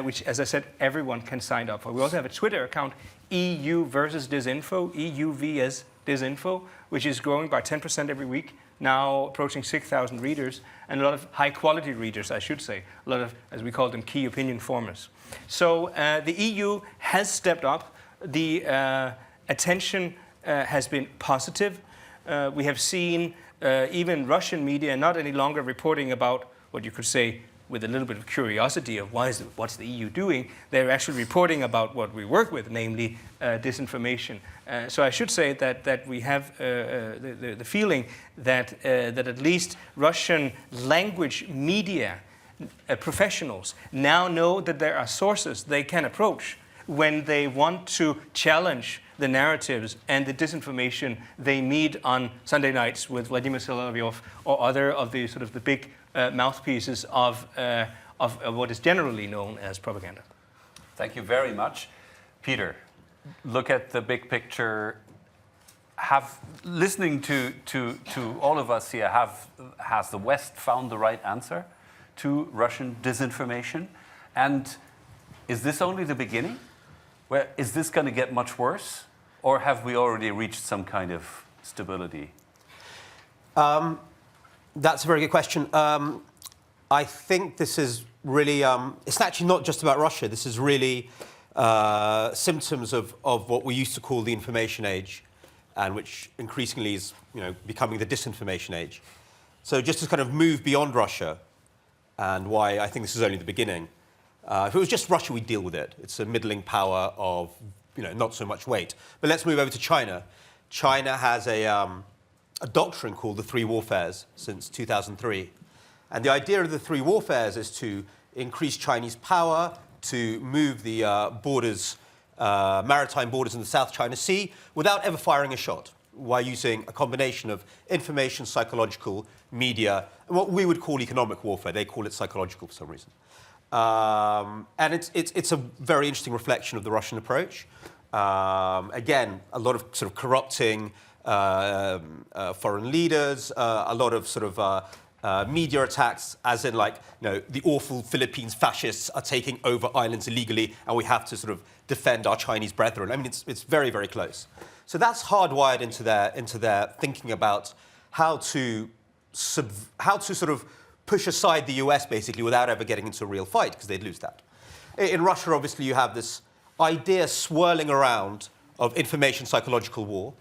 which, as I said, everyone can sign up for. We also have a Twitter account, EU versus Disinfo, EUVS Disinfo, which is growing by 10% every week, now approaching 6,000 readers, and a lot of high-quality readers, I should say, a lot of, as we call them, key opinion formers. So the EU has stepped up. The attention has been positive. We have seen even Russian media not any longer reporting about what you could say with a little bit of curiosity of what's the EU doing, they're actually reporting about what we work with, namely disinformation. So I should say that we have the feeling that at least Russian language media professionals now know that there are sources they can approach when they want to challenge the narratives and the disinformation they meet on Sunday nights with Vladimir Solovyov or other of the sort of the big mouthpieces of what is generally known as propaganda. Thank you very much. Peter, look at the big picture. Listening to all of us here, has the West found the right answer to Russian disinformation? And is this only the beginning? Is this going to get much worse? Or have we already reached some kind of stability? That's a very good question. I think this is really, it's actually not just about Russia. This is really symptoms of what we used to call the information age, and which increasingly is becoming the disinformation age. So just to kind of move beyond Russia, and why I think this is only the beginning. If it was just Russia, we'd deal with it. It's a middling power of not so much weight. But let's move over to China. China has a doctrine called the Three Warfares since 2003. And the idea of the Three Warfares is to increase Chinese power, to move the maritime borders in the South China Sea without ever firing a shot, while using a combination of information, psychological, media, and what we would call economic warfare. They call it psychological for some reason. And it's a very interesting reflection of the Russian approach. Again, a lot of sort of corrupting foreign leaders, a lot of sort of media attacks, as in the awful Philippines fascists are taking over islands illegally, and we have to sort of defend our Chinese brethren. I mean, it's very, very close. So that's hardwired into their thinking about how to sort of push aside the US, basically, without ever getting into a real fight, because they'd lose that. In Russia, obviously, you have this idea swirling around of information psychological war,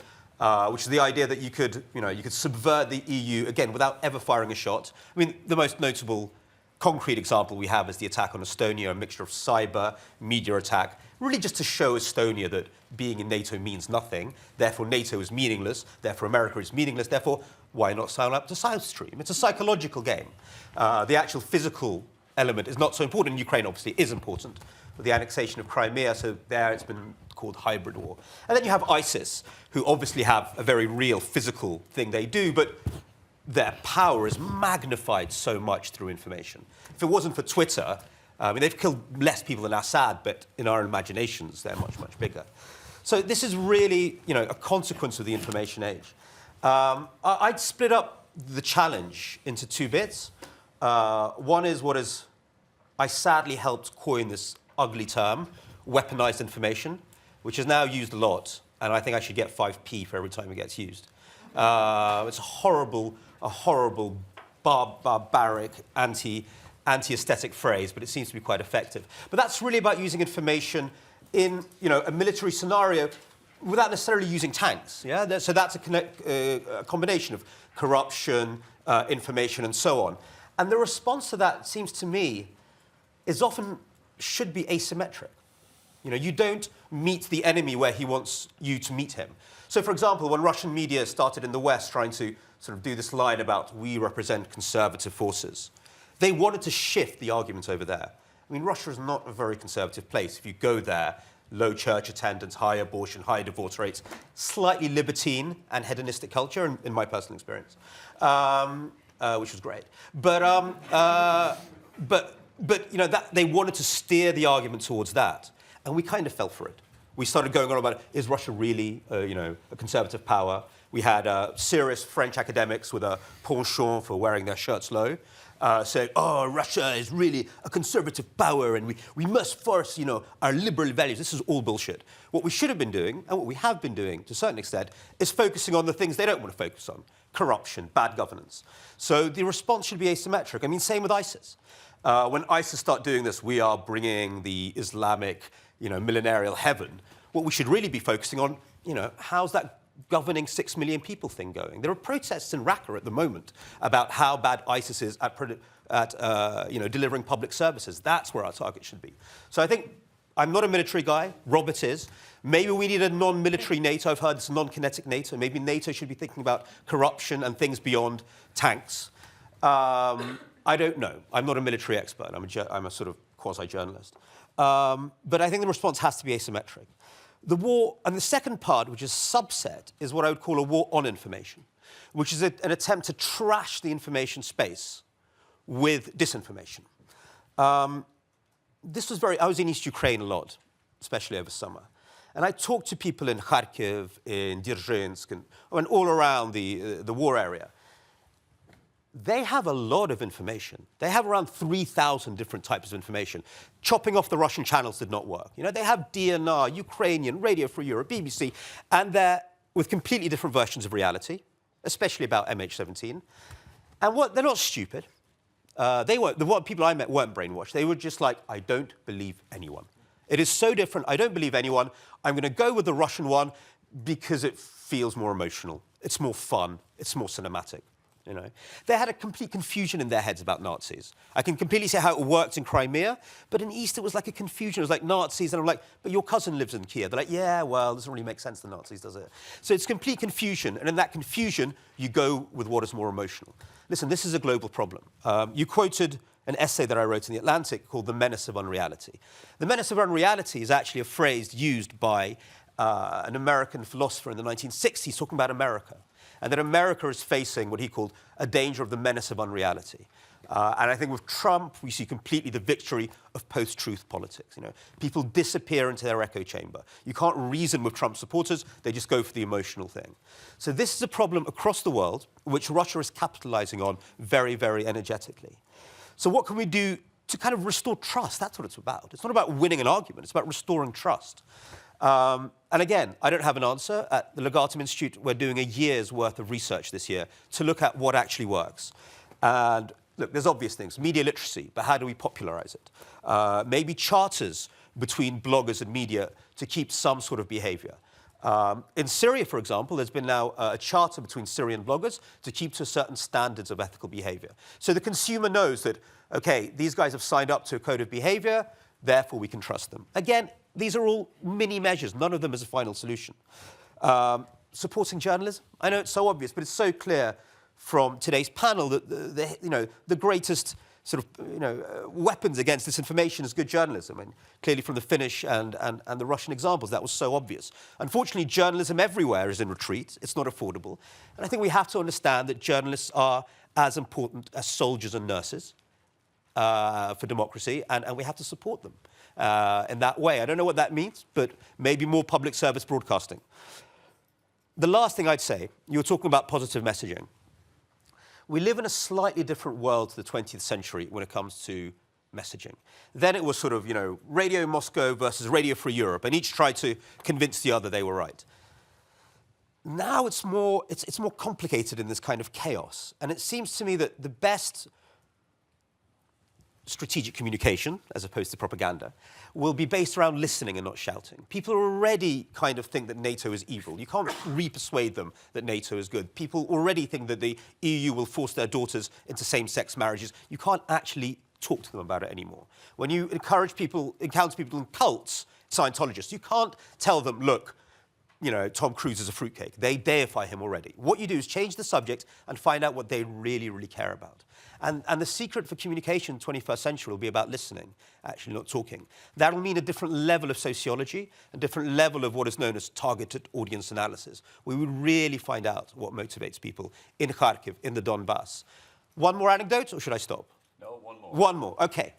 which is the idea that you could subvert the EU, again, without ever firing a shot. I mean, the most notable concrete example we have is the attack on Estonia, a mixture of cyber, media attack, really just to show Estonia that being in NATO means nothing, therefore NATO is meaningless, therefore America is meaningless, therefore why not sign up to South Stream? It's a psychological game. The actual physical element is not so important. Ukraine obviously is important, with the annexation of Crimea, so there it's been called hybrid war. And then you have ISIS, who obviously have a very real physical thing they do, but their power is magnified so much through information. If it wasn't for Twitter, I mean, they've killed less people than Assad, but in our imaginations, they're much, much bigger. So this is really, a consequence of the information age. I'd split up the challenge into two bits. One is I sadly helped coin this ugly term, weaponized information, which is now used a lot, and I think I should get 5p for every time it gets used. It's a horrible, barbaric, anti-aesthetic phrase, but it seems to be quite effective. But that's really about using information in a military scenario without necessarily using tanks. Yeah? So that's a combination of corruption, information, and so on. And the response to that, seems to me, should be asymmetric. You don't meet the enemy where he wants you to meet him. So, for example, when Russian media started in the West trying to sort of do this line about we represent conservative forces, they wanted to shift the argument over there. I mean, Russia is not a very conservative place. If you go there, low church attendance, high abortion, high divorce rates, slightly libertine and hedonistic culture, in my personal experience, which was great. But they wanted to steer the argument towards that, and we kind of fell for it. We started going on about, is Russia really, a conservative power? We had serious French academics with a penchant for wearing their shirts low, saying, oh, Russia is really a conservative power and we must force, our liberal values. This is all bullshit. What we should have been doing, and what we have been doing to a certain extent, is focusing on the things they don't want to focus on. Corruption, bad governance. So the response should be asymmetric. I mean, same with ISIS. When ISIS start doing this, we are bringing the Islamic, millenarial heaven. What we should really be focusing on, how's that governing 6 million people thing going? There are protests in Raqqa at the moment about how bad ISIS is at at delivering public services. That's where our target should be. So I think I'm not a military guy. Robert is. Maybe we need a non-military NATO. I've heard this non-kinetic NATO. Maybe NATO should be thinking about corruption and things beyond tanks. I don't know. I'm not a military expert. I'm a sort of quasi-journalist. But I think the response has to be asymmetric. The war, and the second part, which is subset, is what I would call a war on information, which is an attempt to trash the information space with disinformation. I was in East Ukraine a lot, especially over summer. And I talked to people in Kharkiv, in Dzerzhinsk, and all around the war area. They have a lot of information. They have around 3,000 different types of information. Chopping off the Russian channels did not work. They have DNR, Ukrainian, Radio Free Europe, BBC, and they're with completely different versions of reality, especially about MH17. And they're not stupid. The people I met weren't brainwashed. They were just like, I don't believe anyone. It is so different. I don't believe anyone. I'm going to go with the Russian one because it feels more emotional. It's more fun. It's more cinematic. They had a complete confusion in their heads about Nazis. I can completely see how it worked in Crimea, but in East it was like a confusion. It was like Nazis, and I'm like, but your cousin lives in Kiev. They're like, yeah, well, it doesn't really make sense, the Nazis, does it? So it's complete confusion, and in that confusion, you go with what is more emotional. Listen, this is a global problem. You quoted an essay that I wrote in The Atlantic called The Menace of Unreality. The menace of unreality is actually a phrase used by an American philosopher in the 1960s talking about America. And that America is facing what he called a danger of the menace of unreality. And I think with Trump, we see completely the victory of post-truth politics. People disappear into their echo chamber. You can't reason with Trump supporters. They just go for the emotional thing. So this is a problem across the world, which Russia is capitalizing on very, very energetically. So what can we do to kind of restore trust? That's what it's about. It's not about winning an argument. It's about restoring trust. And again, I don't have an answer. At the Legatum Institute, we're doing a year's worth of research this year to look at what actually works. And look, there's obvious things. Media literacy, but how do we popularize it? Maybe charters between bloggers and media to keep some sort of behavior. In Syria, for example, there's been now a charter between Syrian bloggers to keep to certain standards of ethical behavior. So the consumer knows that, okay, these guys have signed up to a code of behavior, therefore we can trust them. Again, these are all mini measures. None of them is a final solution. Supporting journalism. I know it's so obvious, but it's so clear from today's panel that the greatest sort of weapons against disinformation is good journalism. And clearly from the Finnish and the Russian examples, that was so obvious. Unfortunately, journalism everywhere is in retreat. It's not affordable. And I think we have to understand that journalists are as important as soldiers and nurses for democracy, and we have to support them in that way. I don't know what that means, but maybe more public service broadcasting. The last thing I'd say, you were talking about positive messaging. We live in a slightly different world to the 20th century when it comes to messaging. Then it was sort of, Radio Moscow versus Radio Free Europe, and each tried to convince the other they were right. Now it's more complicated in this kind of chaos, and it seems to me that the best strategic communication, as opposed to propaganda, will be based around listening and not shouting. People already kind of think that NATO is evil. You can't re-persuade them that NATO is good. People already think that the EU will force their daughters into same-sex marriages. You can't actually talk to them about it anymore. When you encounter people in cults, Scientologists, you can't tell them, look, Tom Cruise is a fruitcake. They deify him already. What you do is change the subject and find out what they really, really care about. And the secret for communication in the 21st century will be about listening, actually not talking. That will mean a different level of sociology, a different level of what is known as targeted audience analysis. We will really find out what motivates people in Kharkiv, in the Donbass. One more anecdote, or should I stop? No, one more. One more, okay.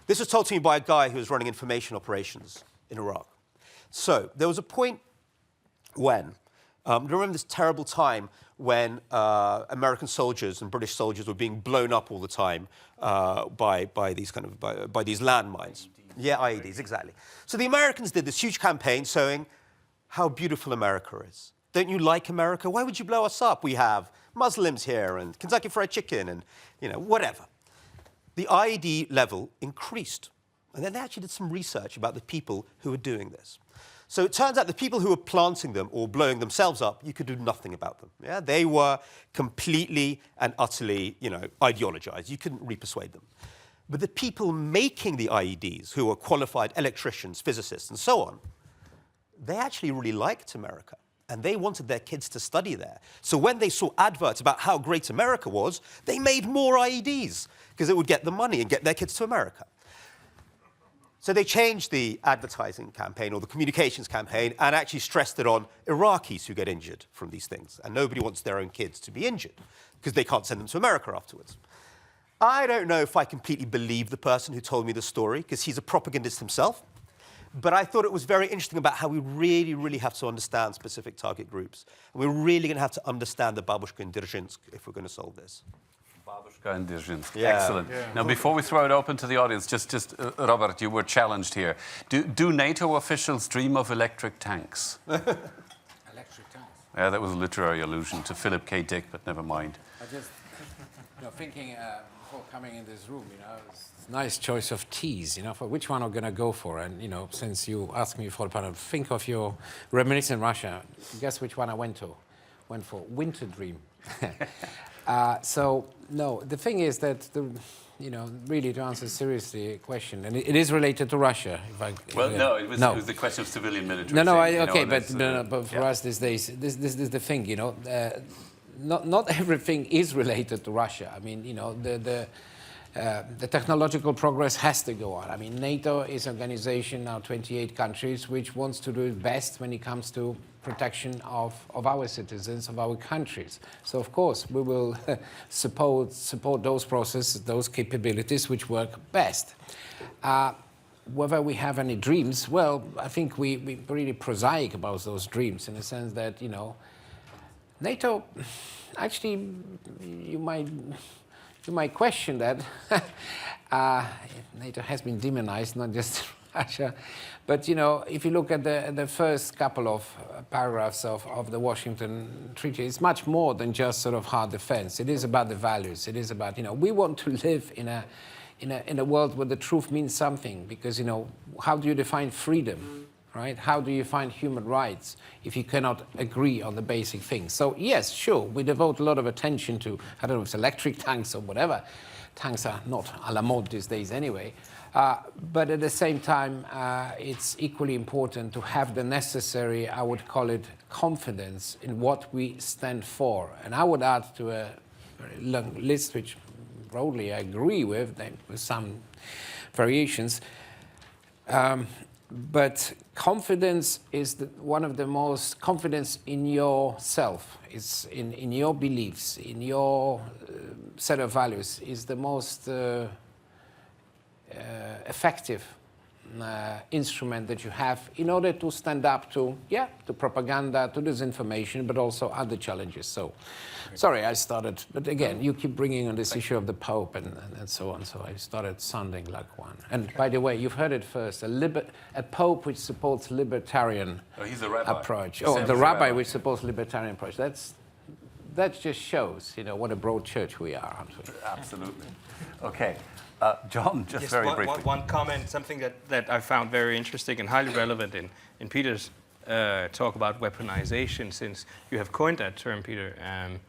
This was told to me by a guy who was running information operations in Iraq. So there was a point when, do you remember this terrible time when American soldiers and British soldiers were being blown up all the time by these landmines? Yeah, IEDs, exactly. So the Americans did this huge campaign showing how beautiful America is. Don't you like America? Why would you blow us up? We have Muslims here and Kentucky Fried Chicken and, whatever. The IED level increased. And then they actually did some research about the people who were doing this. So it turns out the people who were planting them or blowing themselves up, you could do nothing about them. Yeah? They were completely and utterly, ideologized. You couldn't re-persuade them. But the people making the IEDs, who were qualified electricians, physicists, and so on, they actually really liked America. And they wanted their kids to study there. So when they saw adverts about how great America was, they made more IEDs because it would get them money and get their kids to America. So they changed the advertising campaign or the communications campaign and actually stressed it on Iraqis who get injured from these things. And nobody wants their own kids to be injured because they can't send them to America afterwards. I don't know if I completely believe the person who told me the story because he's a propagandist himself. But I thought it was very interesting about how we really, really have to understand specific target groups. And we're really going to have to understand the Babushka and Dzerzhinsk if we're going to solve this. Babushka and Dzerzhinsk. Yeah. Excellent. Yeah. Now, before we throw it open to the audience, just Robert, you were challenged here. Do NATO officials dream of electric tanks? Electric tanks? Yeah, that was a literary allusion to Philip K. Dick, but never mind. I just, thinking before coming in this room, it's a nice choice of teas, for which one I'm going to go for. And, since you asked me for the panel, think of your reminiscent Russia. Guess which one I went for Winter Dream. So, no, the thing is that, really to answer seriously a question, and it is related to Russia. It was the question of civilian military. But for us these days, this is the thing, not everything is related to Russia. I mean, the technological progress has to go on. I mean, NATO is an organization now, 28 countries, which wants to do its best when it comes to protection of our citizens, of our countries. So, of course, we will support those processes, those capabilities which work best. Whether we have any dreams, well, I think we're really prosaic about those dreams in the sense that, NATO, actually, you might question that. NATO has been demonized, not just Russia. But, if you look at the first couple of paragraphs of the Washington Treaty, it's much more than just sort of hard defense. It is about the values. It is about, we want to live in a world where the truth means something. Because, how do you define freedom? Right? How do you find human rights if you cannot agree on the basic things? So, yes, sure, we devote a lot of attention to, I don't know if it's electric tanks or whatever. Tanks are not a la mode these days anyway. But at the same time, it's equally important to have the necessary, I would call it, confidence in what we stand for. And I would add to a very long list, which broadly I agree with some variations. But confidence is one of the most, confidence in yourself, is in your beliefs, in your set of values, is the most effective instrument that you have in order to stand up to propaganda, to disinformation, but also other challenges. So, sorry, I started, but again, you keep bringing on this issue of the Pope and so on, so I started sounding like one. And by the way, you've heard it first, a Pope which supports libertarian approach. Oh, the rabbi which supports libertarian approach. That just shows, what a broad church we are, aren't we? Absolutely. Okay. John, just very briefly. One comment, something that I found very interesting and highly relevant in Peter's talk about weaponization, since you have coined that term, Peter, and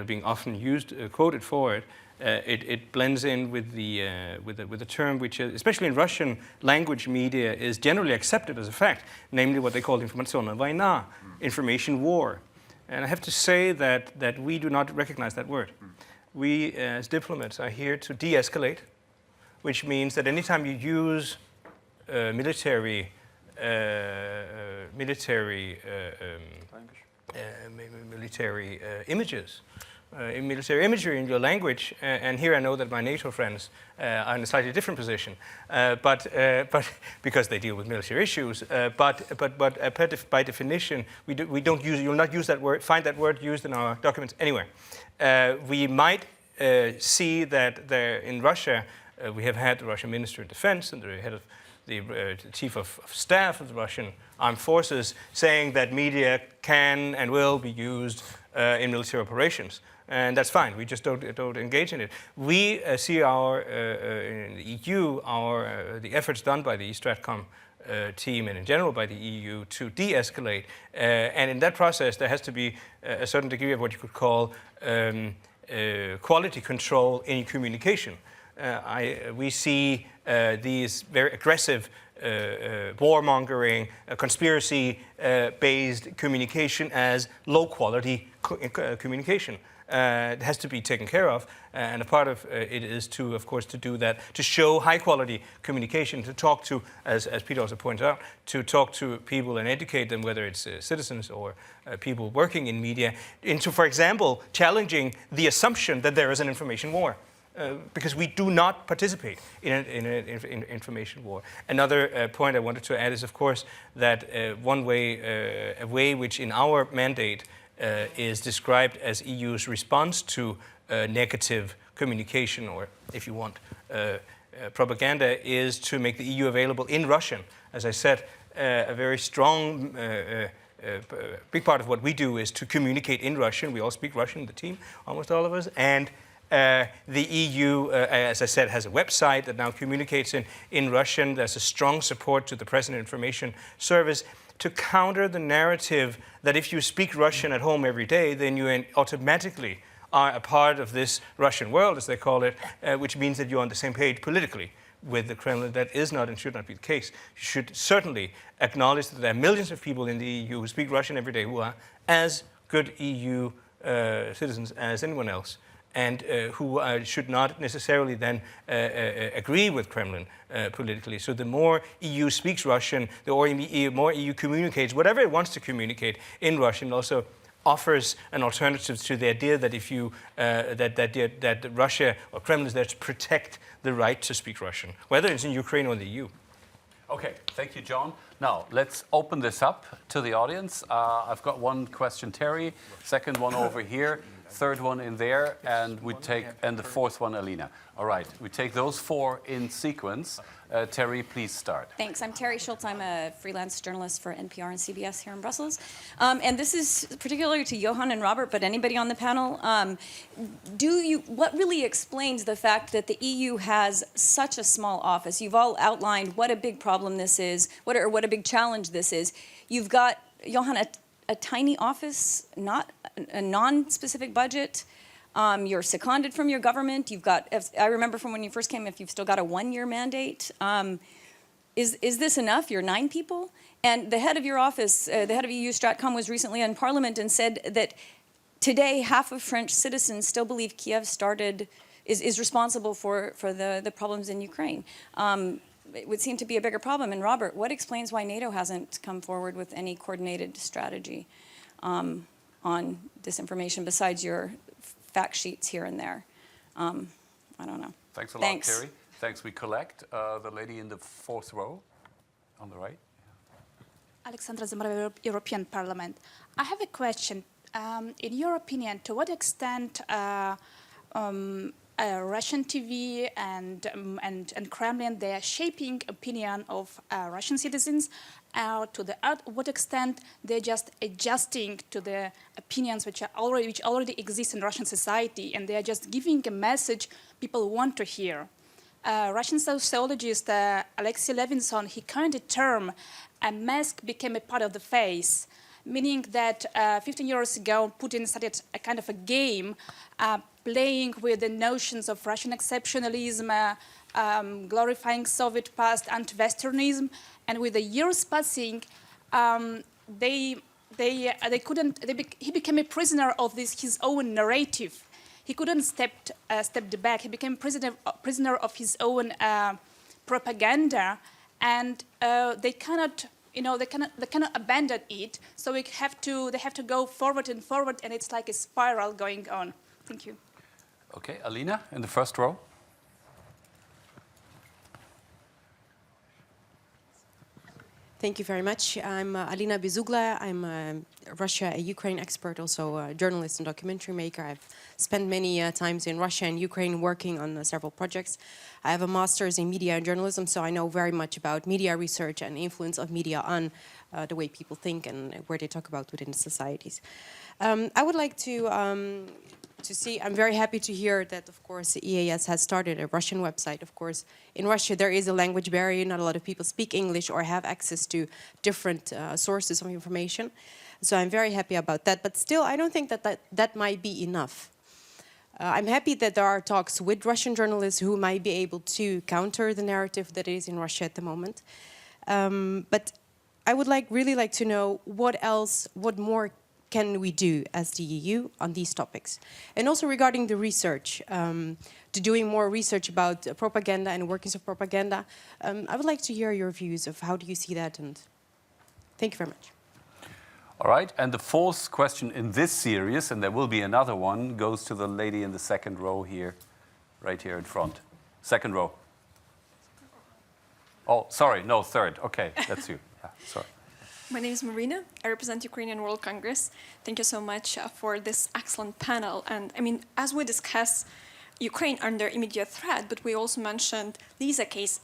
are being often used, quoted for it. It blends in with the term which, especially in Russian language media, is generally accepted as a fact, namely what they call informationna vojna, information war. And I have to say that we do not recognize that word. We, as diplomats, are here to de-escalate, which means that anytime you use military images, military imagery in your language, and here I know that my NATO friends are in a slightly different position, but because they deal with military issues, but by definition, we don't use. You'll not use that word. Find that word used in our documents anywhere. We might see that in Russia. We have had the Russian Minister of Defense and the head of the Chief of Staff of the Russian Armed Forces saying that media can and will be used in military operations. And that's fine. We just don't engage in it. We see in the EU, the efforts done by the Stratcom team and in general by the EU to de-escalate. And in that process, there has to be a certain degree of what you could call quality control in communication. We see these very aggressive warmongering, conspiracy-based communication as low-quality communication. It has to be taken care of, and a part of it is to, of course, to do that, to show high-quality communication, to talk to, as Peter also pointed out, to talk to people and educate them, whether it's citizens or people working in media, into, for example, challenging the assumption that there is an information war. Because we do not participate in an information war. Another point I wanted to add is, of course, that a way which in our mandate is described as EU's response to negative communication, or if you want, propaganda, is to make the EU available in Russian. As I said, a very strong big part of what we do is to communicate in Russian. We all speak Russian, the team, almost all of us, and the EU, as I said, has a website that now communicates in Russian. There's a strong support to the Press and Information Service to counter the narrative that if you speak Russian at home every day, then you automatically are a part of this Russian world, as they call it, which means that you're on the same page politically with the Kremlin. That is not and should not be the case. You should certainly acknowledge that there are millions of people in the EU who speak Russian every day who are as good EU citizens as anyone else, and who should not necessarily then agree with Kremlin politically. So the more EU speaks Russian, the more EU communicates whatever it wants to communicate in Russian, also offers an alternative to the idea that if you that Russia or Kremlin is there to protect the right to speak Russian, whether it's in Ukraine or the EU. Okay, thank you, John. Now, let's open this up to the audience. I've got one question, Terry, second one over here, third one in there, and the fourth one, Alina. All right, we take those four in sequence. Terry, please start. Thanks. I'm Terry Schultz. I'm a freelance journalist for NPR and CBS here in Brussels. And this is particularly to Johan and Robert, but anybody on the panel. What really explains the fact that the EU has such a small office? You've all outlined what a big problem this is, what a big challenge this is. You've got, Johan, a tiny office, not a non-specific budget. You're seconded from your government. You've got, I remember from when you first came, if you've still got a one-year mandate. Is this enough? You're 9 people? And the head of your office, the head of EU Stratcom, was recently in Parliament and said that today half of French citizens still believe Kiev is responsible for the problems in Ukraine. It would seem to be a bigger problem. And Robert, what explains why NATO hasn't come forward with any coordinated strategy on disinformation besides your fact sheets here and there? I don't know. Thanks a lot, Terry. Thanks. We collect. The lady in the fourth row on the right. Alexandra Zamarova, European Parliament. I have a question. In your opinion, to what extent Russian TV and Kremlin, they are shaping opinion of Russian citizens? To what extent they're just adjusting to the opinions which already exist in Russian society, and they are just giving a message people want to hear. Russian sociologist Alexei Levinson, he coined a term, a mask became a part of the face, meaning that 15 years ago, Putin started a kind of a game, playing with the notions of Russian exceptionalism, glorifying Soviet past, anti-Westernism, and with the years passing, he became a prisoner of his own narrative. He couldn't step back. He became prisoner of his own propaganda, and they cannot abandon it. So they have to go forward and forward, and it's like a spiral going on. Thank you. Okay, Alina in the first row. Thank you very much. I'm Alina Bezugla. I'm a Russia-Ukraine expert, also a journalist and documentary maker. I've spent many times in Russia and Ukraine working on several projects. I have a master's in media and journalism, so I know very much about media research and influence of media on the way people think and where they talk about within the societies. I would like to see, I'm very happy to hear that, of course, EAS has started a Russian website. Of course, in Russia, there is a language barrier. Not a lot of people speak English or have access to different sources of information. So I'm very happy about that. But still, I don't think that might be enough. I'm happy that there are talks with Russian journalists who might be able to counter the narrative that is in Russia at the moment. But I would really like to know what more can we do as the EU on these topics? And also regarding the research, to doing more research about propaganda and workings of propaganda, I would like to hear your views of how do you see that, and thank you very much. All right, and the fourth question in this series, and there will be another one, goes to the lady in the second row here, right here in front. Second row. Oh, sorry, no, third. Okay, that's you. Yeah, sorry. My name is Marina. I represent Ukrainian World Congress. Thank you so much for this excellent panel. And I mean, as we discuss Ukraine under immediate threat, but we also mentioned Lisa case,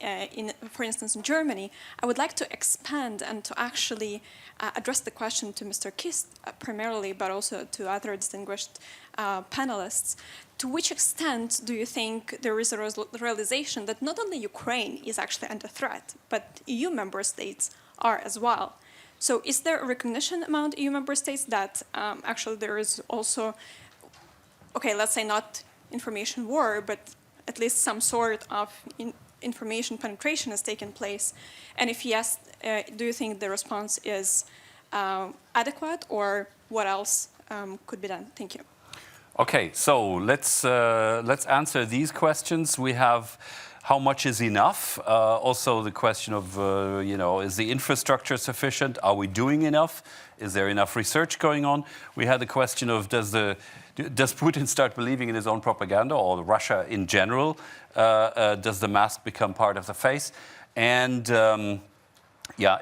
for instance, in Germany, I would like to expand and to actually address the question to Mr. Kist primarily, but also to other distinguished panelists. To which extent do you think there is a realization that not only Ukraine is actually under threat, but EU member states are as well? So is there a recognition among EU member states that actually there is also, okay, let's say not information war, but at least some sort of information penetration has taken place? And if yes, do you think the response is adequate, or what else could be done? Thank you. Okay, so let's answer these questions. We have how much is enough? Also the question of, is the infrastructure sufficient? Are we doing enough? Is there enough research going on? We had the question of, does Putin start believing in his own propaganda, or Russia in general? Does the mask become part of the face? And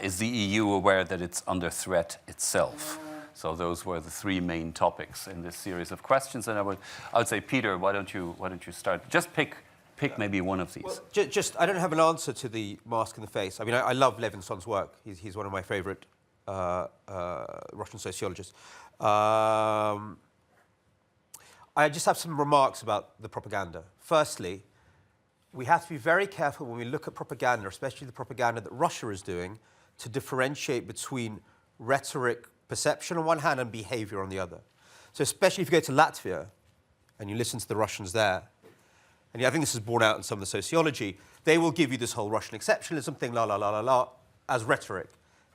is the EU aware that it's under threat itself? So those were the three main topics in this series of questions. And I would say, Peter, why don't you start? Just pick maybe one of these. Well, I don't have an answer to the mask in the face. I mean, I love Levinson's work. He's one of my favorite Russian sociologists. I just have some remarks about the propaganda. Firstly, we have to be very careful when we look at propaganda, especially the propaganda that Russia is doing, to differentiate between rhetoric, perception on one hand, and behavior on the other. So especially if you go to Latvia and you listen to the Russians there, and I think this is borne out in some of the sociology, they will give you this whole Russian exceptionalism thing, la, la, la, la, la, as rhetoric.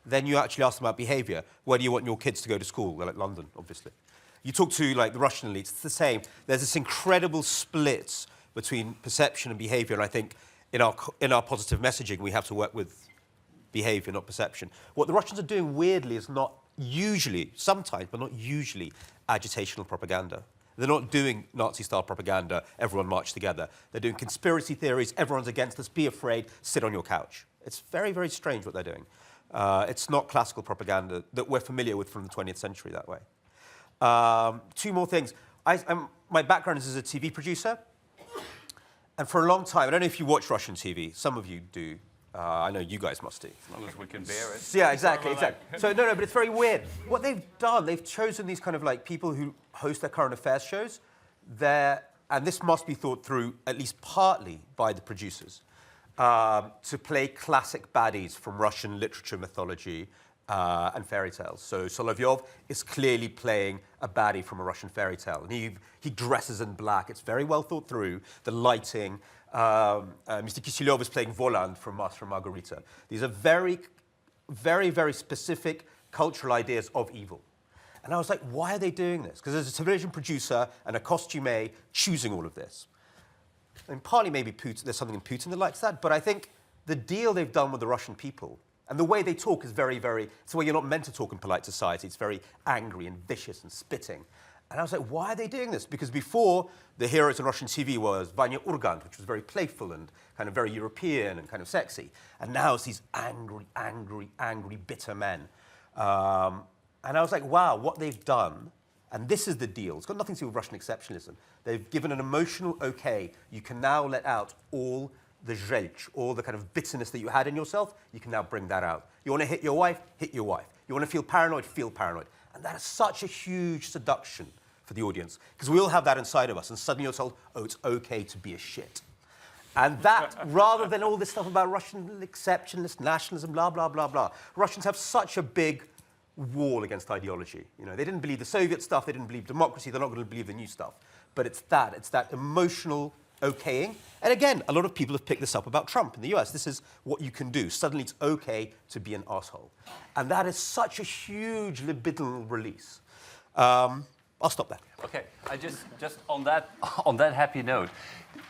Then you actually ask them about behavior. Where do you want your kids to go to school? Well, like London, obviously. You talk to the Russian elites, it's the same. There's this incredible split between perception and behavior, and I think in our positive messaging, we have to work with behavior, not perception. What the Russians are doing, weirdly, is not usually, sometimes, but not usually, agitational propaganda. They're not doing Nazi-style propaganda, everyone march together. They're doing conspiracy theories, everyone's against us, be afraid, sit on your couch. It's very, very strange what they're doing. It's not classical propaganda that we're familiar with from the 20th century that way. Two more things. My background is as a TV producer. And for a long time, I don't know if you watch Russian TV. Some of you do. I know you guys must do. As long as we can bear it. Yeah, exactly. So no, but it's very weird. What they've done, they've chosen these kind of people who host their current affairs shows. And this must be thought through at least partly by the producers, to play classic baddies from Russian literature, mythology, and fairy tales. So Solovyov is clearly playing a baddie from a Russian fairy tale. And he dresses in black. It's very well thought through. The lighting. Mr. Kisilyov is playing Voland from Master and Margarita. These are very, very, very specific cultural ideas of evil. And I was like, why are they doing this? Because there's a television producer and a costumier choosing all of this. And partly maybe Putin, there's something in Putin that likes that, but I think the deal they've done with the Russian people, and the way they talk is very, very, it's the way you're not meant to talk in polite society. It's very angry and vicious and spitting. And I was like, why are they doing this? Because before, the heroes on Russian TV was Vanya Urgant, which was very playful and kind of very European and kind of sexy. And now it's these angry, angry, angry, bitter men. And I was like, wow, what they've done, and this is the deal. It's got nothing to do with Russian exceptionalism. They've given an emotional okay. You can now let out all the żelch, all the kind of bitterness that you had in yourself, you can now bring that out. You want to hit your wife? Hit your wife. You want to feel paranoid? Feel paranoid. And that is such a huge seduction for the audience, because we all have that inside of us, and suddenly you're told, oh, it's okay to be a shit. And that, rather than all this stuff about Russian exceptionalist nationalism, blah, blah, blah, blah, Russians have such a big wall against ideology. You know, they didn't believe the Soviet stuff, they didn't believe democracy, they're not going to believe the new stuff. But it's that emotional okaying. And again, a lot of people have picked this up about Trump in the US. This is what you can do. Suddenly it's okay to be an asshole. And that is such a huge libidinal release. I'll stop there. Okay, I just on that happy note,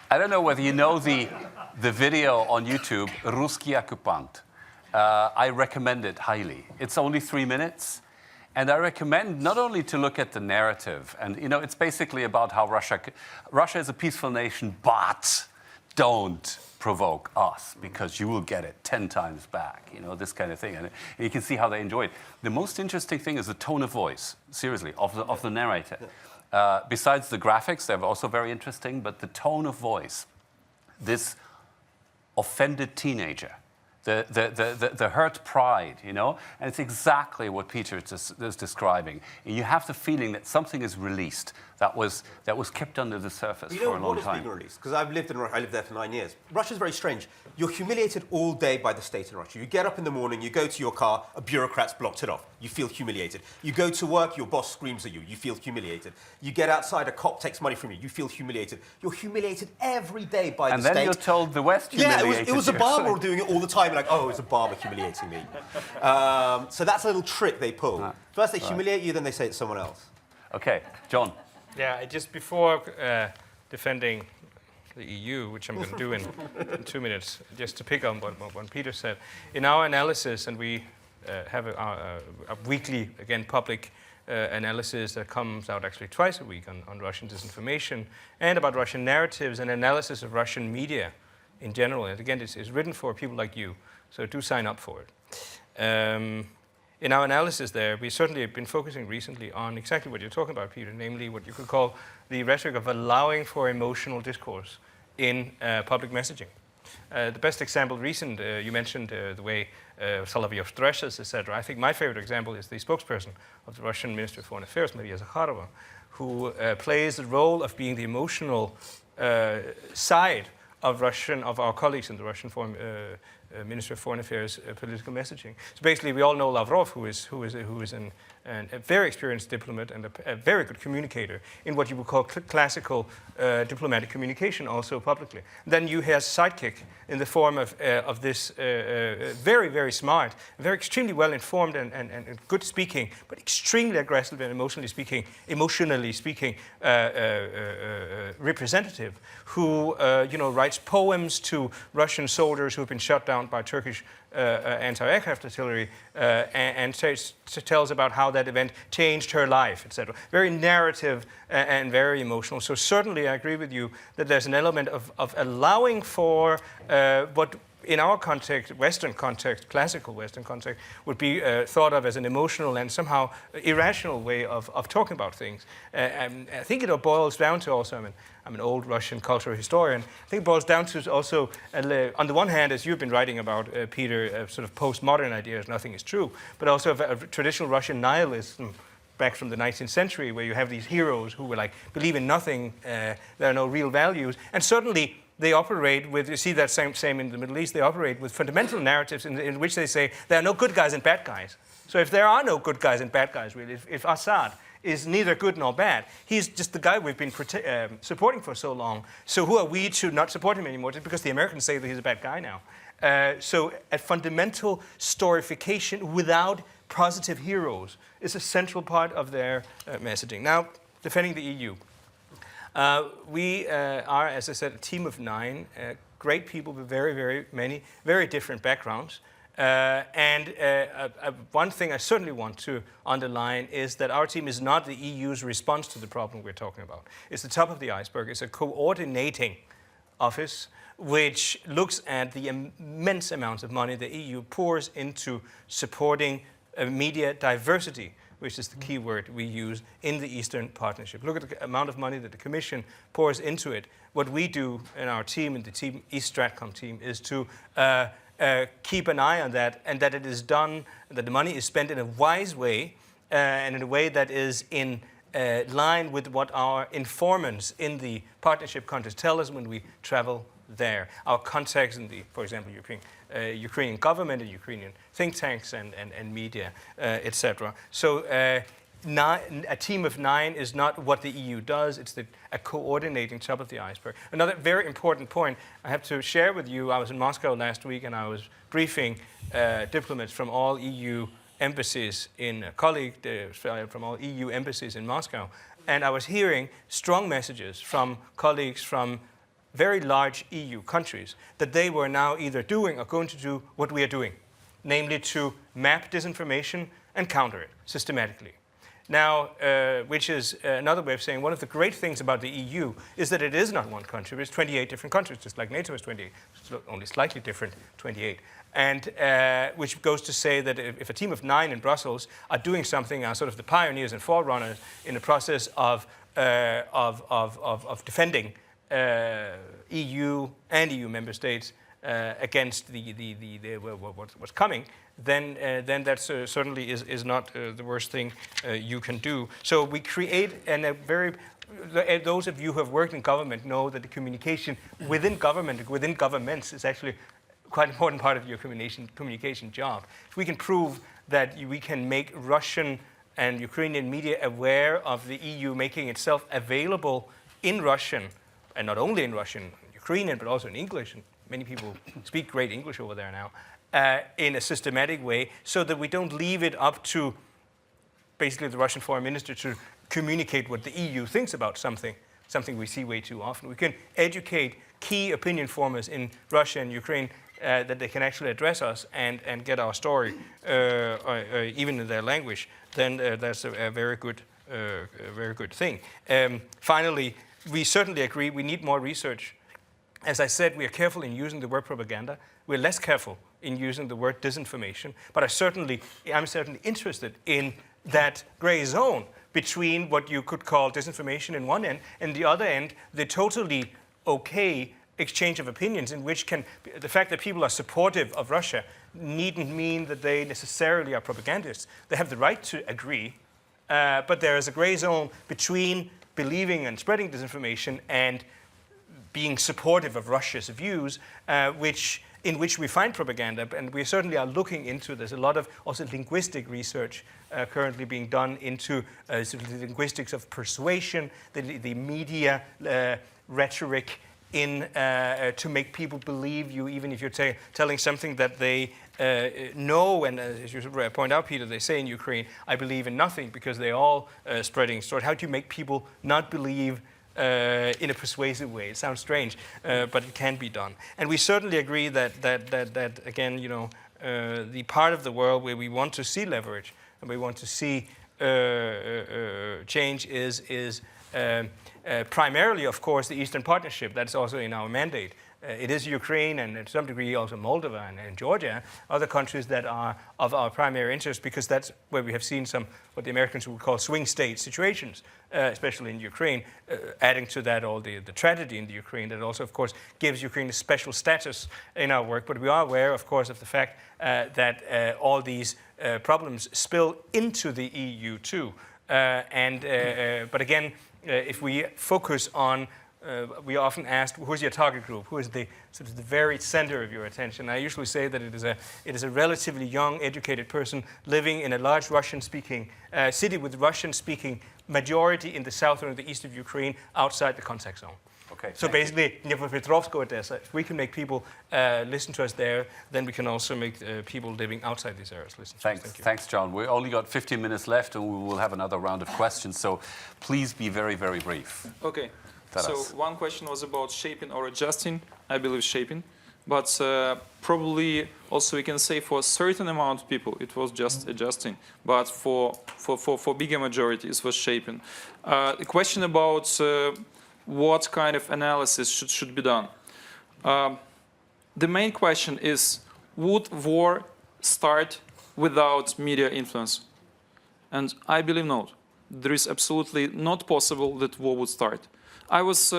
I don't know whether you know the video on YouTube, Ruski Okkupant. I recommend it highly. It's only 3 minutes. And I recommend not only to look at the narrative, and you know, it's basically about how Russia is a peaceful nation, but don't provoke us because you will get it 10 times back, you know, this kind of thing. And you can see how they enjoy it. The most interesting thing is the tone of voice, seriously, of the narrator. Besides the graphics, they're also very interesting, but the tone of voice, this offended teenager, the hurt pride, you know, and it's exactly what Peter is describing. You have the feeling that something is released that was kept under the surface for a long time. What is being released? Because I lived there for 9 years. Russia's very strange. You're humiliated all day by the state in Russia. You get up in the morning, you go to your car, a bureaucrat's blocked it off. You feel humiliated. You go to work, your boss screams at you. You feel humiliated. You get outside, a cop takes money from you. You feel humiliated. You're humiliated every day by the state. And then you're told the West humiliated it was a barber doing it all the time. Like, oh, it's a barber humiliating me. So that's a little trick they pull. First they humiliate you, then they say it's someone else. Okay, John. Yeah, just before defending the EU, which I'm going to do in 2 minutes, just to pick on what Peter said. In our analysis, and we have a weekly, again, public analysis that comes out actually twice a week on Russian disinformation and about Russian narratives and analysis of Russian media in general. And again, it's written for people like you, so do sign up for it. In our analysis there, we certainly have been focusing recently on exactly what you're talking about, Peter, namely what you could call the rhetoric of allowing for emotional discourse in public messaging. The best example recent, you mentioned the way Solovyov dresses, etc. I think my favorite example is the spokesperson of the Russian Ministry of Foreign Affairs, Maria Zakharova, who plays the role of being the emotional side of our colleagues in the Russian Ministry of Foreign Affairs political messaging. So basically, we all know Lavrov, who is a very experienced diplomat and a very good communicator in what you would call classical diplomatic communication, also publicly. Then you have sidekick in the form of this very, very smart, very extremely well informed and good speaking, but extremely aggressive and emotionally speaking representative who writes poems to Russian soldiers who have been shot down by Turkish anti-aircraft artillery and tells about how that event changed her life, etc. Very narrative and very emotional. So certainly I agree with you that there's an element of allowing for what in our context, Western context, classical Western context, would be thought of as an emotional and somehow irrational way of talking about things. And I think it boils down to also, I'm an old Russian cultural historian, I think it boils down to also, on the one hand, as you've been writing about, Peter, sort of postmodern ideas, nothing is true, but also a traditional Russian nihilism back from the 19th century, where you have these heroes who were believe in nothing, there are no real values, and certainly they operate with, you see that same in the Middle East, they operate with fundamental narratives in which they say there are no good guys and bad guys. So if there are no good guys and bad guys, really, if Assad is neither good nor bad, he's just the guy we've been supporting for so long, so who are we to not support him anymore, just because the Americans say that he's a bad guy now. So a fundamental storification without positive heroes is a central part of their messaging. Now, defending the EU. We are, as I said, a team of 9 great people with very, very many, very different backgrounds. One thing I certainly want to underline is that our team is not the EU's response to the problem we're talking about. It's the top of the iceberg. It's a coordinating office which looks at the immense amounts of money the EU pours into supporting media diversity, which is the key word we use in the Eastern Partnership. Look at the amount of money that the Commission pours into it. What we do in our team, in the team East Stratcom team, is to keep an eye on that, and that it is done, that the money is spent in a wise way, and in a way that is in line with what our informants in the partnership countries tell us when we travel there. Our contacts in the, for example, Ukrainian government and Ukrainian think tanks and media, etc. So a team of 9 is not what the EU does, it's a coordinating top of the iceberg. Another very important point I have to share with you, I was in Moscow last week and I was briefing diplomats from all EU embassies from all EU embassies in Moscow, and I was hearing strong messages from colleagues from very large EU countries that they were now either doing or going to do what we are doing, namely to map disinformation and counter it systematically. Now, which is another way of saying one of the great things about the EU is that it is not one country, it's 28 different countries, just like NATO is 28, it's only slightly different, 28. And which goes to say that if a team of 9 in Brussels are doing something, are sort of the pioneers and forerunners in the process of defending EU and EU member states against what's coming, then that certainly is not the worst thing you can do. So we create, and those of you who have worked in government know that the communication within government, within governments, is actually quite an important part of your communication job. If we can prove that we can make Russian and Ukrainian media aware of the EU making itself available in Russian, and not only in Russian, Ukrainian, but also in English, and many people speak great English over there now, in a systematic way, so that we don't leave it up to basically the Russian foreign minister to communicate what the EU thinks about something we see way too often. We can educate key opinion formers in Russia and Ukraine that they can actually address us and get our story, even in their language, then that's a very good thing. Finally, we certainly agree we need more research. As I said, we are careful in using the word propaganda. We're less careful in using the word disinformation. But I'm certainly interested in that gray zone between what you could call disinformation in one end and the other end, the totally okay exchange of opinions, in which the fact that people are supportive of Russia needn't mean that they necessarily are propagandists. They have the right to agree, but there is a gray zone between believing and spreading disinformation and being supportive of Russia's views, in which we find propaganda, and we certainly are looking into. There's a lot of also linguistic research currently being done into sort of the linguistics of persuasion, the media rhetoric to make people believe you, even if you're telling something that they know. And as you point out, Peter, they say in Ukraine, I believe in nothing, because they're all spreading stories. How do you make people not believe in a persuasive way? It sounds strange, but it can be done. And we certainly agree that again, the part of the world where we want to see leverage and we want to see change is primarily, of course, the Eastern Partnership. That's also in our mandate. It is Ukraine and to some degree also Moldova and Georgia, other countries that are of our primary interest, because that's where we have seen some what the Americans would call swing state situations, especially in Ukraine, adding to that all the tragedy in the Ukraine that also, of course, gives Ukraine a special status in our work. But we are aware, of course, of the fact that all these problems spill into the EU too. But again, if we focus on we are often asked, who's your target group? Who is the sort of the very center of your attention? I usually say that it is a relatively young, educated person living in a large Russian-speaking city with Russian-speaking majority in the south or the east of Ukraine, outside the contact zone. Okay. So basically, Dnipropetrovsk, Odessa, if we can make people listen to us there, then we can also make people living outside these areas listen to us. Thank you. Thanks, John. We only got 15 minutes left, and we will have another round of questions. So please be very, very brief. Okay. So one question was about shaping or adjusting. I believe shaping, but probably also we can say for a certain amount of people it was just adjusting, but for bigger majority it was shaping. The question about what kind of analysis should be done. The main question is, would war start without media influence? And I believe not. There is absolutely not possible that war would start. I was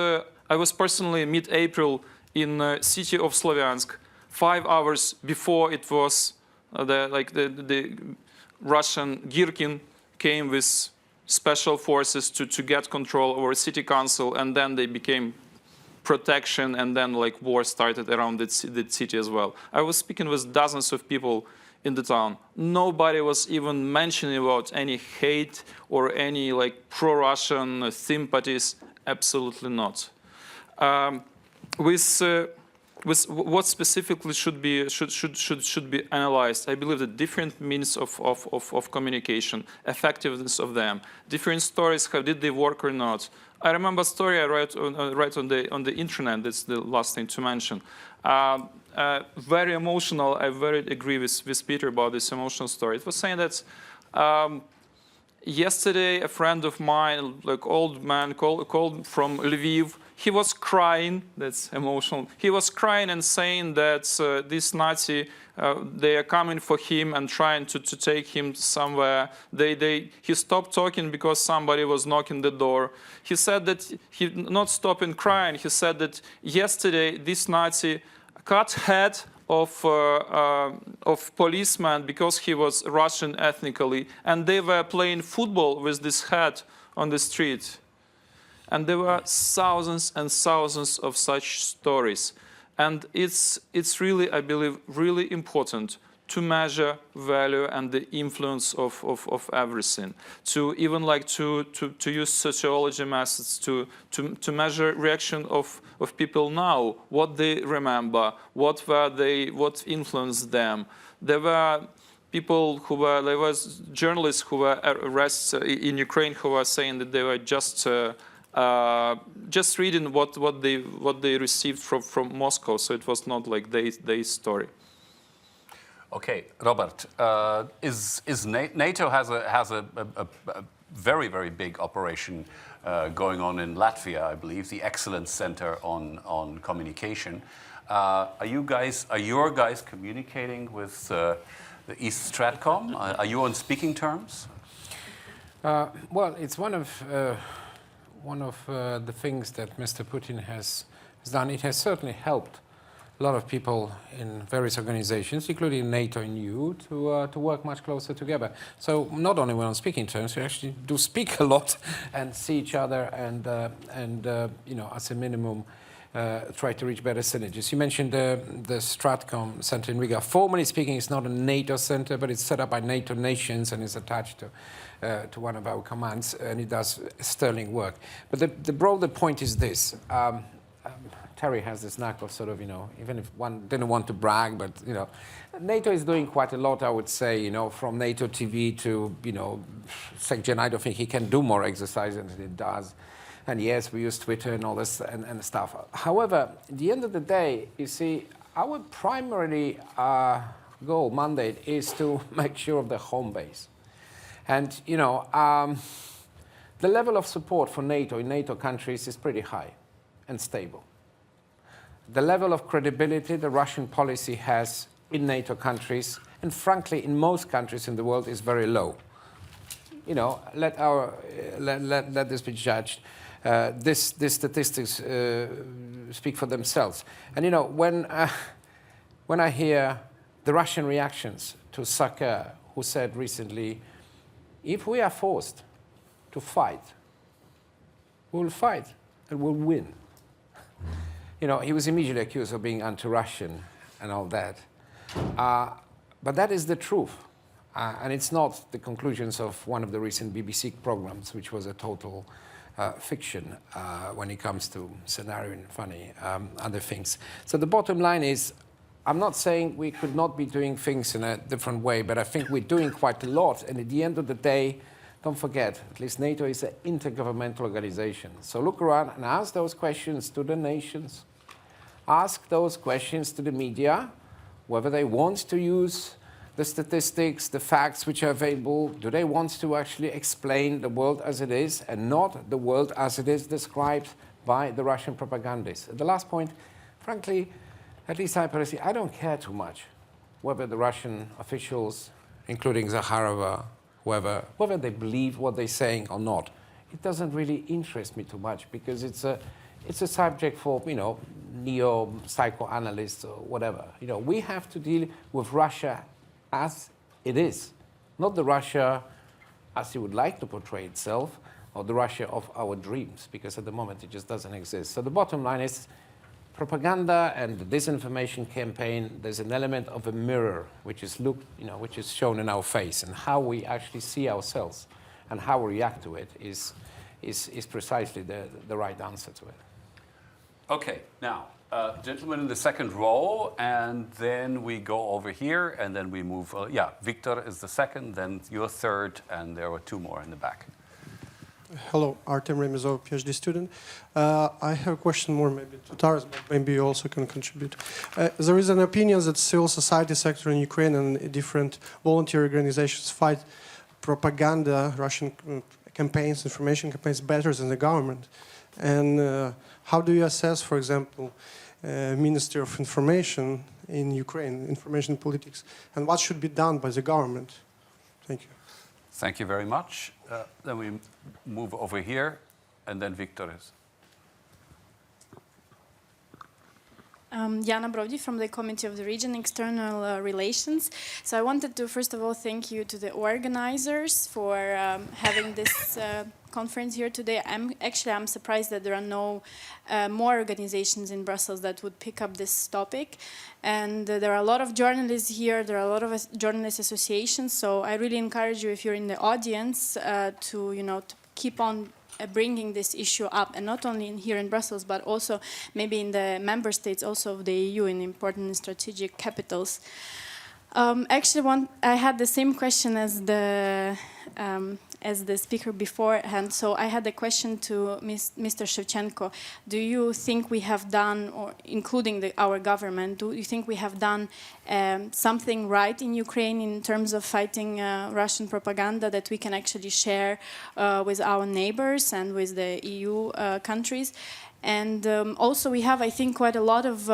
personally mid-April in the city of Slovyansk, 5 hours before it was the Russian Girkin came with special forces to get control over city council, and then they became protection, and then like war started around the city as well. I was speaking with dozens of people in the town. Nobody was even mentioning about any hate or any like pro-Russian sympathies. Absolutely not. With what specifically should be analyzed, I believe that different means of communication, effectiveness of them, different stories, how did they work or not. I remember a story I read on the internet. That's the last thing to mention. Very emotional. I very agree with Peter about this emotional story. It was saying that yesterday a friend of mine, like old man, called from Lviv. He was crying. That's emotional. He was crying and saying that this Nazi, they are coming for him and trying to take him somewhere. He stopped talking because somebody was knocking the door. He said that he not stopping crying. He said that yesterday this Nazi cut head of policeman because he was Russian ethnically, and they were playing football with this head on the street. And there were thousands and thousands of such stories. And it's really, I believe, really important to measure value and the influence of everything. To even like to use sociology methods to measure reaction of people now, what they remember, what influenced them. There were people there was journalists who were arrested in Ukraine who were saying that they were just reading what they received from Moscow, so it was not like their story. Okay, Robert, NATO has a very, very big operation going on in Latvia, I believe, the Excellence Center on Communication. Are your guys communicating with the East Stratcom? Are you on speaking terms? Well, it's one of the things that Mr. Putin has done. It has certainly helped a lot of people in various organizations, including NATO and EU, to work much closer together. So not only we're on speaking terms, we actually do speak a lot and see each other and as a minimum, try to reach better synergies. You mentioned the Stratcom Center in Riga. Formally speaking, it's not a NATO center, but it's set up by NATO nations and is attached to one of our commands, and it does sterling work. But the broader point is this. Terry has this knack of sort of, even if one didn't want to brag, but, NATO is doing quite a lot, I would say, from NATO TV to, SecGen. I don't think he can do more exercise than it does. And yes, we use Twitter and all this and stuff. However, at the end of the day, you see, our primary goal, mandate, is to make sure of the home base. And, the level of support for NATO in NATO countries is pretty high and stable. The level of credibility the Russian policy has in NATO countries, and frankly, in most countries in the world, is very low. Let this be judged. These statistics speak for themselves. And when I hear the Russian reactions to Sakar, who said recently, if we are forced to fight, we'll fight and we'll win. He was immediately accused of being anti-Russian and all that. But that is the truth. And it's not the conclusions of one of the recent BBC programs, which was a total fiction when it comes to scenario and funny other things. So the bottom line is, I'm not saying we could not be doing things in a different way, but I think we're doing quite a lot. And at the end of the day, don't forget, at least NATO is an intergovernmental organization. So look around and ask those questions to the nations. Ask those questions to the media, whether they want to use the statistics, the facts which are available. Do they want to actually explain the world as it is and not the world as it is described by the Russian propagandists? The last point, frankly, at least I personally, I don't care too much whether the Russian officials, including Zakharova, whether they believe what they're saying or not. It doesn't really interest me too much because it's a subject for, neo-psychoanalysts or whatever. We have to deal with Russia as it is, not the Russia as it would like to portray itself, or the Russia of our dreams, because at the moment it just doesn't exist. So the bottom line is propaganda and the disinformation campaign, there's an element of a mirror which is which is shown in our face, and how we actually see ourselves and how we react to it is precisely the right answer to it. Okay, now, gentleman in the second row, and then we go over here, and then we move. Victor is the second, then you're third, and there were two more in the back. Hello, Artem Remizov, PhD student. I have a question more maybe to Taras, but maybe you also can contribute. There is an opinion that civil society sector in Ukraine and different volunteer organizations fight propaganda, Russian campaigns, information campaigns better than the government. And how do you assess, for example, Ministry of Information in Ukraine, information politics, and what should be done by the government? Thank you. Thank you very much. Then we move over here, and then Victor is. Jana Brody from the Committee of the Region, External Relations. So I wanted to first of all thank you to the organizers for having this conference here today. I'm surprised that there are no more organizations in Brussels that would pick up this topic. And there are a lot of journalists here, there are a lot of journalist associations, so I really encourage you, if you're in the audience, to keep on bringing this issue up, and not only here in Brussels, but also maybe in the member states also of the EU, in important strategic capitals. Actually, I had the same question as the speaker beforehand. So I had a question to Mr. Shevchenko. Do you think we have done, or including our government, do you think we have done something right in Ukraine in terms of fighting Russian propaganda that we can actually share with our neighbors and with the EU countries? And also we have, I think, quite a lot of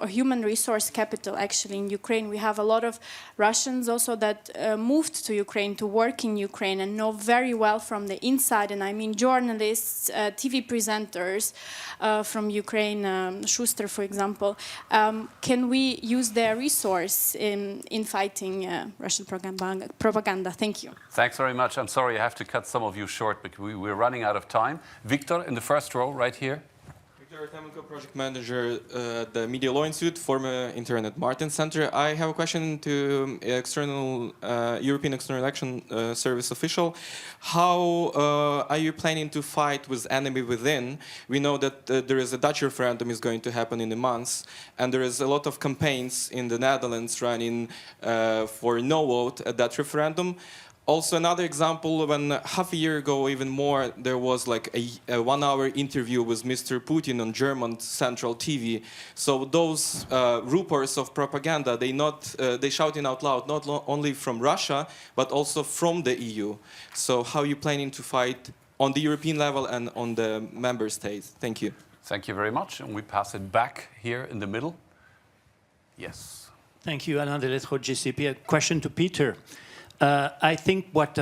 human resource capital actually in Ukraine. We have a lot of Russians also that moved to Ukraine to work in Ukraine and know very well from the inside, and I mean journalists, TV presenters from Ukraine, Schuster, for example. Can we use their resource in fighting Russian propaganda? Thank you. Thanks very much. I'm sorry I have to cut some of you short, but we're running out of time. Victor, in the first row, right here. Victor Artemenko, project manager at the Media Law Institute, former intern at Martin Center. I have a question to European External Action Service official. How are you planning to fight with enemy within? We know that there is a Dutch referendum is going to happen in the months, and there is a lot of campaigns in the Netherlands running for no vote at that referendum. Also, another example, when half a year ago, even more, there was like a 1 hour interview with Mr. Putin on German Central TV. So those reports of propaganda, they shouting out loud, not only from Russia, but also from the EU. So how are you planning to fight on the European level and on the member states? Thank you. Thank you very much. And we pass it back here in the middle. Yes. Thank you, Alain Delettre, GCP. A question to Peter. I think what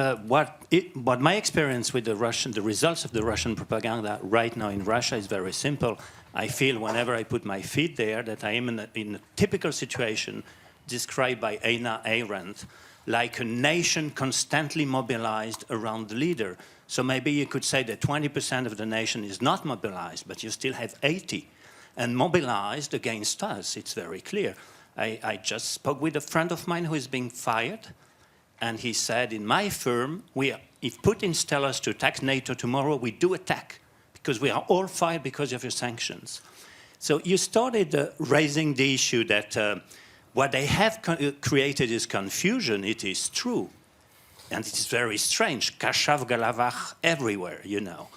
my experience with the results of the Russian propaganda right now in Russia is very simple. I feel whenever I put my feet there that I am in a typical situation described by Hannah Arendt, like a nation constantly mobilized around the leader. So maybe you could say that 20% of the nation is not mobilized, but you still have 80%. And mobilized against us, it's very clear. I just spoke with a friend of mine who is being fired. And he said, in my firm, if Putin tells us to attack NATO tomorrow, we do attack, because we are all fired because of your sanctions. So you started raising the issue that what they have created is confusion. It is true. And it is very strange. Kashav Galavach everywhere, you know.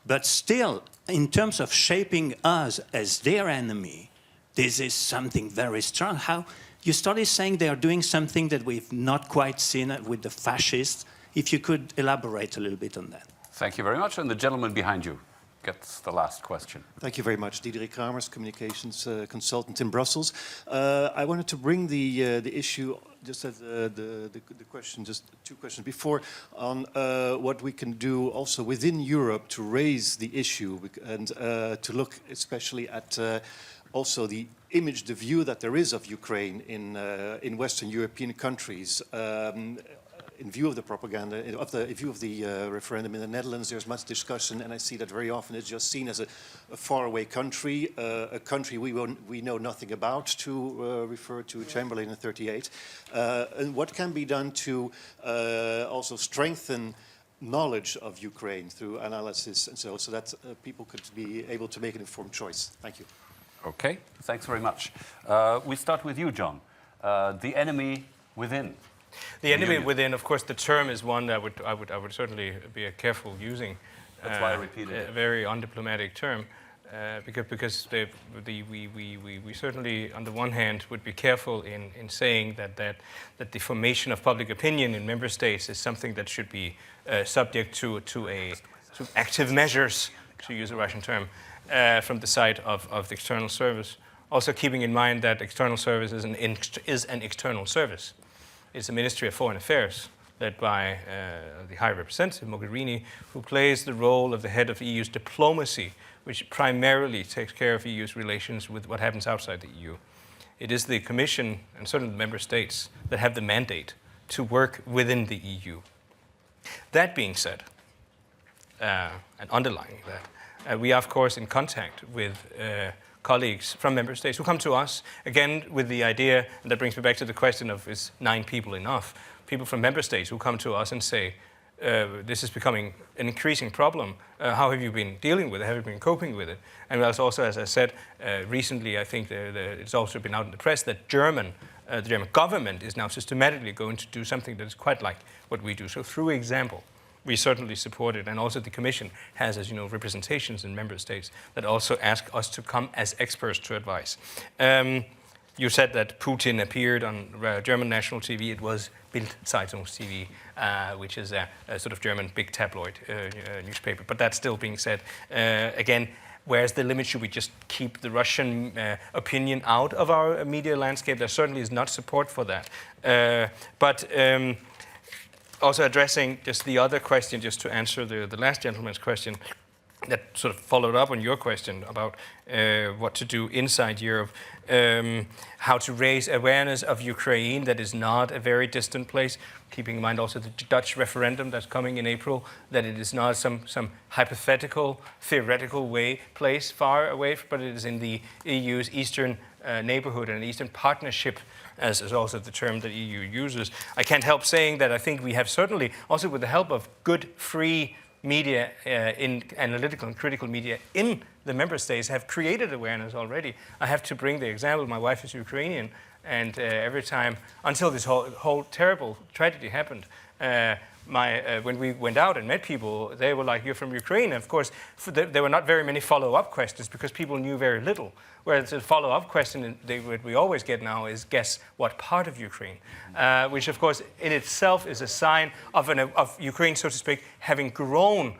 But still, in terms of shaping us as their enemy, this is something very strong. How you started saying they are doing something that we've not quite seen with the fascists. If you could elaborate a little bit on that. Thank you very much. And the gentleman behind you gets the last question. Thank you very much. Diederik Kramers, communications consultant in Brussels. I wanted to bring the just as the question, just two questions before, on what we can do also within Europe to raise the issue and to look especially at also the image, the view that there is of Ukraine in Western European countries. In view of the propaganda, in view of the referendum in the Netherlands, there's much discussion, and I see that very often it's just seen as a faraway country, a country we know nothing about, to refer to Chamberlain in '38. And what can be done to also strengthen knowledge of Ukraine through analysis and so that people could be able to make an informed choice? Thank you. Okay, thanks very much. We start with you, John. The enemy within. The enemy within, of course, the term is one that I would certainly be careful using. That's why I repeated it. A very undiplomatic term, because we certainly, on the one hand, would be careful in saying that the formation of public opinion in member states is something that should be subject to active measures, to use a Russian term, from the side of the external service. Also keeping in mind that external service is an external service. It's a Ministry of Foreign Affairs led by the High Representative Mogherini, who plays the role of the head of the EU's diplomacy, which primarily takes care of EU's relations with what happens outside the EU. It is the Commission and certainly the member states that have the mandate to work within the EU. That being said, and underlining that, we are of course in contact with colleagues from member states who come to us, again, with the idea, and that brings me back to the question of, is 9 people enough? People from member states who come to us and say, this is becoming an increasing problem. How have you been dealing with it? Have you been coping with it? And also, as I said, recently, I think it's also been out in the press that the German government is now systematically going to do something that is quite like what we do. So through example, we certainly support it, and also the Commission has, as you know, representations in member states that also ask us to come as experts to advise. You said that Putin appeared on German national TV. It was Bild Zeitungs-TV, which is a sort of German big tabloid newspaper. But that's still being said. Again, where's the limit? Should we just keep the Russian opinion out of our media landscape? There certainly is not support for that. Also addressing just the other question, just to answer the last gentleman's question, that sort of followed up on your question about what to do inside Europe, how to raise awareness of Ukraine, that is not a very distant place, keeping in mind also the Dutch referendum that's coming in April, that it is not some hypothetical, theoretical place far away, but it is in the EU's eastern neighborhood and Eastern Partnership, as is also the term that EU uses. I can't help saying that I think we have certainly, also with the help of good, free media, in analytical and critical media in the member states, have created awareness already. I have to bring the example, my wife is Ukrainian, and every time, until this whole terrible tragedy happened, when we went out and met people, they were like, you're from Ukraine. And of course, there were not very many follow-up questions because people knew very little. Whereas the follow-up question that we always get now is, guess what part of Ukraine? Which, of course, in itself is a sign of Ukraine, so to speak, having grown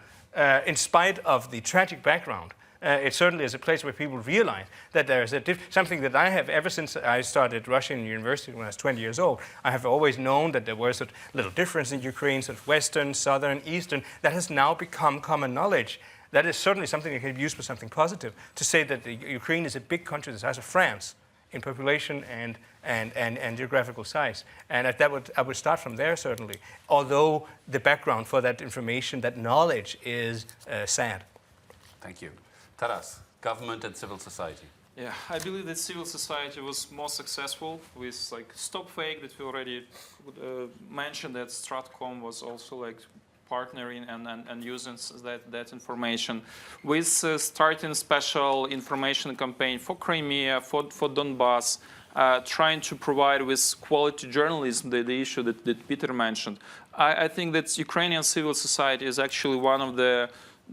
in spite of the tragic background. It certainly is a place where people realize that there is something that I have, ever since I started Russian university when I was 20 years old, I have always known that there was a little difference in Ukraine, sort of Western, Southern, Eastern. That has now become common knowledge. That is certainly something that can be used for something positive, to say that Ukraine is a big country the size of France in population and geographical size. And I would start from there, certainly, although the background for that information, that knowledge is sad. Thank you. Taras, government and civil society. Yeah, I believe that civil society was more successful with like Stop Fake that we already mentioned, that Stratcom was also like partnering and using that information, with starting special information campaign for Crimea, for Donbass, trying to provide with quality journalism, the issue that Peter mentioned. I think that Ukrainian civil society is actually one of the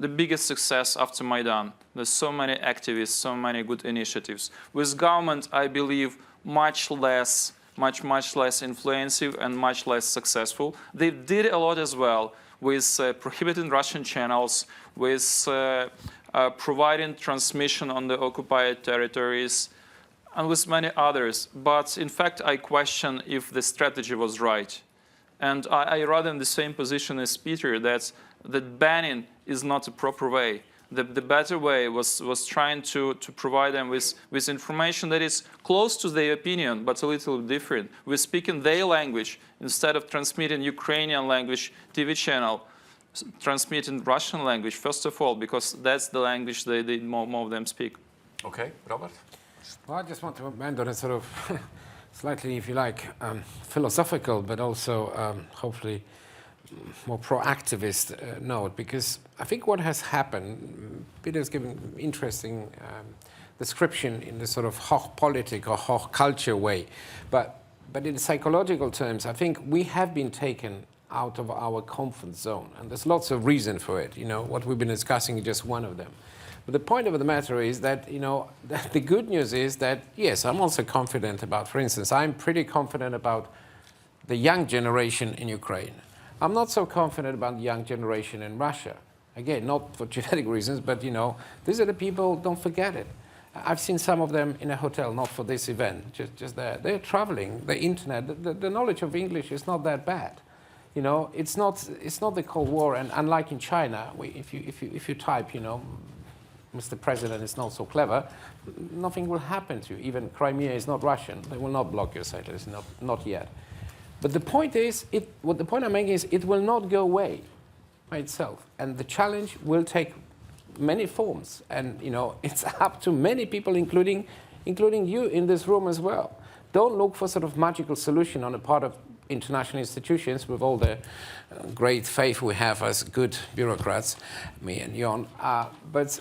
biggest success after Maidan. There's so many activists, so many good initiatives. With government, I believe much less influential and much less successful. They did a lot as well with prohibiting Russian channels, with providing transmission on the occupied territories. and with many others. But in fact, I question if the strategy was right. And I rather in the same position as Peter, that banning is not a proper way. The better way was trying to provide them with information that is close to their opinion, but a little different. We speak in their language instead of transmitting Ukrainian language TV channel, transmitting Russian language, first of all, because that's the language they more of them speak. Okay, Robert? Well, I just want to amend on a sort of slightly, if you like, philosophical, but also hopefully more proactivist note, because I think what has happened, Peter's given interesting description in the sort of Hochpolitik or Hochkultur way, but in psychological terms, I think we have been taken out of our comfort zone, and there's lots of reason for it. You know, what we've been discussing is just one of them. But the point of the matter is that, you know, the good news is that, yes, I'm also confident about, for instance, I'm pretty confident about the young generation in Ukraine. I'm not so confident about the young generation in Russia. Again, not for genetic reasons, but, you know, these are the people, don't forget it. I've seen some of them in a hotel, not for this event, just there. They're traveling, the internet, the knowledge of English is not that bad. You know, it's not the Cold War, and unlike in China, if you type, you know, Mr. President is not so clever, nothing will happen to you. Even Crimea is not Russian. They will not block your site, not yet. But the point is, the point I'm making is it will not go away by itself. And the challenge will take many forms. And, you know, it's up to many people, including you in this room as well. Don't look for sort of magical solution on the part of international institutions with all the great faith we have as good bureaucrats, me and Jon. But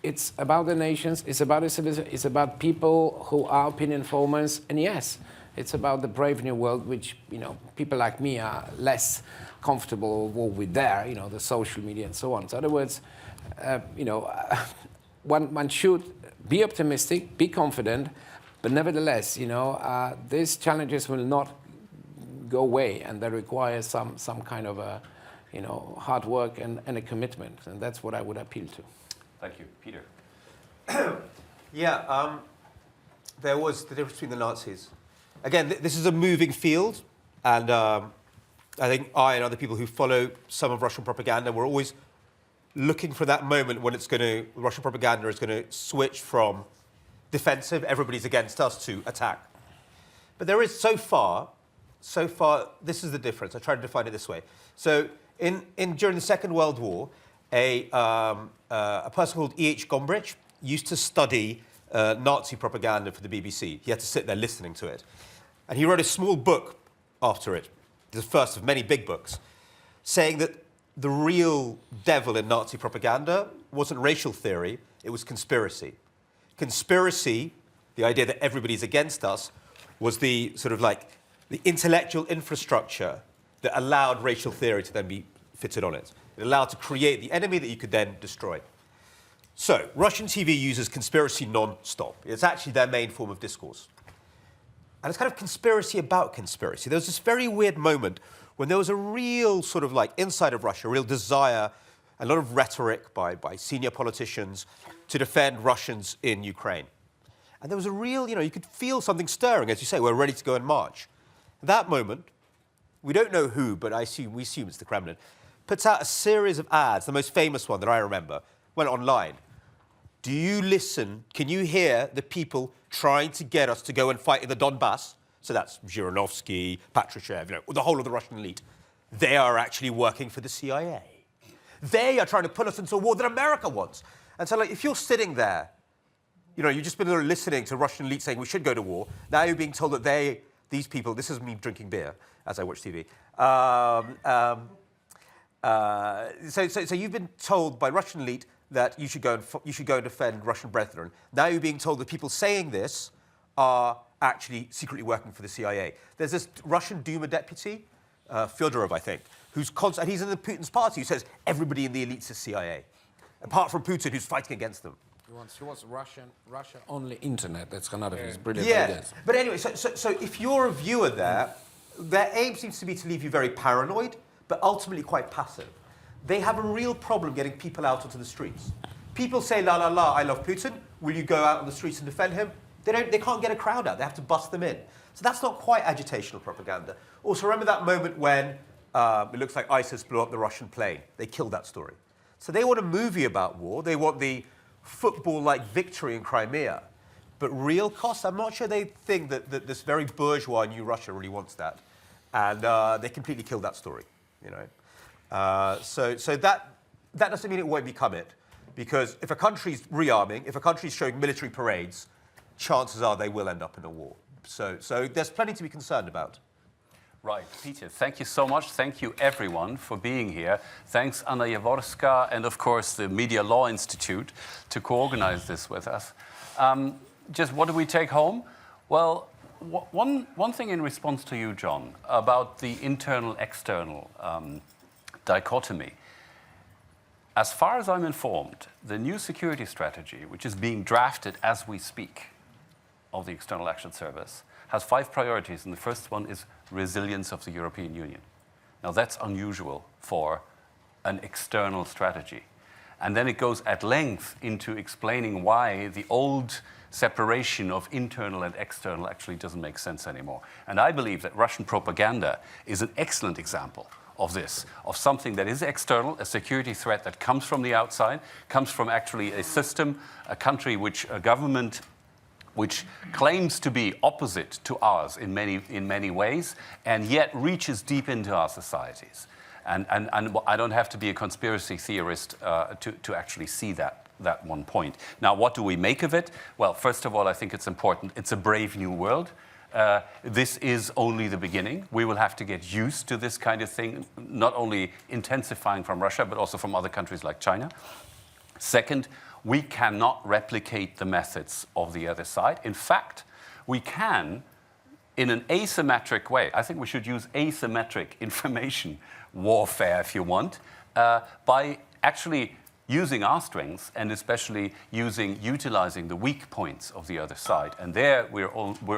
it's about the nations, it's about people who are opinion formers, and yes, it's about the brave new world, which, you know, people like me are less comfortable with there, you know, the social media and so on. So in other words, you know, one should be optimistic, be confident, but nevertheless, you know, these challenges will not go away, and they require some kind of a, you know, hard work and a commitment, and that's what I would appeal to. Thank you. Peter? Yeah, there was the difference between the Nazis. Again, this is a moving field, and I think I and other people who follow some of Russian propaganda were always looking for that moment when Russian propaganda is going to switch from defensive, everybody's against us, to attack. But there is so far, this is the difference. I try to define it this way. So during the Second World War, a person called E.H. Gombrich used to study Nazi propaganda for the BBC. He had to sit there listening to it. And he wrote a small book after it, the first of many big books, saying that the real devil in Nazi propaganda wasn't racial theory, it was conspiracy. Conspiracy, the idea that everybody's against us, was the sort of like the intellectual infrastructure that allowed racial theory to then be fitted on it. It allowed to create the enemy that you could then destroy. So, Russian TV uses conspiracy non-stop. It's actually their main form of discourse. And it's kind of conspiracy about conspiracy. There was this very weird moment when there was a real sort of like inside of Russia, a real desire, a lot of rhetoric by senior politicians to defend Russians in Ukraine. And there was a real, you know, you could feel something stirring, as you say, we're ready to go and march. At that moment, we don't know who, but we assume it's the Kremlin, puts out a series of ads, the most famous one that I remember, went online. Do you listen, can you hear the people trying to get us to go and fight in the Donbass? So that's Zhirinovsky, Patrushev, you know, the whole of the Russian elite. They are actually working for the CIA. They are trying to pull us into a war that America wants. And so, like, if you're sitting there, you know, you've just been listening to Russian elite saying we should go to war, now you're being told that these people, this is me drinking beer as I watch TV, so you've been told by Russian elite that you should go and defend Russian brethren. Now you're being told that people saying this are actually secretly working for the CIA. There's this Russian Duma deputy, Fyodorov, I think, and he's in Putin's party, who says everybody in the elites is CIA, apart from Putin, who's fighting against them. He wants Russia only internet. That's another of his brilliant ideas. ideas. But anyway, so if you're a viewer there, their aim seems to be to leave you very paranoid, but ultimately quite passive. They have a real problem getting people out onto the streets. People say, la, la, la, I love Putin. Will you go out on the streets and defend him? They can't get a crowd out. They have to bust them in. So that's not quite agitational propaganda. Also, remember that moment when it looks like ISIS blew up the Russian plane. They killed that story. So they want a movie about war. They want the football-like victory in Crimea. But real costs, I'm not sure they think that this very bourgeois new Russia really wants that. And they completely killed that story, you know. So that doesn't mean it won't become it. Because if a country's rearming, if a country's showing military parades, chances are they will end up in a war. So there's plenty to be concerned about. Right, Peter, thank you so much. Thank you, everyone, for being here. Thanks, Anna Jaworska, and of course, the Media Law Institute to co-organize this with us. Just what do we take home? Well, one thing in response to you, John, about the internal-external dichotomy. As far as I'm informed, the new security strategy, which is being drafted as we speak, of the External Action Service, has 5 priorities, and the first one is resilience of the European Union. Now, that's unusual for an external strategy. And then it goes at length into explaining why the old separation of internal and external actually doesn't make sense anymore. And I believe that Russian propaganda is an excellent example of this, of something that is external, a security threat that comes from the outside, comes from actually a system, a country a government which claims to be opposite to ours in many ways, and yet reaches deep into our societies. And I don't have to be a conspiracy theorist to actually see that one point. Now, what do we make of it? Well, first of all, I think it's important. It's a brave new world. This is only the beginning. We will have to get used to this kind of thing, not only intensifying from Russia, but also from other countries like China. Second, we cannot replicate the methods of the other side. In fact, we can, in an asymmetric way, I think we should use asymmetric information warfare, if you want, by actually using our strengths and especially utilizing the weak points of the other side. And there we're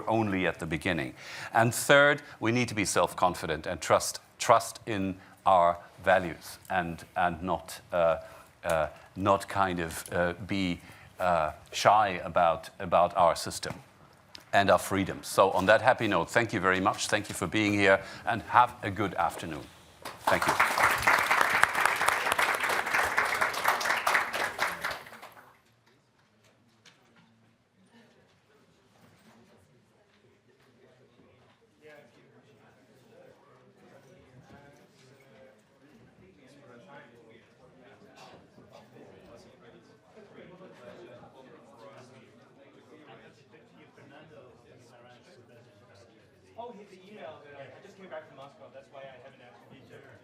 only at the beginning. And third, we need to be self-confident and trust in our values and not kind of be shy about our system and our freedoms. So on that happy note, thank you very much. Thank you for being here, and have a good afternoon. Thank you. Oh, the email that I just came back from Moscow. That's why I haven't actually been there.